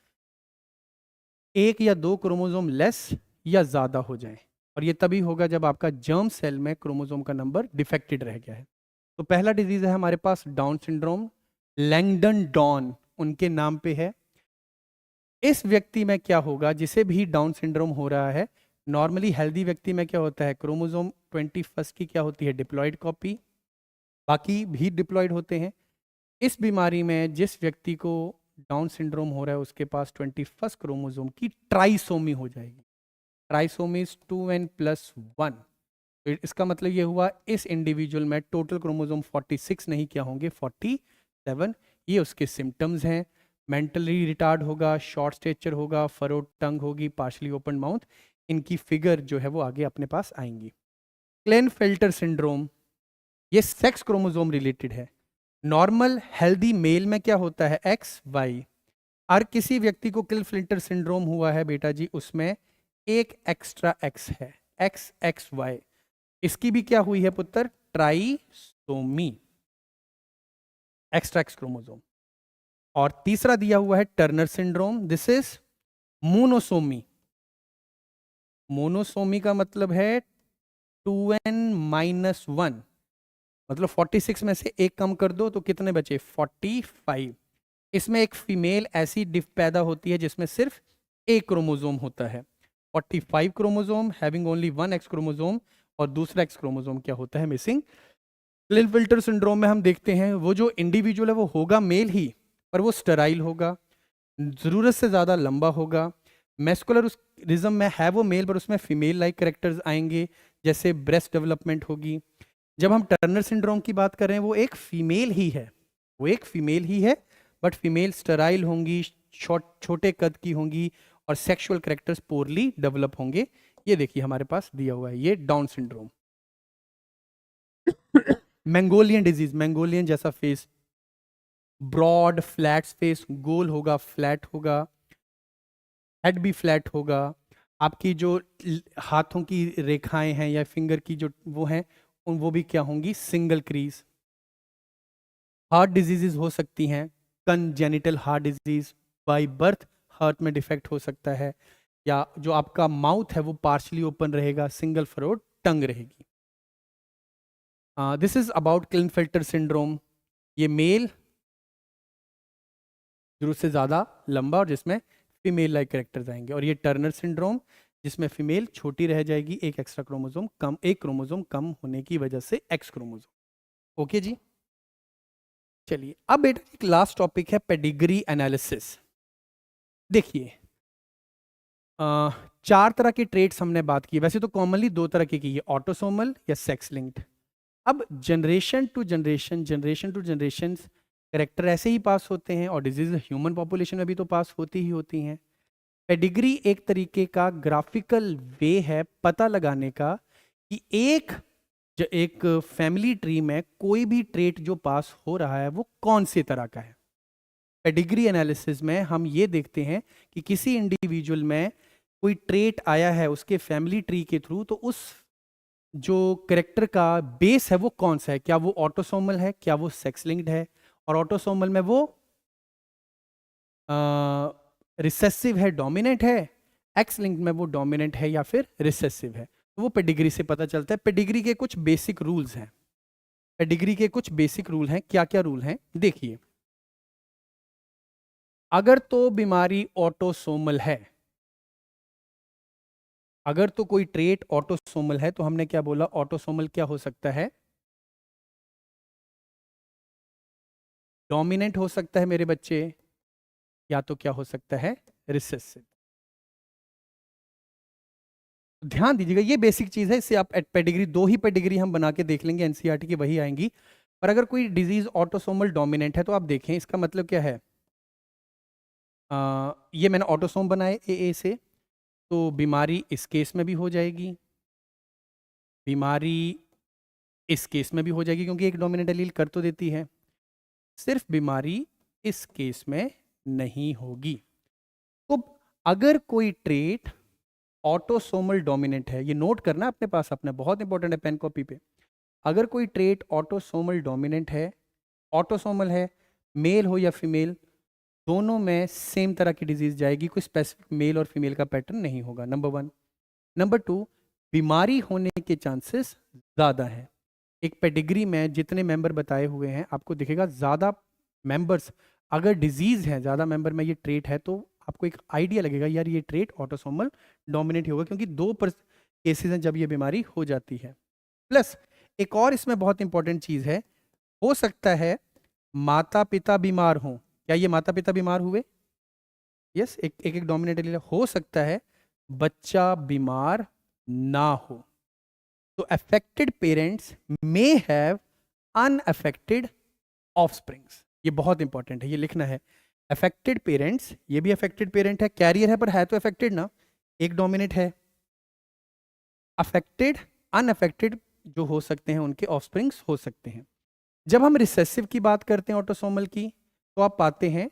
एक या दो क्रोमोसोम लेस या ज्यादा हो जाए, और ये तभी होगा जब आपका जर्म सेल में क्रोमोसोम का नंबर डिफेक्टेड रह गया है। तो पहला डिजीज है हमारे पास डाउन सिंड्रोम, लैंगडन डॉन उनके नाम पे है। इस व्यक्ति में क्या होगा, जिसे भी डाउन सिंड्रोम हो रहा है, नॉर्मली हेल्दी व्यक्ति में क्या होता है, क्रोमोसोम 21 की क्या होती है, डिप्लॉयड कॉपी, बाकी भी डिप्लॉयड होते हैं। इस बीमारी में जिस व्यक्ति को डाउन सिंड्रोम हो रहा है उसके पास 21 क्रोमोसोम की ट्राइसोमी हो जाएगी। Trisomy is 2n+1। तो इसका मतलब ये हुआ इस इंडिविजुअल में टोटल क्रोमोसोम 46 नहीं क्या होंगे, 47। ये उसके सिम्टम्स हैं, मेंटली रिटार्ड होगा, शॉर्ट स्टेचर होगा, फरोड टंग होगी, पार्शली ओपन माउथ। इनकी फिगर जो है वो आगे अपने पास आएंगी। क्लेनफेल्टर सिंड्रोम, ये सेक्स क्रोमोसोम रिलेटेड है। नॉर्मल हेल्दी मेल में क्या होता है, XY। हर किसी व्यक्ति को क्लेनफेल्टर सिंड्रोम हुआ है बेटा जी, उसमें एक एक्स्ट्रा X है, XXY। इसकी भी क्या हुई है पुत्र, ट्राइसोमी, एक्स्ट्रा X क्रोमोसोम। और तीसरा दिया हुआ है Turner syndrome, this is monosomy. Monosomy का मतलब है 2n-1, मतलब 46 में से एक कम कर दो तो कितने बचे, 45। इसमें एक फीमेल ऐसी डिफ पैदा होती है जिसमें सिर्फ एक क्रोमोसोम होता है, 45 chromosome having only 1 X chromosome, और दूसरा X क्रोमोसोम क्या होता है, मिसिंग। क्लिनफिल्टर सिंड्रोम में हम देखते हैं वो जो इंडिविजुअल है वो होगा मेल ही, पर वो स्टेराइल होगा, जरूरत से ज्यादा लंबा होगा। मैस्कुलर रिज्म में है वो मेल, पर उसमें फीमेल लाइक कैरेक्टर्स आएंगे, जैसे ब्रेस्ट डेवलपमेंट होगी। जब हम टर्नर सिंड्रोम की बात कर रहे हैं वो एक फीमेल ही है, वो एक फीमेल ही है, बट फीमेल स्टेराइल होंगी, छोटे कद की होंगी, और सेक्सुअल कैरेक्टर्स पोरली डेवलप होंगे। ये देखिए हमारे पास दिया हुआ है, ये down syndrome. Mongolian disease, Mongolian जैसा फेस, ब्रॉड फ्लैट फेस, गोल होगा, फ्लैट होगा, हेड भी फ्लैट होगा, आपकी जो हाथों की रेखाएं हैं या फिंगर की जो वो हैं वो भी क्या होंगी, सिंगल क्रीज। हार्ट डिजीजेज हो सकती हैं, congenital heart disease, by birth heart में डिफेक्ट हो सकता है, या जो आपका माउथ है वो पार्शली ओपन रहेगा, सिंगल फरोड टंग रहेगी। This is about Klinefelter syndrome. ये मेल जरूरत से ज्यादा लंबा और जिसमें फीमेल लाइक कैरेक्टर्स आएंगे, और ये टर्नर सिंड्रोम जिसमें फीमेल छोटी रह जाएगी, एक एक्स्ट्रा क्रोमोसोम कम, एक क्रोमोसोम कम होने की वजह से एक्स क्रोमोसोम। ओके जी, चलिए अब बेटा एक लास्ट टॉपिक है पेडिग्री एनालिसिस। देखिए, चार तरह के ट्रेट्स हमने बात की, वैसे तो कॉमनली दो तरह की है, ऑटोसोमल या सेक्स लिंक्ड। अब generation to generation, generation to generation character ऐसे ही पास होते हैं, और डिजीज ह्यूमन पॉपुलेशन में भी तो पास होती ही होती हैं। पेडिग्री एक तरीके का ग्राफिकल वे है पता लगाने का कि एक फैमिली ट्री में कोई भी ट्रेट जो पास हो रहा है वो कौन से तरह का है। पेडिग्री एनालिसिस में हम ये देखते हैं कि किसी इंडिविजुअल में कोई ट्रेट आया है उसके फैमिली ट्री के थ्रू, तो उस जो करेक्टर का बेस है वो कौन सा है, क्या वो ऑटोसोमल है, क्या वो सेक्स लिंक्ड है, और ऑटोसोमल में वो रिसेसिव है, डोमिनेंट है, एक्स लिंक्ड में वो डोमिनेंट है या फिर रिसेसिव है। तो वो पेडिग्री से पता चलता है। पेडिग्री के कुछ बेसिक रूल्स हैं, पेडिग्री के कुछ बेसिक रूल हैं। क्या क्या रूल हैं देखिए, अगर तो बीमारी ऑटोसोमल है, अगर तो कोई ट्रेट ऑटोसोमल है, तो हमने क्या बोला, ऑटोसोमल क्या हो सकता है, डोमिनेंट हो सकता है मेरे बच्चे, या तो क्या हो सकता है, रिसेसिव। ध्यान दीजिएगा ये बेसिक चीज है, इससे आप पेडिग्री, दो ही पेडिग्री हम बना के देख लेंगे एनसीईआरटी की वही आएंगी। पर अगर कोई डिजीज ऑटोसोमल डोमिनेंट है तो आप देखें इसका मतलब क्या है। ये मैंने ऑटोसोम बनाए ए से, तो बीमारी इस केस में भी हो जाएगी, बीमारी इस केस में भी हो जाएगी, क्योंकि एक डोमिनेंट एलील कर तो देती है, सिर्फ बीमारी इस केस में नहीं होगी। तो अगर कोई ट्रेट ऑटोसोमल डोमिनेंट है, ये नोट करना अपने पास, अपने बहुत इंपॉर्टेंट है पेन कॉपी पे, अगर कोई ट्रेट ऑटोसोमल डोमिनेंट है, ऑटोसोमल है, मेल हो या फीमेल, दोनों में सेम तरह की डिजीज जाएगी, कोई स्पेसिफिक मेल और फीमेल का पैटर्न नहीं होगा, नंबर वन। नंबर टू, बीमारी होने के चांसेस ज़्यादा हैं। एक पेडिग्री में जितने मेंबर बताए हुए हैं आपको दिखेगा, ज़्यादा मेंबर्स अगर डिजीज है, ज़्यादा मेंबर में ये ट्रेट है, तो आपको एक आइडिया लगेगा यार ये ट्रेट ऑटोसोमल डोमिनेट होगा, क्योंकि दो केसेस हैं जब ये बीमारी हो जाती है। प्लस एक और इसमें बहुत इंपॉर्टेंट चीज़ है, हो सकता है माता पिता बीमार हों। क्या ये माता पिता बीमार हुए? यस, एक एक डोमिनेट एलील हो सकता है बच्चा बीमार ना हो, तो affected parents may have unaffected offsprings. ये बहुत इंपॉर्टेंट है, ये लिखना है। अफेक्टेड पेरेंट्स, ये भी अफेक्टेड पेरेंट है, कैरियर है पर है तो अफेक्टेड ना, एक डोमिनेट है। अफेक्टेड अनअफेक्टेड जो हो सकते हैं उनके ऑफस्प्रिंग्स हो सकते हैं। जब हम रिसेसिव की बात करते हैं ऑटोसोमल की, तो आप पाते हैं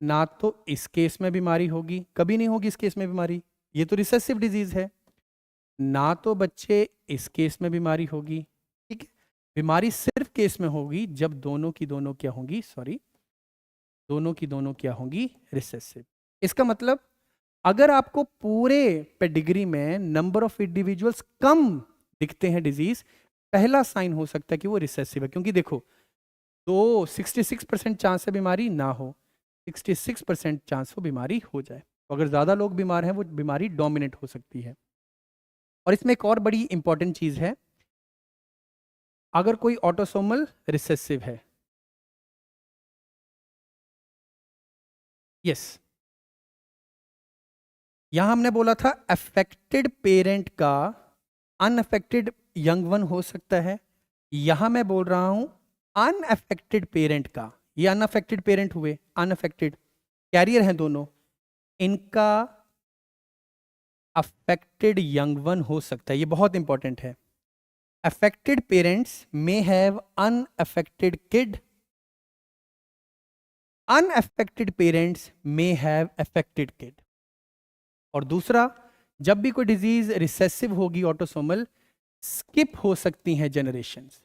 ना तो इस केस में बीमारी होगी, कभी नहीं होगी इस केस में बीमारी, ये तो रिसेसिव डिजीज है, ना तो बच्चे इस केस में बीमारी होगी। ठीक है, बीमारी सिर्फ केस में होगी जब दोनों की दोनों क्या होंगी, सॉरी, दोनों की दोनों क्या होंगी, रिसेसिव। इसका मतलब अगर आपको पूरे पेडिग्री में नंबर ऑफ इंडिविजुअल्स कम दिखते हैं डिजीज, पहला साइन हो सकता है कि वो रिसेसिव है, क्योंकि देखो तो 66% चांस है बीमारी ना हो, 66% चांस हो बीमारी हो जाए। तो अगर ज्यादा लोग बीमार हैं वो बीमारी डोमिनेट हो सकती है। और इसमें एक और बड़ी इंपॉर्टेंट चीज है, अगर कोई ऑटोसोमल रिसेसिव है, यस, यहां हमने बोला था अफेक्टेड पेरेंट का अनअफेक्टेड यंग वन हो सकता है, यहां मैं बोल रहा हूं अनअफेक्टेड पेरेंट का, ये अनअफेक्टेड पेरेंट हुए, अनअफेक्टेड कैरियर हैं दोनों, इनका अफेक्टेड यंग वन हो सकता है, ये बहुत इंपॉर्टेंट है। affected parents may have unaffected kid, unaffected parents may have affected kid। और दूसरा, जब भी कोई डिजीज रिसेसिव होगी ऑटोसोमल, स्किप हो सकती हैं जनरेशंस।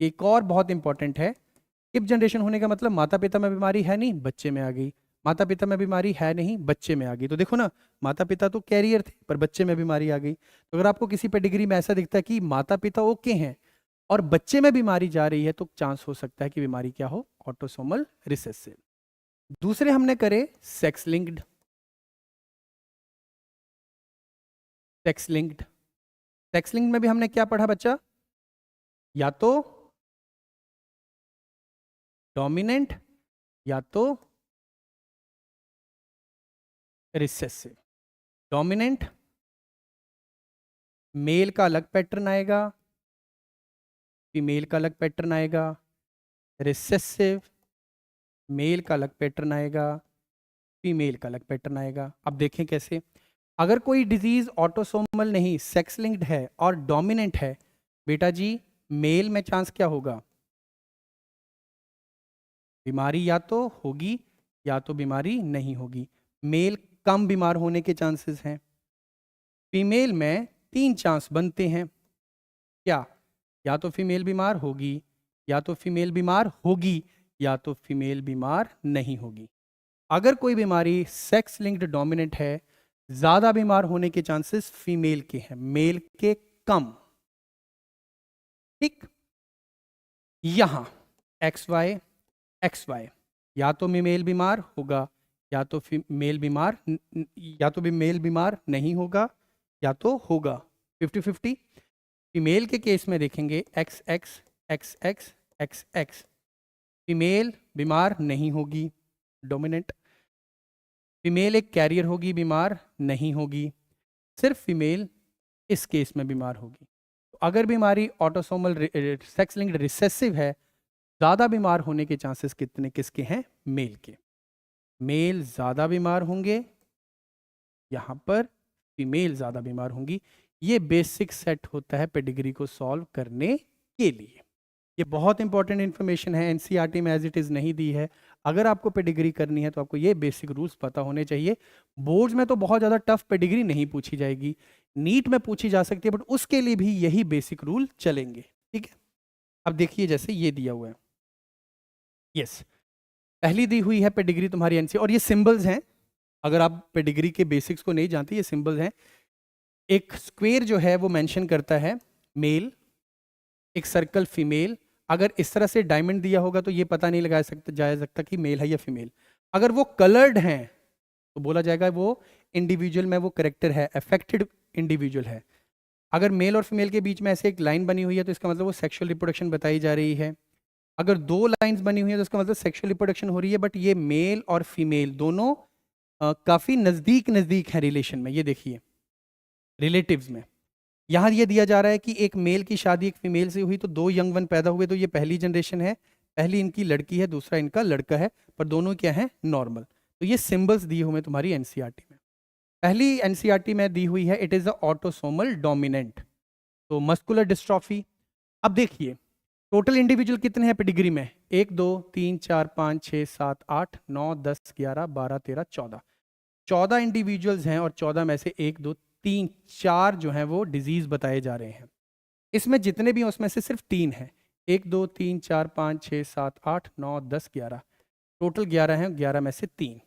एक और बहुत इंपॉर्टेंट है, स्किप जनरेशन होने का मतलब माता पिता में बीमारी है नहीं, बच्चे में आ गई, माता पिता में बीमारी है नहीं, बच्चे में आ गई। तो देखो ना, माता पिता तो कैरियर थे पर बच्चे में बीमारी आ गई। तो अगर आपको किसी पेडिग्री में ऐसा दिखता है कि माता पिता ओके हैं और बच्चे में बीमारी जा रही है, तो चांस हो सकता है कि बीमारी क्या हो, ऑटोसोमल रिसेसिव। दूसरे हमने करे sex linked. Sex linked, sex linked में भी हमने क्या पढ़ा बच्चा, या तो डोमिनेंट या तो रिसेसिव। डोमिनेंट मेल का अलग पैटर्न आएगा, फीमेल का अलग पैटर्न आएगा। रिसेसिव मेल का अलग पैटर्न आएगा, फीमेल का अलग पैटर्न आएगा। अब देखें कैसे, अगर कोई डिजीज ऑटोसोमल नहीं, सेक्स लिंक्ड है और डोमिनेंट है, बेटा जी मेल में चांस क्या होगा, बीमारी या तो होगी या तो बीमारी नहीं होगी। मेल कम बीमार होने के चांसेस हैं, फीमेल में 3 चांस बनते हैं। क्या, या तो फीमेल बीमार होगी, या तो फीमेल बीमार होगी, या तो फीमेल बीमार नहीं होगी। अगर कोई बीमारी सेक्स लिंक्ड डोमिनेंट है, ज्यादा बीमार होने के चांसेस फीमेल के हैं, मेल के कम। ठीक, यहां XY या तो मेल बीमार होगा या तो फीमेल बीमार, या तो भी मेल बीमार नहीं होगा या तो होगा, 50-50। फीमेल के केस में देखेंगे XX XX XX, फीमेल बीमार नहीं होगी डोमिनेंट, फीमेल एक कैरियर होगी बीमार नहीं होगी, सिर्फ फीमेल इस केस में बीमार होगी। तो अगर बीमारी ऑटोसोमल सेक्स लिंक्ड रिसेसिव है, ज़्यादा बीमार होने के चांसेस कितने किसके हैं, मेल के। मेल ज़्यादा बीमार होंगे, यहाँ पर फीमेल ज़्यादा बीमार होंगी। ये बेसिक सेट होता है पेडिग्री को सॉल्व करने के लिए। ये बहुत इंपॉर्टेंट इन्फॉर्मेशन है, एनसीईआरटी में एज इट इज़ नहीं दी है। अगर आपको पेडिग्री करनी है तो आपको ये बेसिक रूल्स पता होने चाहिए। बोर्ड्स में तो बहुत ज़्यादा टफ पेडिग्री नहीं पूछी जाएगी, नीट में पूछी जा सकती है, बट उसके लिए भी यही बेसिक रूल चलेंगे। ठीक है, अब देखिए जैसे ये दिया हुआ है, यस पहली दी हुई है पेडिग्री तुम्हारी एनसी, और ये सिंबल्स हैं। अगर आप पेडिग्री के बेसिक्स को नहीं जानते, ये सिंबल्स हैं। एक स्क्वायर जो है वो मेंशन करता है मेल, एक सर्कल फीमेल। अगर इस तरह से डायमंड दिया होगा तो ये पता नहीं लगा सकता कि मेल है या फीमेल। अगर वो कलर्ड हैं तो बोला जाएगा वो इंडिविजुअल में वो करेक्टर है, अफेक्टेड इंडिविजुअल है। अगर मेल और फीमेल के बीच में ऐसे एक लाइन बनी हुई है तो इसका मतलब वो सेक्सुअल रिप्रोडक्शन बताई जा रही है। अगर 2 लाइंस बनी हुई है तो इसका मतलब सेक्सुअल रिप्रोडक्शन हो रही है, बट ये मेल और फीमेल दोनों काफी नजदीक है रिलेशन में। ये देखिए रिलेटिव्स में यहाँ ये दिया जा रहा है कि एक मेल की शादी एक फीमेल से हुई तो 2 यंग वन पैदा हुए, तो ये पहली जनरेशन है, पहली इनकी लड़की है, दूसरा इनका लड़का है, पर दोनों क्या है, नॉर्मल। तो ये सिंबल्स दिए हुए तुम्हारी एनसीईआरटी में। पहली एनसीईआरटी में दी हुई है it is the autosomal dominant, तो मस्कुलर डिस्ट्रॉफी। अब देखिए टोटल इंडिविजुअल कितने हैं पेडिग्री में, 1 2 3 4 5 6 7 8 9 10 11 12 13 14, 14 इंडिविजुअल्स हैं और 14 में से 1 2 3 4 जो हैं वो डिजीज बताए जा रहे हैं। इसमें जितने भी हैं उसमें से सिर्फ 3 हैं, 1 2 3 4 5 6 7 8 9 10 11, टोटल 11 हैं, 11 में से 3।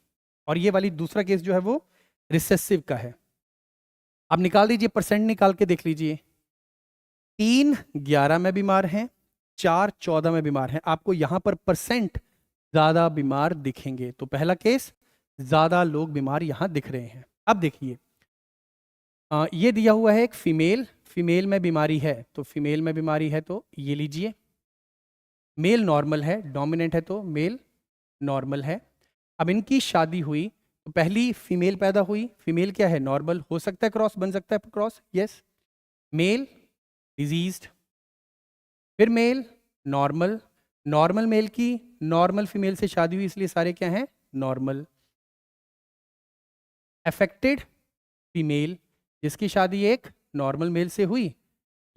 और ये वाली दूसरा केस जो है वो रिसेसिव का है। अब निकाल दीजिए, परसेंट निकाल के देख लीजिए, 3 11 में बीमार हैं, 4 14 में बीमार हैं। आपको यहां पर परसेंट ज्यादा बीमार दिखेंगे, तो पहला केस ज्यादा लोग बीमार यहां दिख रहे हैं। अब देखिए ये दिया हुआ है एक फीमेल में बीमारी है, तो फीमेल में बीमारी है तो ये लीजिए, मेल नॉर्मल है, डोमिनेंट है तो मेल नॉर्मल है। अब इनकी शादी हुई तो पहली फीमेल पैदा हुई, फीमेल क्या है, नॉर्मल, हो सकता है क्रॉस, बन सकता है क्रॉस, यस। मेल डिजीज्ड, फिर मेल नॉर्मल, नॉर्मल मेल की नॉर्मल फीमेल से शादी हुई, इसलिए सारे क्या हैं, नॉर्मल। अफेक्टेड फीमेल जिसकी शादी एक नॉर्मल मेल से हुई,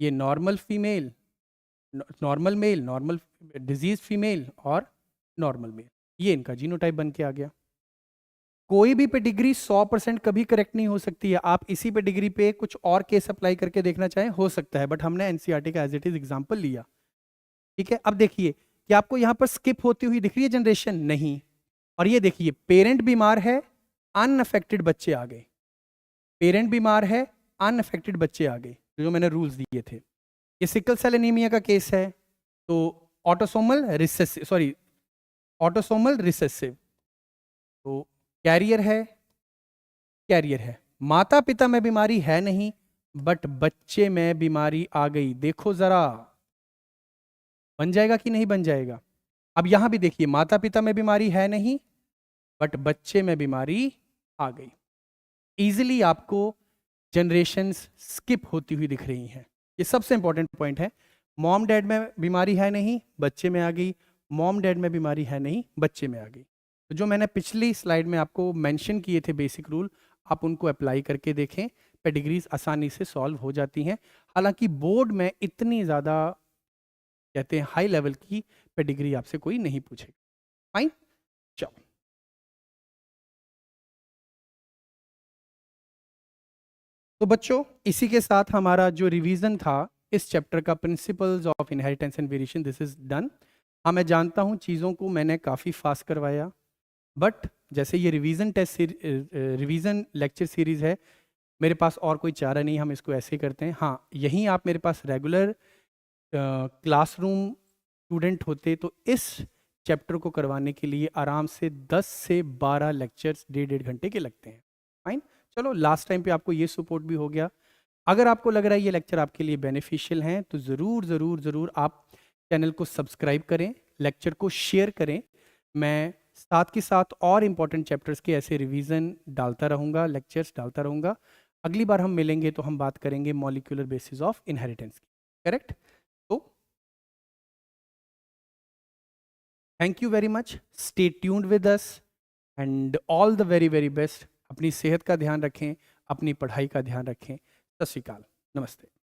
ये normal female, normal male, normal disease female और नॉर्मल मेल, ये इनका जीनोटाइप बन के आ गया। कोई भी पेडिग्री 100% कभी करेक्ट नहीं हो सकती है। आप इसी पेडिग्री पे कुछ और केस अप्लाई करके देखना चाहें, हो सकता है, बट हमने एनसीईआरटी का एज इट इज एग्जांपल लिया। ठीक है, अब देखिए कि आपको यहां पर स्किप होती हुई दिख रही है जनरेशन, नहीं। और ये देखिए पेरेंट बीमार है, अनअफेक्टेड बच्चे आ गए, पेरेंट बीमार है, अनअफेक्टेड बच्चे आ गए, जो मैंने रूल्स दिए थे। ये सिकल सेल एनीमिया का केस है, तो autosomal recessive, sorry autosomal recessive, तो कैरियर है, कैरियर है, माता पिता में बीमारी है नहीं, बट बच्चे में बीमारी आ गई। देखो जरा बन जाएगा कि नहीं बन जाएगा। अब यहां भी देखिए माता पिता में बीमारी है नहीं, बट बच्चे में बीमारी आ गई। इजीली आपको जनरेशंस स्किप होती हुई दिख रही हैं, ये सबसे इंपॉर्टेंट पॉइंट है। मॉम डैड में बीमारी है नहीं, बच्चे में आ गई, मॉम डैड में बीमारी है नहीं, बच्चे में आ गई। तो जो मैंने पिछली स्लाइड में आपको मेंशन किए थे बेसिक रूल, आप उनको अप्लाई करके देखें, पेडिग्रीज आसानी से सॉल्व हो जाती हैं। हालांकि बोर्ड में इतनी ज़्यादा कहते हैं हाई लेवल की पेडिग्री आपसे कोई नहीं पूछेगा। फाइन, चलो। तो बच्चों इसी के साथ हमारा जो रिवीजन था इस चैप्टर का, principles of inheritance and variation, this is done. हाँ मैं जानता हूँ चीज़ों को मैंने काफ़ी फास्ट करवाया, बट जैसे ये revision test revision lecture series है, मेरे पास और कोई चारा नहीं, हम इसको ऐसे करते हैं। हाँ यहीं आप मेरे पास रेगुलर क्लासरूम स्टूडेंट होते तो इस चैप्टर को करवाने के लिए आराम से 10 से 12 लेक्चर्स 1.5 घंटे के लगते हैं। फाइन, चलो लास्ट टाइम पे आपको ये सपोर्ट भी हो गया। अगर आपको लग रहा है ये लेक्चर आपके लिए बेनिफिशियल हैं तो ज़रूर ज़रूर ज़रूर आप चैनल को सब्सक्राइब करें, लेक्चर को शेयर करें। मैं साथ के साथ और इम्पॉर्टेंट चैप्टर्स के ऐसे रिवीजन डालता रहूँगा, लेक्चर्स डालता रहूँगा। अगली बार हम मिलेंगे तो हम बात करेंगे मॉलिक्यूलर बेसिस ऑफ इनहेरिटेंस की, करेक्ट। तो thank you very much, stay tuned with us and all the very very best. अपनी सेहत का ध्यान रखें, अपनी पढ़ाई का ध्यान रखें। सत श्री अकाल, नमस्ते।